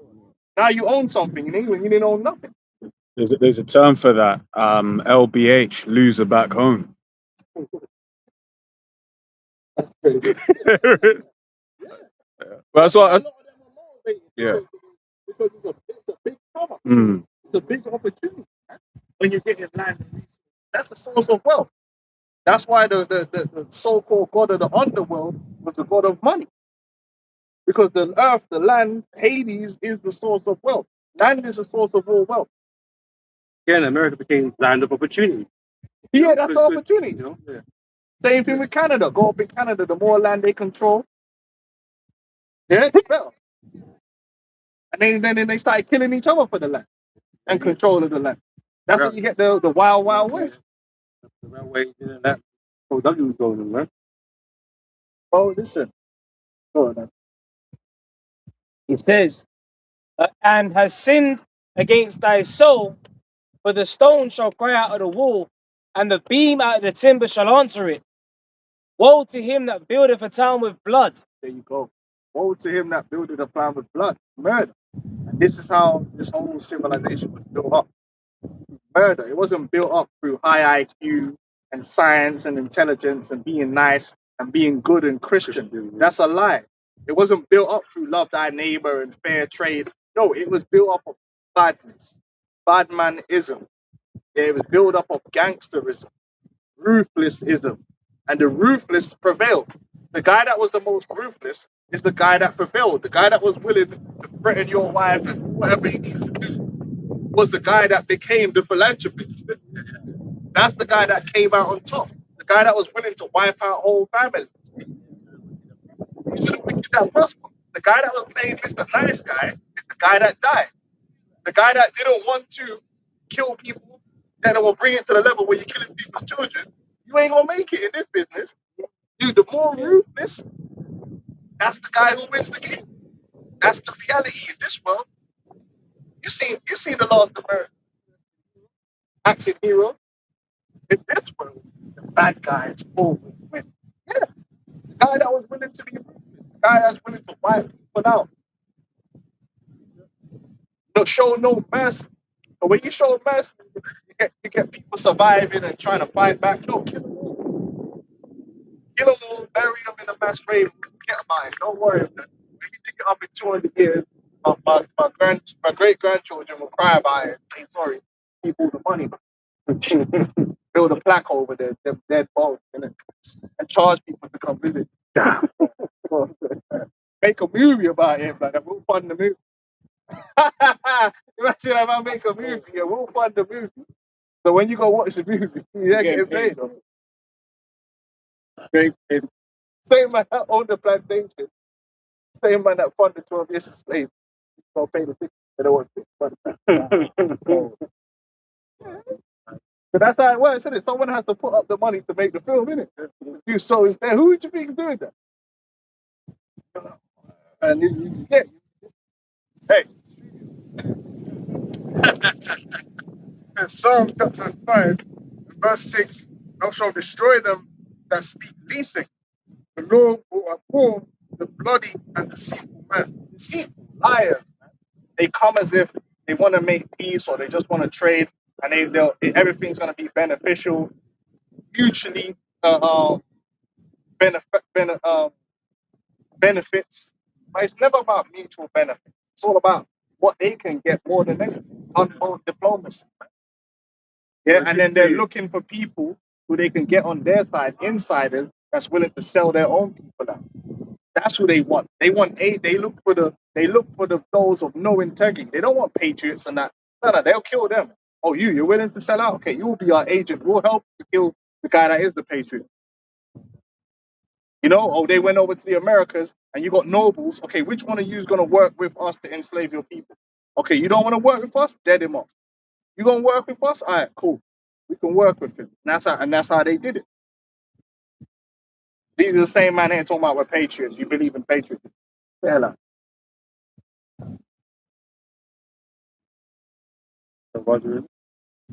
Now you own something. In England, you didn't own nothing. There's a term for that. LBH, loser back home. That's crazy. But that's what. A lot of them are motivated because it's a big problem. It's a big opportunity, man. When you get in land and resources. That's the source of wealth. That's why the so-called god of the underworld was the god of money. Because the earth, the land, Hades is the source of wealth. Land is the source of all wealth. Yeah, and America became land of opportunity. Yeah, that's the opportunity. Yeah. Same thing with Canada. Go up in Canada, the more land they control, yeah, the better. And then they started killing each other for the land and control of the land. That's when you get the wild, wild west. The railway did that. Oh, W was going on, right? Oh, listen. Go on, man. It says, and has sinned against thy soul, for the stone shall cry out of the wall, and the beam out of the timber shall answer it. Woe to him that buildeth a town with blood. There you go. Woe to him that buildeth a town with blood. Murder. And this is how this whole civilization was built up. Murder. It wasn't built up through high IQ and science and intelligence and being nice and being good and Christian. That's a lie. It wasn't built up through love thy neighbor and fair trade. No, it was built up of badness, badmanism. Yeah, it was built up of gangsterism, ruthlessism, and the ruthless prevailed. The guy that was the most ruthless is the guy that prevailed. The guy that was willing to threaten your wife and whatever he needs to do was the guy that became the philanthropist. That's the guy that came out on top. The guy that was willing to wipe out whole families. He's the wicked that prosper. The guy that was playing Mr. Nice Guy is The guy that died. The guy that didn't want to kill people, then it will bring it to the level where you're killing people's children. You ain't gonna make it in this business. You, the more ruthless, that's the guy who wins the game. That's the reality in this world. You seen the Last American action hero. In this world, the bad guys always win. Yeah, the guy that was willing to be ruthless, the guy that's willing to wipe people out. No show no mercy. But when you show mercy, you get people surviving and trying to fight back. No, kill them all. Kill them all, bury them in a mass grave, forget about it. Don't worry about it. When you dig it up in 200 years, my great grandchildren will cry about it and say, sorry, keep all the money. Build a plaque over their dead bones and charge people to come visit. Make a movie about it, man. We'll fund the movie. Imagine if I make a movie, yeah, we'll fund the movie. So when you go watch the movie, you're getting paid. Same man that owned the plantation, same man that funded 12 years of slavery, don't pay the ticket. They don't want to. But that's how it works, isn't it? Someone has to put up the money to make the film, innit? You so is there. Who do you think is doing that? And you get, hey. In Psalm chapter 5, verse 6, thou shalt destroy them that speak leasing. The Lord will abhor the bloody and deceitful man. Deceitful liars, man. They come as if they want to make peace or they just want to trade, and everything's going to be beneficial, mutually benefits. But it's never about mutual benefits. It's all about what they can get more than anything. Unbound diplomacy. Man. Yeah, and then they're looking for people who they can get on their side, insiders that's willing to sell their own people out. That's who they want. They look for those of no integrity. They don't want patriots and that. No, they'll kill them. Oh, you're willing to sell out? Okay, you will be our agent. We'll help to kill the guy that is the patriot. You know, they went over to the Americas and you got nobles. Okay, which one of you is going to work with us to enslave your people? Okay, you don't want to work with us? Dead him off. You going to work with us? All right, cool. We can work with him. And that's how they did it. These are the same man here talking about we're patriots. You believe in patriotism. Yeah,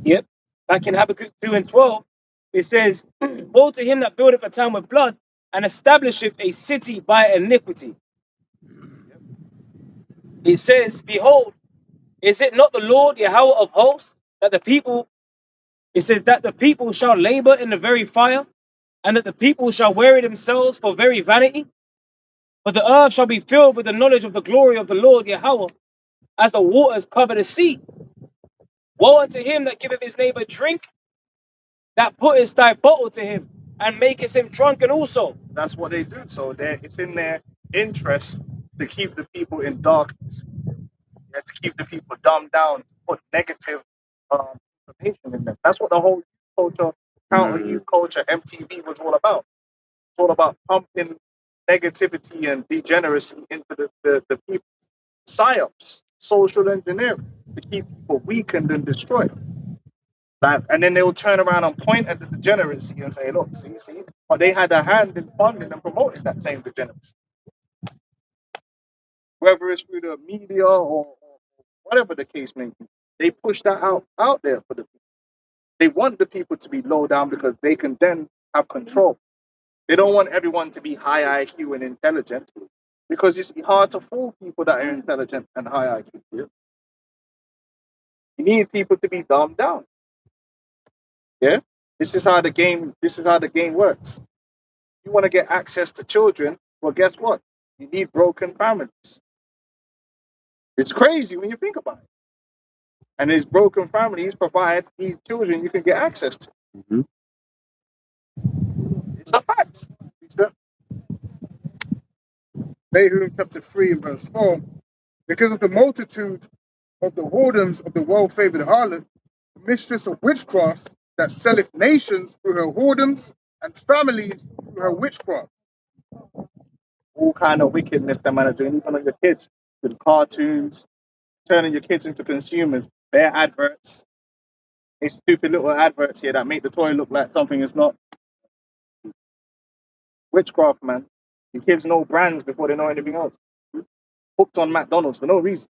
Yep. Back in Habakkuk 2:12, it says, woe to him that buildeth a town with blood and establisheth a city by iniquity. It says, behold, is it not the Lord Yahweh of hosts that the people shall labor in the very fire, and that the people shall weary themselves for very vanity? But the earth shall be filled with the knowledge of the glory of the Lord Yahweh, as the waters cover the sea. Woe unto him that giveth his neighbor drink, that puttest thy bottle to him, and makest him drunken also. That's what they do. So it's in their interest to keep the people in darkness, to keep the people dumbed down, to put negative information in them. That's what the whole youth culture, counter youth culture, MTV was all about. It's all about pumping negativity and degeneracy into the people. Psyops, social engineering, to keep people weakened and destroyed. And then they will turn around and point at the degeneracy and say, look, see, but they had a hand in funding and promoting that same degeneracy. Whether it's through the media or whatever the case may be, they push that out there for the people. They want the people to be low down because they can then have control. They don't want everyone to be high IQ and intelligent because it's hard to fool people that are intelligent and high IQ. You need people to be dumbed down. Yeah, this is how the game works. You want to get access to children, well, guess what? You need broken families. It's crazy when you think about it. And these broken families provide these children you can get access to. Mm-hmm. It's a fact. Nahum chapter 3 and verse 4. Because of the multitude of the whoredoms of the well-favored harlot, the mistress of witchcraft, that selleth nations through her whoredoms and families through her witchcraft. All kind of wickedness that man are doing, even on your kids, with cartoons, turning your kids into consumers. Bare adverts, these stupid little adverts here that make the toy look like something it's not. Witchcraft, man. The kids know brands before they know anything else. Hooked on McDonald's for no reason.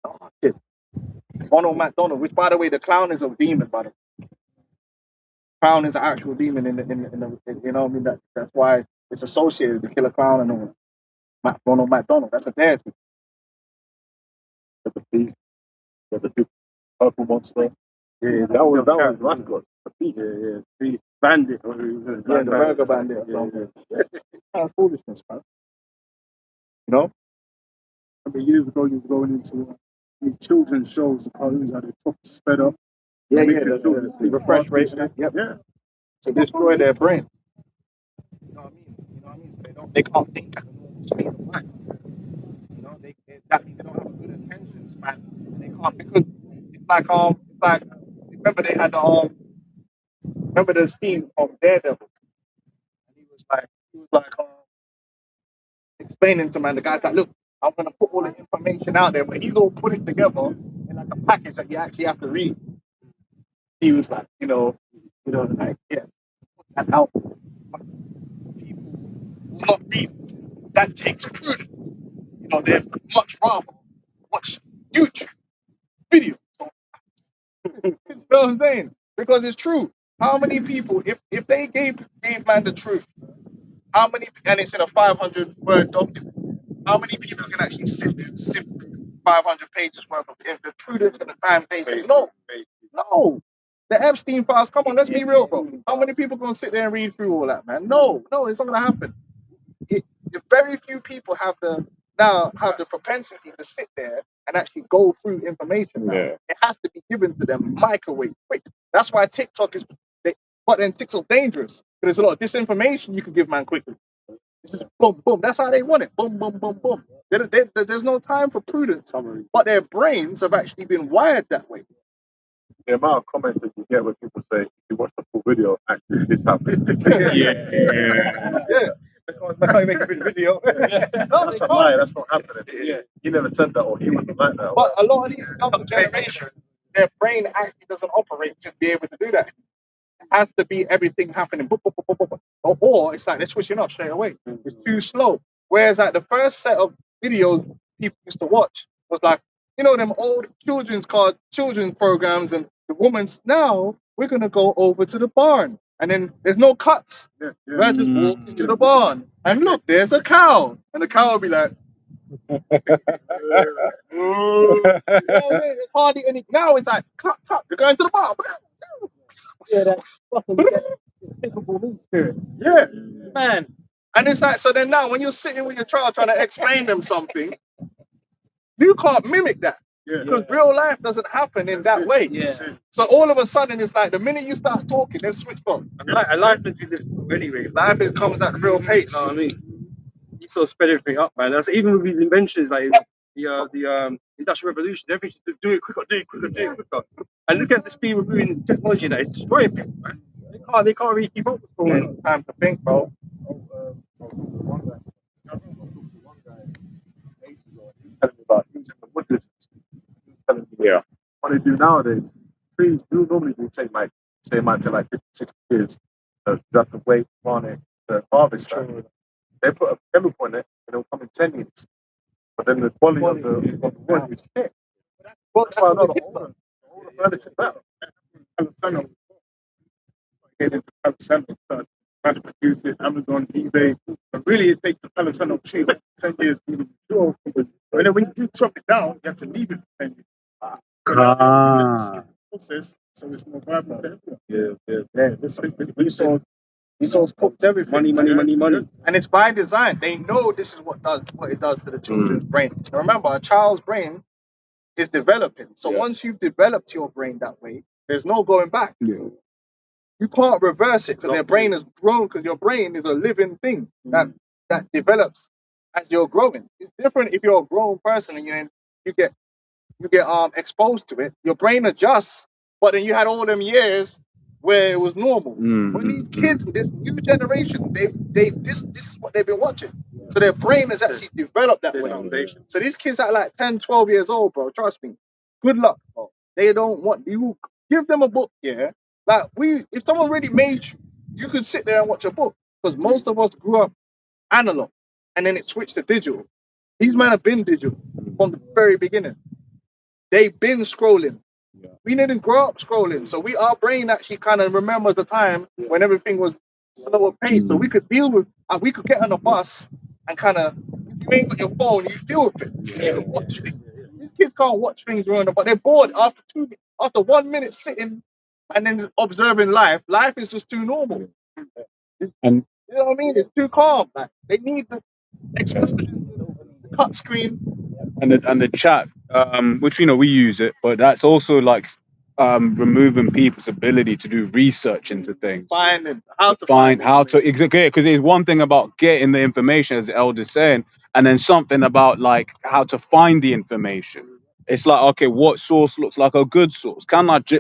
Oh, shit. Ronald McDonald, which, by the way, the clown is a demon, by the way. Clown is an actual demon in the you know what I mean? That's why it's associated with the killer clown and all that. Ronald McDonald, that's a deity. The thief, the big purple monster. Yeah, that was mascot. The thief. Yeah. The bandit. Yeah, the burger bandit. Kind of foolishness, man. You know? I mean, years ago, you was going into these children's shows, the cartoons, how they proper sped up. Yeah, Making the children speak refresh fast, rate. this, that. Yep. Yeah. To destroy their brain. You know what I mean? So they can't think at the normal speed of light. You know, that means they don't have a good attention span. They can't, because it's like remember they had remember the scene of Daredevil, and he was like explaining to man, the guy's like, look, I'm gonna put all the information out there, but he's all put it together in like a package that you actually have to read. He was like, like, yes, put that out. But people will not read it. That takes prudence. You know, they'd much rather watch YouTube videos. You know what I'm saying? Because it's true. How many people, if they gave man the truth, how many, and it's in a 500-word document, how many people can actually sit there and sift through 500 pages worth of the prudence and the time taken? No. The Epstein files, come on, let's be real, bro. How many people gonna sit there and read through all that, man? No, it's not gonna happen. Very few people have the propensity to sit there and actually go through information. Now. Yeah. It has to be given to them microwave quick. That's why TikTok is, but then TikTok's dangerous. Because there's a lot of disinformation you can give man quickly. It's just boom, boom. That's how they want it. Boom, boom, boom, boom. There's no time for prudence. But their brains have actually been wired that way. The amount of comments that you get when people say, if you watch the full video, actually this happened. Yeah. I can't make a video. No, that's a lie. That's not happening. Yeah. He never said that, or he wasn't like that. But a lot of these younger generation, their brain actually doesn't operate to be able to do that. It has to be everything happening. Or it's like they're switching up straight away. It's too slow. Whereas like the first set of videos people used to watch was like, them old children's programs and the woman's. Now we're gonna go over to the barn. And then there's no cuts. We're just walks to the barn. And look, there's a cow. And the cow will be like, There's hardly any. Now it's like, cut, you're going to the barn. Yeah, that fucking despicable me spirit. Yeah. Man. And it's like, so then now when you're sitting with your child trying to explain them something, you can't mimic that. Because real life doesn't happen in that way. Yeah. So all of a sudden, it's like the minute you start talking, they've switched on. And life's been too difficult anyway. Life comes at real pace. You know what I mean? He sort of sped everything up, man. That's even with his inventions, like the Industrial Revolution, everything to do it quicker. And look at the speed we're moving technology that is destroying people, man. They can't really keep up with what's going on. Time to think, bro. About using the wood distance. Yeah. What they do nowadays, trees do normally take like 50, 60 years to have to wait on it to harvest that. They put a chemical in it and it'll come in 10 years. But then the quality of the wood is shit. That's why all the furniture better. Get into Palo Santo, mass produce it, Amazon, eBay. But really, it takes the Palo Santo tree like 10 years to even mature. And then when you do chop it down, you have to leave it for 10 years. Process, so it's more viable to everyone. Yeah. Resource cooked everything. Money. And it's by design. They know this is what it does to the children's brain. Remember, a child's brain is developing. So once you've developed your brain that way, there's no going back. Yeah. You can't reverse it because their brain has grown, because your brain is a living thing that develops as you're growing. It's different if you're a grown person and you get exposed to it. Your brain adjusts, but then you had all them years where it was normal. When these kids, this new generation, this is what they've been watching. So their brain has actually developed that way. Foundation. So these kids are like 10, 12 years old, bro. Trust me. Good luck, bro. They don't want you. Give them a book, yeah. Like if someone really made you, you could sit there and watch a book. Because most of us grew up analog, and then it switched to digital. These men have been digital from the very beginning. They've been scrolling. We didn't grow up scrolling, so our brain actually kind of remembers the time when everything was slower pace. So we could deal with, we could get on a bus and kind of, if you ain't got your phone, you deal with it. You can watch things. These kids can't watch things around them, but they're bored after 1 minute sitting and then observing life. Life is just too normal. And You know what I mean? It's too calm. Like, they need the explosion, the cut screen. and the chat, which we use it, but that's also like removing people's ability to do research into things. Finding how to Find how to exactly, because there's one thing about getting the information, as the elder's saying, and then something about like how to find the information. It's like, okay, what source looks like a good source?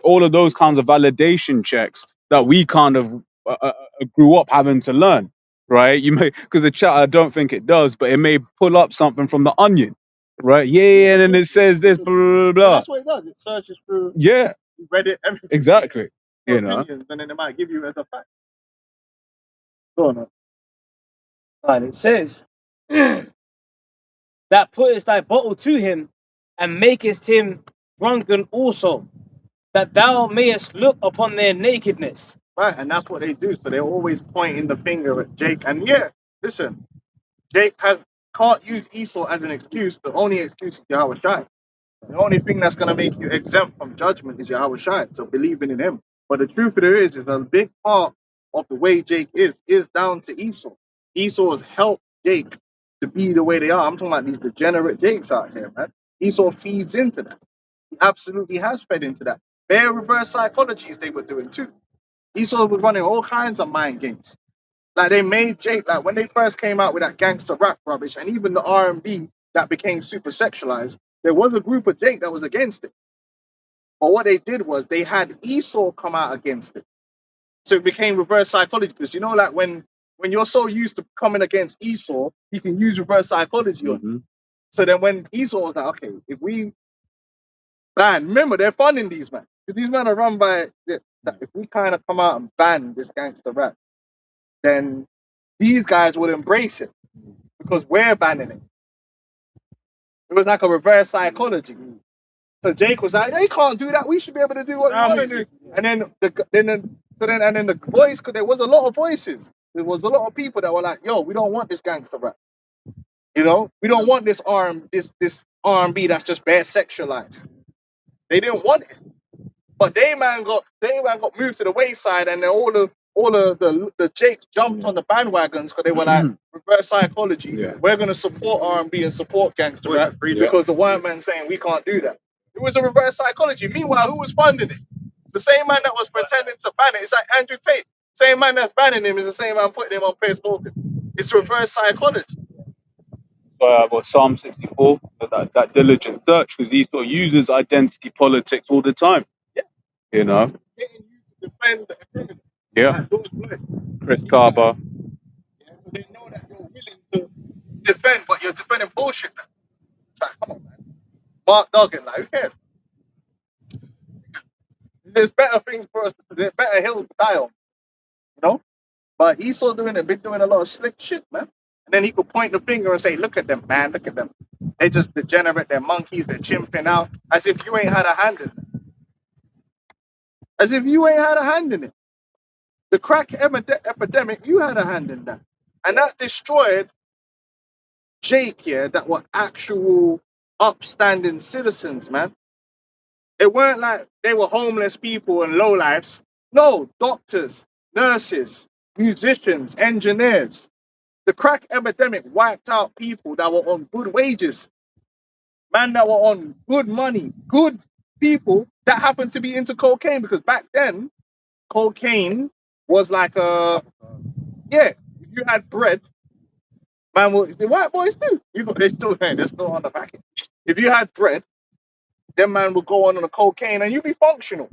All of those kinds of validation checks that we kind of grew up having to learn, right? You may, because the chat, I don't think it does, but it may pull up something from the Onion, right? Yeah, and then it says this, blah, blah, blah. That's what it does. It searches through Yeah, Reddit, everything. exactly. For You know, opinions, and then it might give you as a fact. Go on. And it says, that puttest thy bottle to him, and makest him drunken also, that thou mayest look upon their nakedness. Right, and that's what they do. So they're always pointing the finger at Jake. And yeah, listen, Jake can't use Esau as an excuse. The only excuse is Yahweh Shai. The only thing that's going to make you exempt from judgment is Yahweh Shai, so believing in him. But the truth of it is a big part of the way Jake is down to Esau. Esau has helped Jake to be the way they are. I'm talking about these degenerate Jakes out here, man. Esau feeds into that. He absolutely has fed into that. Their reverse psychologies they were doing too. Esau was running all kinds of mind games. Like they made Jake, like when they first came out with that gangster rap rubbish, and even the R&B that became super sexualized, there was a group of Jake that was against it. But what they did was they had Esau come out against it. So it became reverse psychology. Because like when you're so used to coming against Esau, you can use reverse psychology on it. So then when Esau was like, okay, if we ban, remember they're funding these men. These men are run by, if we kind of come out and ban this gangster rap, then these guys would embrace it because we're banning it. It was like a reverse psychology. So Jake was like, they can't do that. We should be able to do what we want to do. And then the voice, because there was a lot of voices. There was a lot of people that were like, yo, we don't want this gangster rap. We don't want this R&B that's just bare sexualized. They didn't want it. But they man got moved to the wayside, and then all of the Jakes jumped on the bandwagons because they were like reverse psychology. Yeah. We're gonna support R&B and support gangster rap because the white man saying we can't do that. It was a reverse psychology. Meanwhile, who was funding it? The same man that was pretending to ban it. It's like Andrew Tate. Same man that's banning him is the same man putting him on Facebook. It's reverse psychology. But Psalm 64, that diligent search, because Esau uses identity politics all the time. Getting you to defend a criminal. Yeah. Chris Carver. Yeah, they know that you're willing to defend, but you're defending bullshit. It's like, come on, man. Mark Duggan, like, who cares? There's better things for us. There's better hills to die on. But Esau been doing a lot of slick shit, man. And then he could point the finger and say, look at them, man, look at them. They just degenerate, they're monkeys, they're chimping out, as if you ain't had a hand in it. As if you ain't had a hand in it. The crack epidemic, you had a hand in that. And that destroyed Jake, that were actual upstanding citizens, man. It weren't like they were homeless people and lowlifes. No, doctors, nurses, musicians, engineers. The crack epidemic wiped out people that were on good wages. Man that were on good money, good people that happened to be into cocaine, because back then, cocaine was like if you had bread, man, the white boys too. They're still on the packet. If you had bread, them man would go on the cocaine and you'd be functional.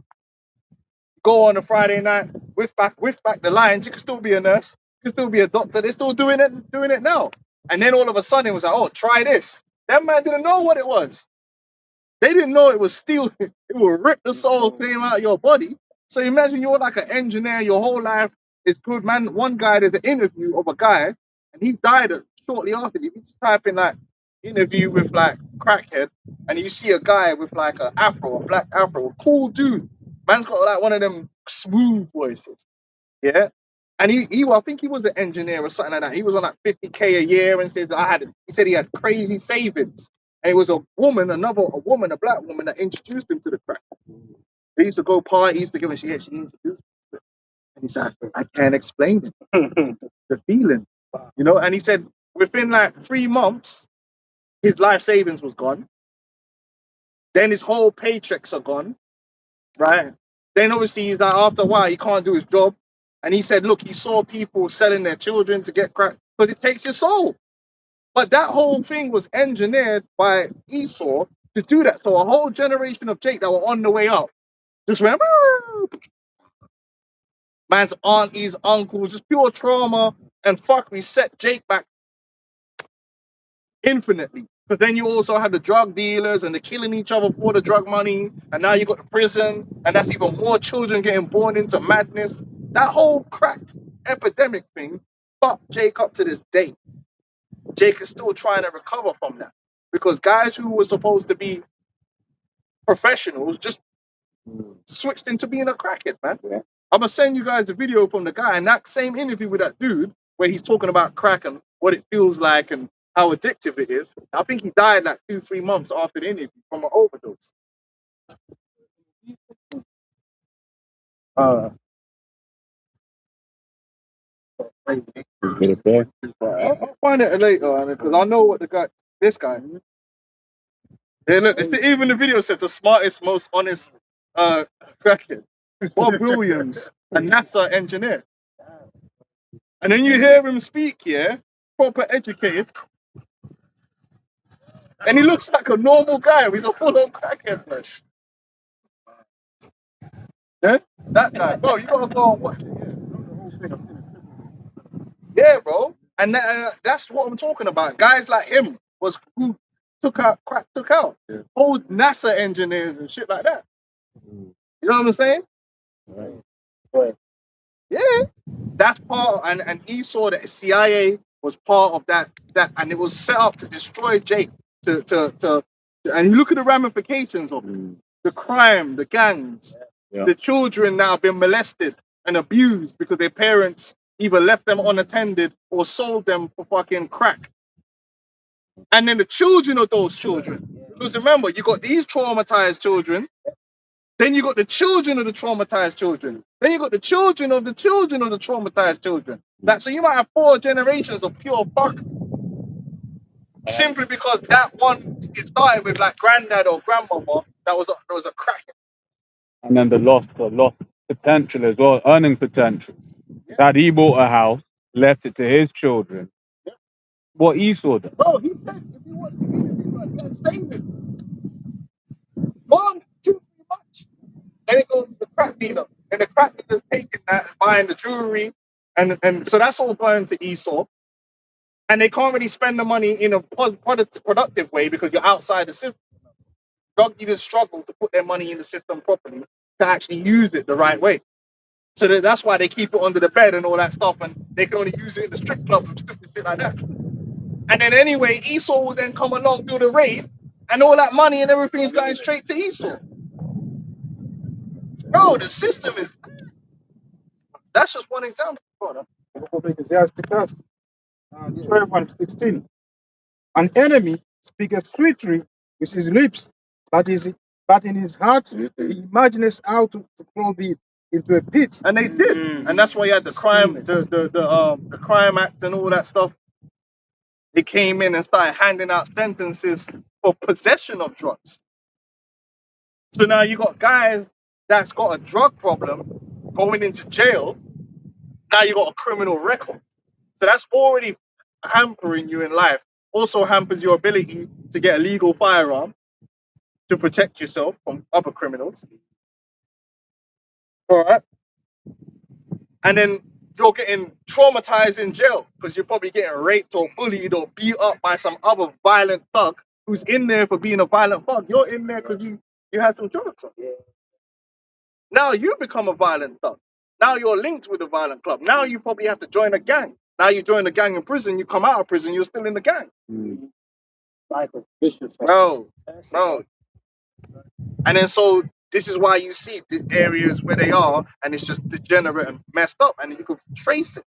Go on a Friday night, whiff back the lines. You can still be a nurse, you can still be a doctor. They're still doing it now. And then all of a sudden it was like, oh, try this. That man didn't know what it was. They didn't know it was steel. It will rip the soul flame out of your body. So imagine you're like an engineer, your whole life is good, man. One guy did an interview of a guy, and he died shortly after. If you just type in like interview with like crackhead, and you see a guy with like an afro, a black afro, a cool dude. Man's got like one of them smooth voices. Yeah. And I think he was an engineer or something like that. He was on like 50K a year and said he said he had crazy savings. And it was a woman, a black woman that introduced him to the crack. They used to go parties together. She introduced him to it. And he said, I can't explain it. The feeling. You know, and he said within like 3 months, his life savings was gone. Then his whole paychecks are gone. Right? Then obviously he's like, after a while, he can't do his job. And he said, look, he saw people selling their children to get crack because it takes your soul. But that whole thing was engineered by Esau to do that. So a whole generation of Jake that were on the way up just went, man's aunties, uncles, just pure trauma and fuck, we set Jake back infinitely. But then you also have the drug dealers and the killing each other for the drug money. And now you got the prison. And that's even more children getting born into madness. That whole crack epidemic thing fucked Jake up to this day. Jake is still trying to recover from that. Because guys who were supposed to be professionals just switched into being a crackhead, man. Yeah. I'm going to send you guys a video from the guy in that same interview with that dude where he's talking about crack and what it feels like and how addictive it is. I think he died like 2-3 months after the interview from an overdose. I'll find it later because I know what this guy. Yeah, look, even the video said the smartest, most honest crackhead. Bob Williams, a NASA engineer. And then you hear him speak, yeah, proper educated. And he looks like a normal guy. He's a full-on crackhead, man. Yeah? That guy. Bro, you gotta go and watch it. Yeah, bro. And that's what I'm talking about. Guys like him was who took out. Yeah. Old NASA engineers and shit like that. You know what I'm saying? Right. Yeah. That's part and he saw that CIA was part of that and it was set up to destroy Jake to and you look at the ramifications of it. The crime, the gangs, the children that have been molested and abused because their parents either left them unattended or sold them for fucking crack. And then the children of those children. Because remember, you got these traumatized children. Then you got the children of the traumatized children. Then you got the children of the traumatized children. Like, so you might have 4 generations of pure fuck. Simply because that one it started with like granddad or grandmother that was a crack. And then the lost potential as well, earning potential. Yeah. That he bought a house, left it to his children. Yeah. What Esau did. Bro, he said if you watch the interview, man, he had savings. Gone 2-3 months. Then it goes to the crack dealer. And the crack dealer's taking that and buying the jewelry. And so that's all going to Esau. And they can't really spend the money in a productive way because you're outside the system. Drug dealers struggle to put their money in the system properly to actually use it the right way. So that's why they keep it under the bed and all that stuff, and they can only use it in the strip club and stupid shit like that. And then anyway, Esau will then come along, do the raid, and all that money and everything is going straight to Esau. Bro, the system is... That's just one example. Ecclesiasticus 12:16. An enemy speaketh sweetly with his lips, but in his heart he imagines how to throw thee into a pit. And they did. And that's why you had the crime, the crime act and all that stuff. They came in and started handing out sentences for possession of drugs. So now you got guys that's got a drug problem going into jail. Now you got a criminal record. So that's already hampering you in life. Also hampers your ability to get a legal firearm to protect yourself from other criminals. All right. And then you're getting traumatized in jail because you're probably getting raped or bullied or beat up by some other violent thug who's in there for being a violent thug. You're in there because you had some drugs on. Now you become a violent thug. Now you're linked with a violent club. Now you probably have to join a gang. Now you join a gang in prison, you come out of prison, you're still in the gang. No. And then so this is why you see the areas where they are and it's just degenerate and messed up. And you can trace it.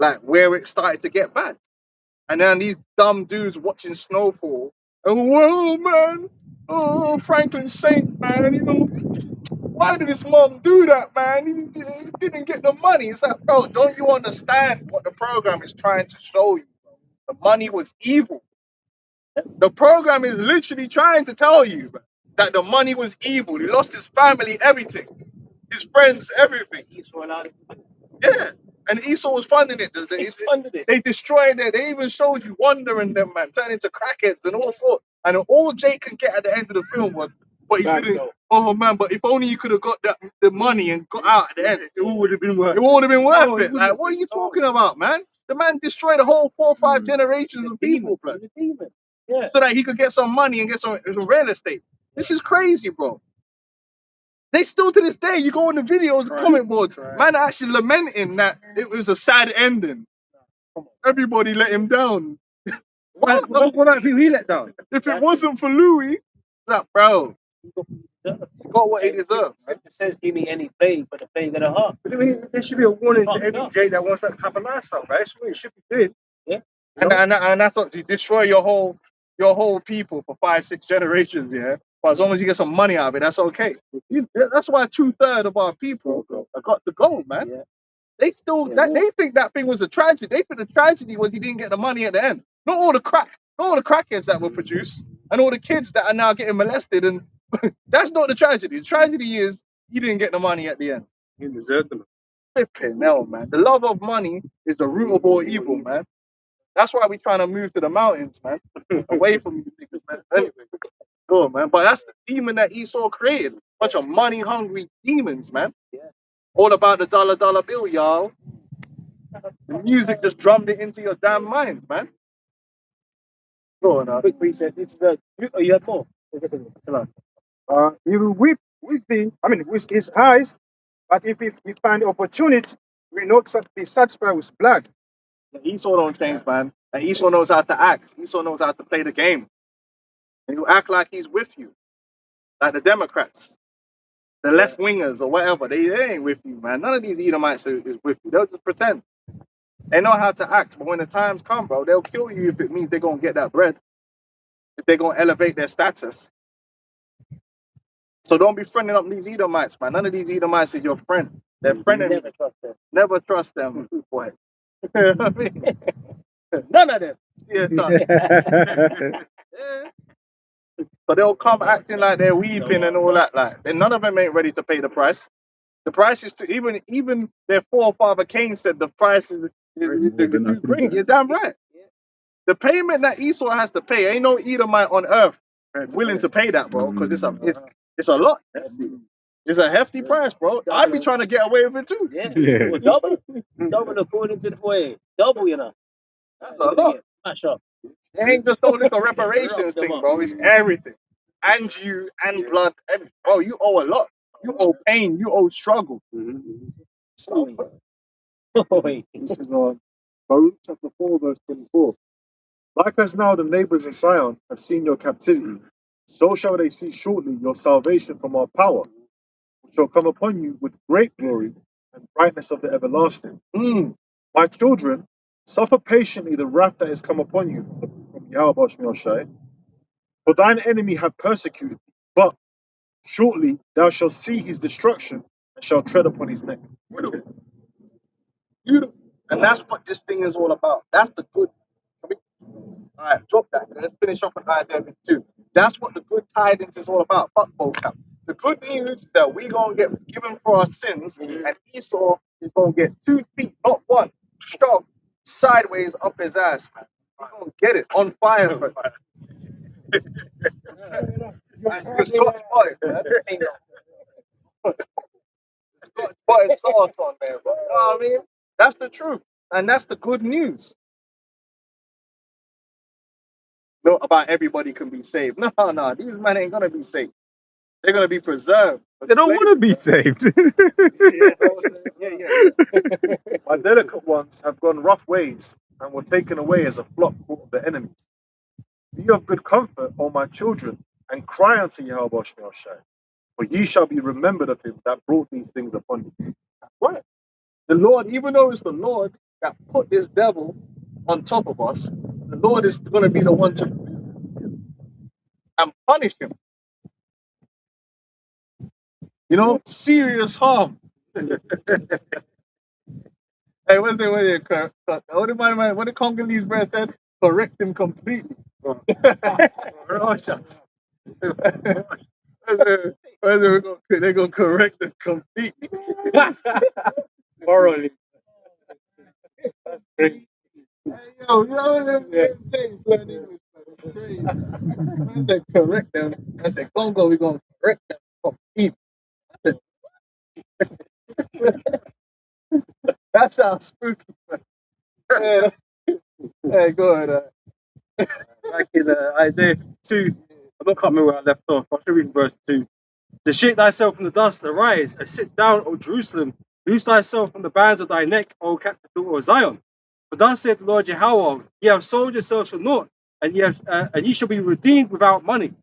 Like where it started to get bad. And then these dumb dudes watching Snowfall. And whoa, man. Oh, Franklin Saint, man. You know, why did his mom do that, man? He didn't get the money. It's like, bro, don't you understand what the program is trying to show you? The money was evil. The program is literally trying to tell you that the money was evil. He lost his family, everything. His friends, everything. Yeah. And Esau was funding it. They destroyed it. They even showed you wandering them, man, turning into crackheads and all sorts. And all Jake could get at the end of the film was, but he didn't. Oh man, but if only you could have got the money and got out at the end. It all would have been worth it. Would have been worth it. Like, what are you talking about, man? The man destroyed a whole 4 or 5 generations of people, bro. Yeah. So that he could get some money and get some real estate. This is crazy, bro. They still to this day, you go on the videos, comment boards, man are actually lamenting that it was a sad ending. Everybody let him down. What about people he let down? If it wasn't for Louis, that bro, he got what he deserves. It says give me any plague, but the plague of the heart. But I mean, there should be a warning to every Jake that wants that type of lifestyle, right? That's what it should be doing. Yeah. And that's what you destroy your whole people for 5, 6 generations, yeah. But as long as you get some money out of it, that's okay. That's why 2/3 of our people have got to go, man. Yeah. They still they think that thing was a tragedy. They think the tragedy was he didn't get the money at the end. Not all the crackheads that were produced and all the kids that are now getting molested. And that's not the tragedy. The tragedy is he didn't get the money at the end. He deserved them. Flipping hell, man. The love of money is the root of all evil, man. That's why we're trying to move to the mountains, man. Away from you niggas, man. Anyway. Go, man. But that's the demon that Esau created. Bunch of money-hungry demons, man. Yeah. All about the dollar bill, y'all. The music just drummed it into your damn mind, man. Go on, Quick reset. This is you had more. He will weep with his eyes, but if he find opportunity, he will not be satisfied with blood. Esau don't change, man. And Esau knows how to act. Esau knows how to play the game. And you act like he's with you. Like the Democrats. The left-wingers or whatever. They ain't with you, man. None of these Edomites is with you. They'll just pretend. They know how to act. But when the times come, bro, they'll kill you if it means they're going to get that bread. If they're going to elevate their status. So don't be friending up these Edomites, man. None of these Edomites is your friend. They're friendly. Never trust them, boy. You know what I mean? None of them. Yeah, yeah. So they'll come acting like they're weeping and all that. Like, and none of them ain't ready to pay the price. The price is to even their forefather Cain said the price is too great. You're damn right. The payment that Esau has to pay, ain't no Edomite on earth willing to pay that, bro. Because it's a lot. It's a hefty price, bro. I'd be trying to get away with it too. Yeah. Well, double according to the way. Double, you know. That's a lot. Mash up. It ain't just no little reparations thing, bro. It's everything. And you, and blood. And, bro, you owe a lot. You owe pain. You owe struggle. So, This is on Baruch chapter 4, verse 24. Like as now the neighbors in Sion have seen your captivity, so shall they see shortly your salvation from our power, which shall come upon you with great glory and brightness of the everlasting. My children, suffer patiently the wrath that is come upon you from Yahweh Shai. For thine enemy have persecuted thee, but shortly thou shalt see his destruction and shalt tread upon his neck. beautiful. Beautiful. And that's what this thing is all about. That's the good. All right, drop that. Let's finish up on Isaiah 52. That's what the good tidings is all about. Fuck vocab. The good news is that we're going to get given for our sins, and Esau is going to get 2 feet, not 1, shoved sideways up his ass, man. He's going to get it on fire, man. And Scotch boy, man. Scotch boy sauce on there, bro. You know what I mean? That's the truth. And that's the good news. Not about everybody can be saved. No, no, these men ain't gonna be saved. They're gonna be preserved. They don't want to be saved. Yeah. My delicate ones have gone rough ways and were taken away as a flock caught of the enemies. Be of good comfort, O my children, and cry unto Yahweh Shai, for ye shall be remembered of him that brought these things upon you. Right. The Lord, even though it's the Lord that put this devil on top of us, the Lord is gonna be the one to and punish him. You know, serious harm. Hey, what the Congolese brother said? Correct him completely. They're gonna correct him completely. Morally. Hey, yo, you know them things learn English, man. It's crazy. I said correct them. I said Congo, we're gonna correct them completely. That sounds spooky, man. Hey, go ahead. Back in Isaiah 2, I don't remember where I left off. I should read verse 2. To shake thyself from the dust, arise, and sit down, O Jerusalem. Loose thyself from the bands of thy neck, O captive daughter of Zion. For thus saith the Lord Jehovah, ye have sold yourselves for naught, and ye shall be redeemed without money.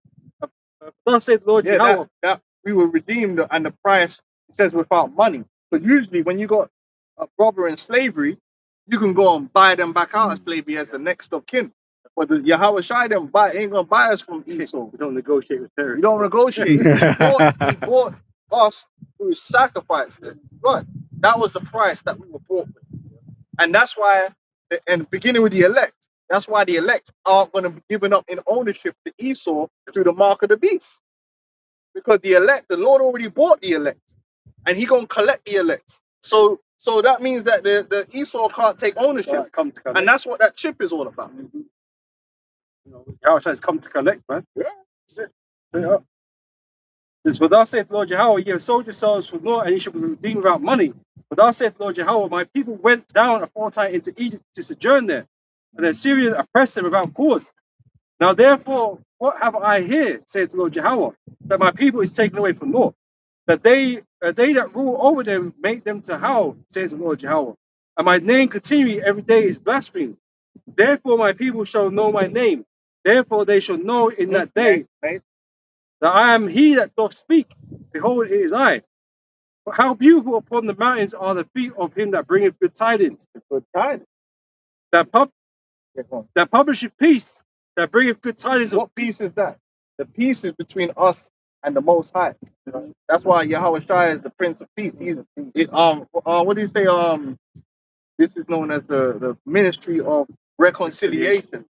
Thus saith the Lord Jehovah. That we were redeemed, and the price, it says, without money. But usually when you got a brother in slavery, you can go and buy them back out of slavery as the next of kin. But the Yahweh Shai them ain't gonna buy us from Esau. We don't negotiate with terrorists. We don't negotiate. He bought us through sacrifice. Right. That was the price that we were bought with. And that's why, and beginning with the elect, that's why the elect aren't going to be given up in ownership to Esau through the mark of the beast. Because the elect, the Lord already bought the elect. And he going to collect the elect. So that means that the Esau can't take ownership. Come to collect. And that's what that chip is all about. Yahweh says, come to collect, man. Yeah. For thus saith Lord Jehovah, ye have sold yourselves for naught, and ye shall be redeemed without money. For thus saith Lord Jehovah, my people went down aforetime into Egypt to sojourn there, and the Assyrians oppressed them without cause. Now therefore, what have I here, saith the Lord Jehovah, that my people is taken away for naught? That they that rule over them make them to howl, saith the Lord Jehovah. And my name continually every day is blasphemed. Therefore my people shall know my name. Therefore they shall know in that day that I am he that doth speak. Behold, it is I. But how beautiful upon the mountains are the feet of him that bringeth good tidings. Good tidings. That publisheth peace, that bringeth good tidings. What peace is that? The peace is between us and the Most High. That's why Yahweh Shai is the Prince of Peace. What do you say? This is known as the ministry of reconciliation,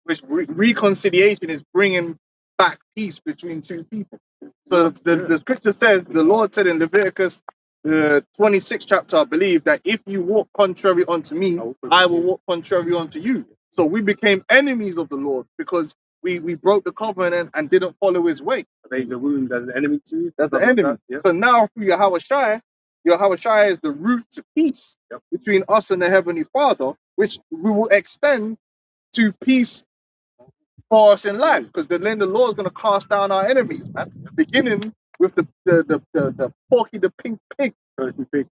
which reconciliation is bringing back peace between two people. So the scripture says, the Lord said in Leviticus, the 26th chapter, I believe, that if you walk contrary unto me, I will walk contrary unto you. So we became enemies of the Lord because we broke the covenant and didn't follow his way. They the wound as an enemy to you. That's the enemy. Yeah. So now through Yahweh Shai is the root to peace between us and the Heavenly Father, which we will extend to peace for us in life, because then the Lord is going to cast down our enemies, man. Beginning with the Porky the Pink Pig, Percy Pig.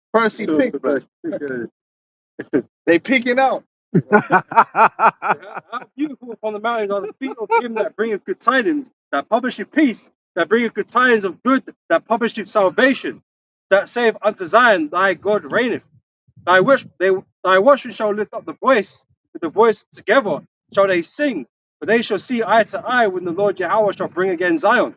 They pigging out. How beautiful upon the mountains are the feet of him that bringeth good tidings, that publisheth peace, that bringeth good tidings of good, that publisheth salvation, that saith unto Zion, thy God reigneth. Thy watchmen shall lift up the voice, with the voice together shall they sing, for they shall see eye to eye when the Lord Jehovah shall bring again Zion.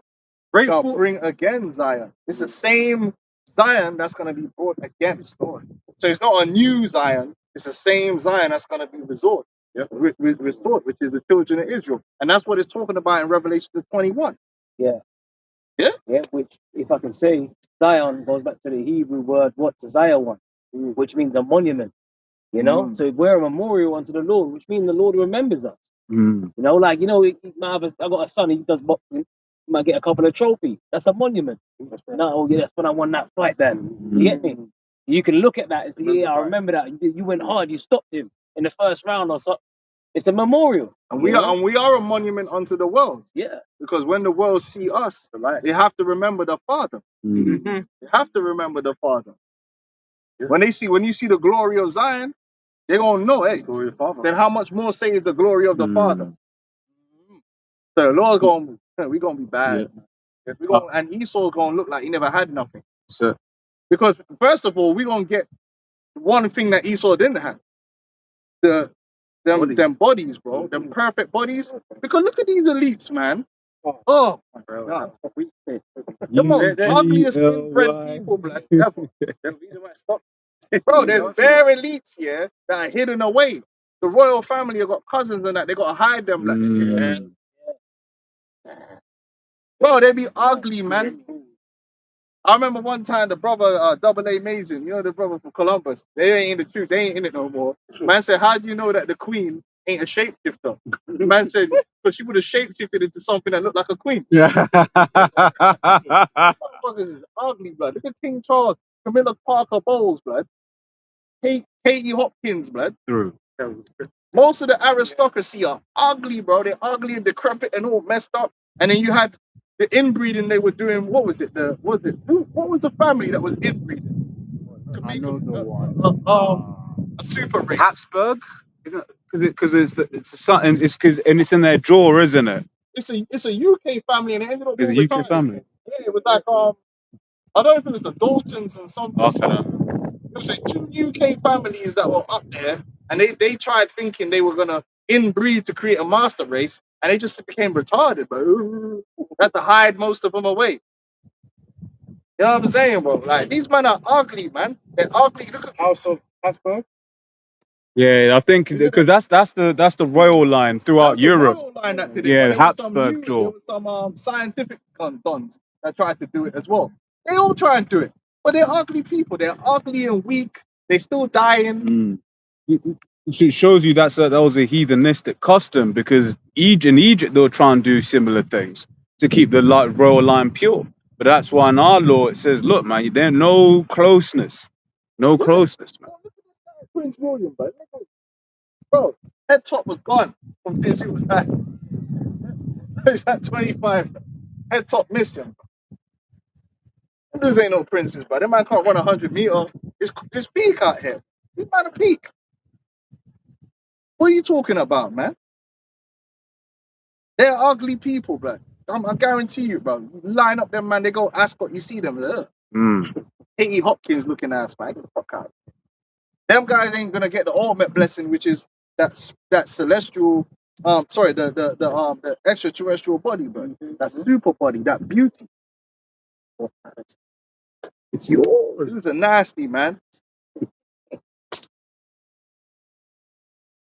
Bring again Zion. It's the same Zion that's going to be brought again. So it's not a new Zion. It's the same Zion that's going to be restored, which is the children of Israel. And that's what it's talking about in Revelation 21. Yeah. Yeah? Yeah, which, if I can say, Zion goes back to the Hebrew word, what? To Zion, which means a monument. You know? So we're a memorial unto the Lord, which means the Lord remembers us. You know, like, you know, I got a son, he does boxing, he might get a couple of trophies. That's a monument. No, oh yeah, that's when I won that fight then. You get me? You can look at that and say, yeah, I remember that. You went hard. You stopped him in the first round or something. It's a memorial. And we are a monument unto the world. Yeah. Because when the world see us, they have to remember the Father. Mhm. They have to remember the Father. When you see the glory of Zion, they're gonna know, hey, then how much more say is the glory of the Father? So the Lord's we're gonna be bad. Yeah. And Esau's gonna look like he never had nothing. So, Because first of all, we're gonna get one thing that Esau didn't have. Them bodies, bro. Them perfect bodies. Because look at these elites, man. Oh my God. The most ugliest inbred people, black ever. Bro, there's very elites, yeah, that are hidden away. The royal family have got cousins and that, they gotta hide them. Like, bro, they be ugly, man. I remember one time the brother, Double A Mason, you know the brother from Columbus, they ain't in the truth, they ain't in it no more. Man said, how do you know that the queen ain't a shapeshifter? The man said, because she would have shapeshifted into something that looked like a queen. Motherfuckers is ugly, blood. Look at King Charles, Camilla Parker Bowles, blood. Katie Hopkins, blood. True. Most of the aristocracy are ugly, bro. They're ugly and decrepit and all messed up. And then you had the inbreeding they were doing. What was it? What was the family that was inbreeding to make a super race? Habsburg, because it's something. It's in their jaw, isn't it? It's a UK family, and it ended up being It's a UK family. Yeah, it was like I don't know if it was the Daltons and something. It was like 2 UK families that were up there, and they tried thinking they were gonna inbreed to create a master race, and they just became retarded, bro. They had to hide most of them away. You know what I'm saying, bro? Like, these men are ugly, man. They're ugly. Look at House of Habsburg. Yeah, I think because that's the royal line throughout Europe. The royal line that did it, Yeah, but there Habsburg jaw. was some scientific dons that tried to do it as well. They all try and do it, but they're ugly people. They're ugly and weak. They're still dying. It shows you that was a heathenistic custom, because in Egypt they'll try and do similar things to keep the royal line pure. But that's why in our law it says, look, man, there's no closeness. No closeness, man. Look at this guy, Prince William, bro. Head top was gone from since he was at 25. Head top missing. Those ain't no princes, but that man can't run 100 meters. It's peak out here. He's man a peak. What are you talking about, man? They're ugly people, bro. I guarantee you, bro. You line up them, man. They go Ascot. You see them. Katie Hopkins looking ass, man. Get the fuck out. Them guys ain't gonna get the ultimate blessing, which is that celestial. The extraterrestrial body, bro. That super body, that beauty. It's yours. He was a nasty man.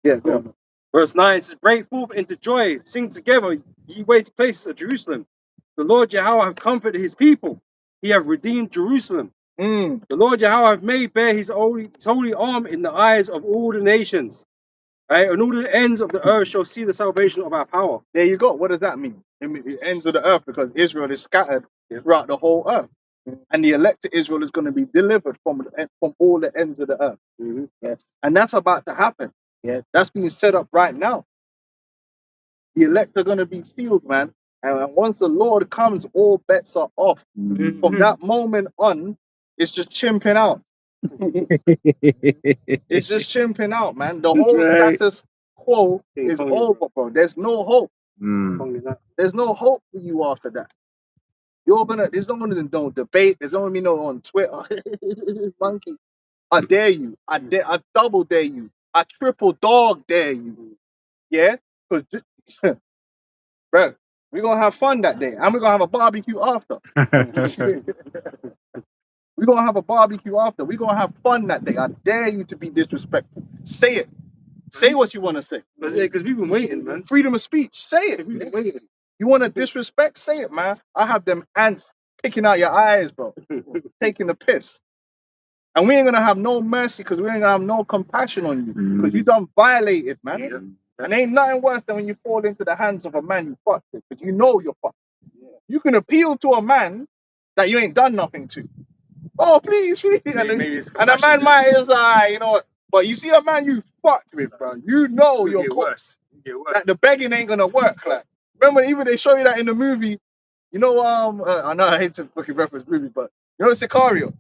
Yeah, go on. Verse 9 says, break forth into joy, sing together, ye waste places of Jerusalem. The Lord Yahweh hath comforted his people. He hath redeemed Jerusalem. The Lord Yahweh hath made bare his holy arm in the eyes of all the nations. Right? And all the ends of the earth shall see the salvation of our power. There you go. What does that mean? It means the ends of the earth, because Israel is scattered throughout the whole earth. And the elected Israel is going to be delivered from all the ends of the earth. Yes. And that's about to happen. Yeah. That's being set up right now. The elect are going to be sealed, man. And once the Lord comes, all bets are off. From that moment on, it's just chimping out. It's just chimping out, man. The whole status quo is over, bro. There's no hope. There's no hope for you after that. There's no debate. There's not gonna be no on Twitter. Monkey. I dare you. I double dare you. I triple dog dare you. Yeah? Because bro, we're gonna have fun that day. And we're gonna have a barbecue after. We're gonna have a barbecue after. We're gonna have fun that day. I dare you to be disrespectful. Say it. Say what you want to say. Because we've been waiting, man. Freedom of speech. Say it. We've been waiting. You want to disrespect? Say it, man. I have them ants picking out your eyes, bro. Taking the piss. And we ain't gonna have no mercy, because we ain't gonna have no compassion on you. Because you done violated, man. And ain't nothing worse than when you fall into the hands of a man you fucked with, because you know you're fucked. You can appeal to a man that you ain't done nothing to. Oh, please. And a man might is you know what? But you see a man you fucked with, bro. You know you're cooked. Like the begging ain't gonna work. Like remember, even they show you that in the movie. You know, I know I hate to fucking reference movie, but you know Sicario.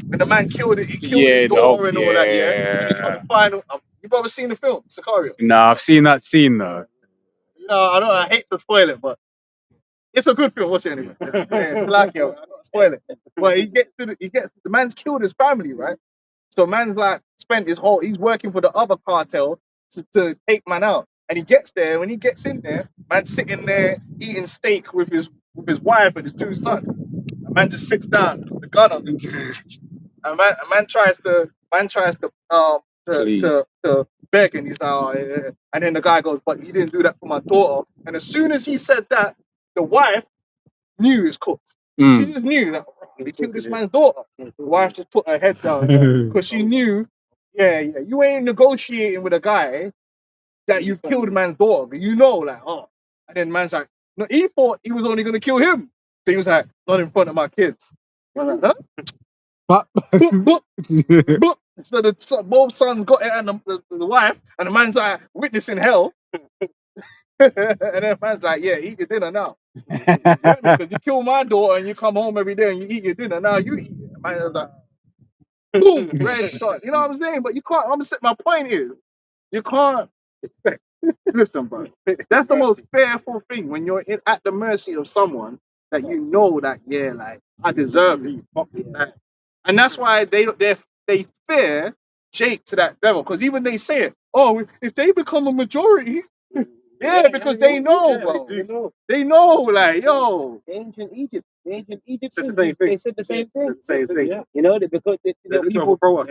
When the man killed it, he killed Yeah, his daughter and all that. Yeah. And it's got yeah. the final. You probably seen the film Sicario. Nah, I've seen that scene though. You know, I hate to spoil it, but it's a good film. Watch it anyway. It's like I don't spoil it. But the man's killed his family, right? So man's like spent he's working for the other cartel to take man out. And he gets there, when he gets in there, man's sitting there eating steak with his wife and his two sons. And man just sits down, with the gun on him. And man tries to Please. to beg, and he's like, oh, yeah. And then the guy goes, but you didn't do that for my daughter. And as soon as he said that, the wife knew it was cooked. She Mm. just knew that he killed this man's daughter. The wife just put her head down because she knew, you ain't negotiating with a guy that you killed man's daughter. But you know, like, oh. And then man's like, no, he thought he was only going to kill him. So he was like, not in front of my kids. I was like, huh? But Boop. So both sons got it, and the wife, and the man's like witnessing hell. And then the man's like, yeah, eat your dinner now. Because you kill my daughter and you come home every day and you eat your dinner. Now you eat it. Man was like, boom, red shot. You know what I'm saying? But you can't, my point is, you can't expect. Listen, bro. That's the most fearful thing when you're at the mercy of someone that you know that, like, I deserve it. Like, and that's why they fear Jake to that level. Because even they say it, oh, if they become a majority, because they know, bro. They know, like, yo. Ancient Egypt. Said the same thing. They said the same thing. Same thing. Yeah. You know, because people pro us.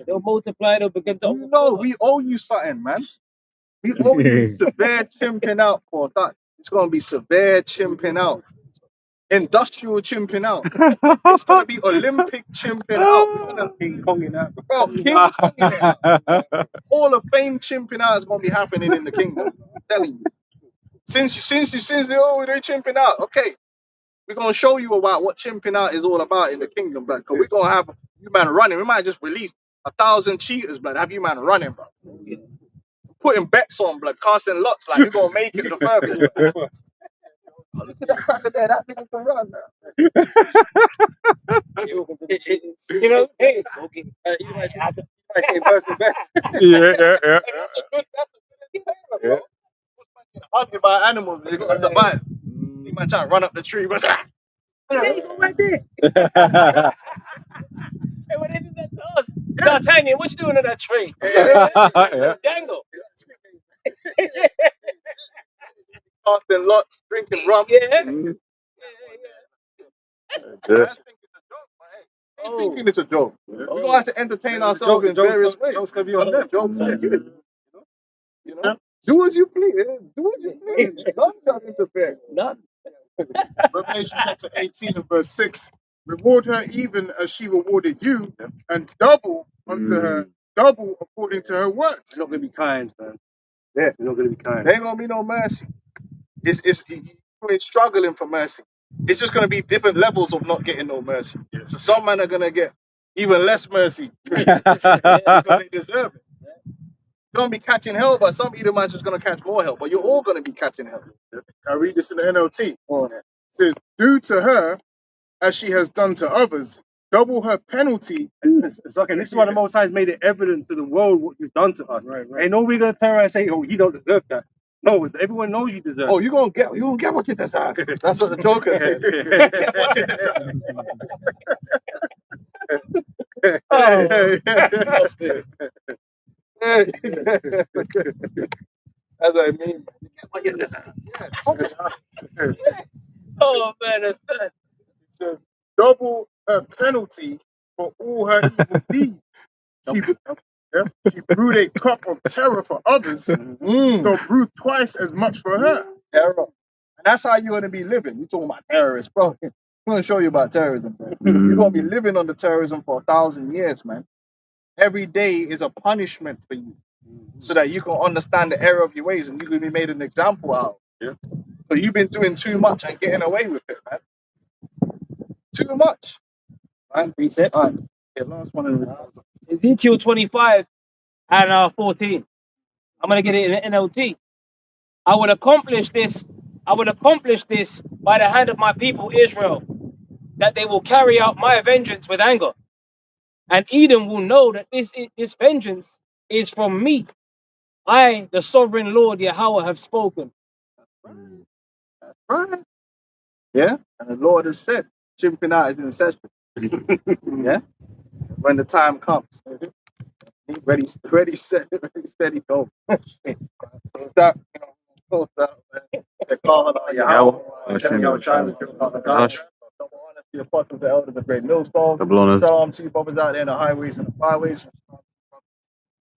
they'll multiply, they'll begin to You know, we owe you something, man. We owe you severe chimping out for that. It's gonna be severe chimping out. Industrial chimping out. It's gonna be Olympic chimping out. King Kong in that. Bro, King Kong in it. Hall of Fame chimping out is gonna be happening in the kingdom. I'm telling you. Since they chimping out, okay. We're gonna show you about what chimping out is all about in the kingdom, bro. Because we're gonna have you man running. We might just release 1,000 cheaters, blood. Have you man running, bro. Putting bets on, blood, casting lots, like you're gonna make it the furthest. Oh, look at that cracker there, that nigga can run now. you know, hey, okay. You might say first and best. Yeah. That's a good entertainer, bro. Hunted by animals, you gotta survive. See man trying to run up the tree, but There you go, right there. Hey, what they did that to us? D'Artagnan, what you doing in that tree? Django. casting lots, drinking rum. Yeah. I think it's a joke, man. I'm thinking it's a joke. We're gonna have to entertain ourselves in various ways. Jokes gonna be on them. Jokes, you know? Do as you please. Do as you please. Don't interfere. None. Revelation chapter 18 and verse 6. Reward her even as she rewarded you, and double unto her, double according to her works. It's not gonna be kind, man. Yeah. It's not gonna be kind. There ain't gonna be no mercy. We're struggling for mercy. It's just gonna be different levels of not getting no mercy. So some men are gonna get even less mercy because they deserve it. You're gonna be catching hell, but some Edomites just gonna catch more hell. But you're all gonna be catching hell. I read this in the NLT. It says, do to her as she has done to others, double her penalty. It's okay. This is why the Most High has made it evident to the world what you've done to us. Right. Ain't nobody gonna turn around and say, "Oh, you don't deserve that." No, everyone knows you deserve. Oh, you're gonna get what you deserve. That's what the Joker said. Get what you deserve. That's what I mean. Get what you deserve. Oh man, that's good. It says, double her penalty for all her evil deeds. She brewed a cup of terror for others, so brew twice as much for her. Terror. And that's how you're going to be living. You're talking about terrorists, bro. I'm going to show you about terrorism, bro. You're going to be living under terrorism for 1,000 years, man. Every day is a punishment for you so that you can understand the error of your ways and you can be made an example out of. So you've been doing too much and getting away with it, man. Too much. Right? Precept. All right. Yeah, last one in the Ezekiel 25 and 14. I'm gonna get it in the NLT. I will accomplish this. I will accomplish this by the hand of my people Israel, that they will carry out my vengeance with anger, and Edom will know that this vengeance is from me. I, the sovereign Lord Yahweh, have spoken. right. Yeah. And the Lord has said, chimping out his ancestry. Yeah. When the time comes. Ready, set, ready, steady, go. So with that, you know, close out, man. The call on Yahweh. The apostles, the elders, the great millstones. Shalom to you brothers out there in the highways and the byways.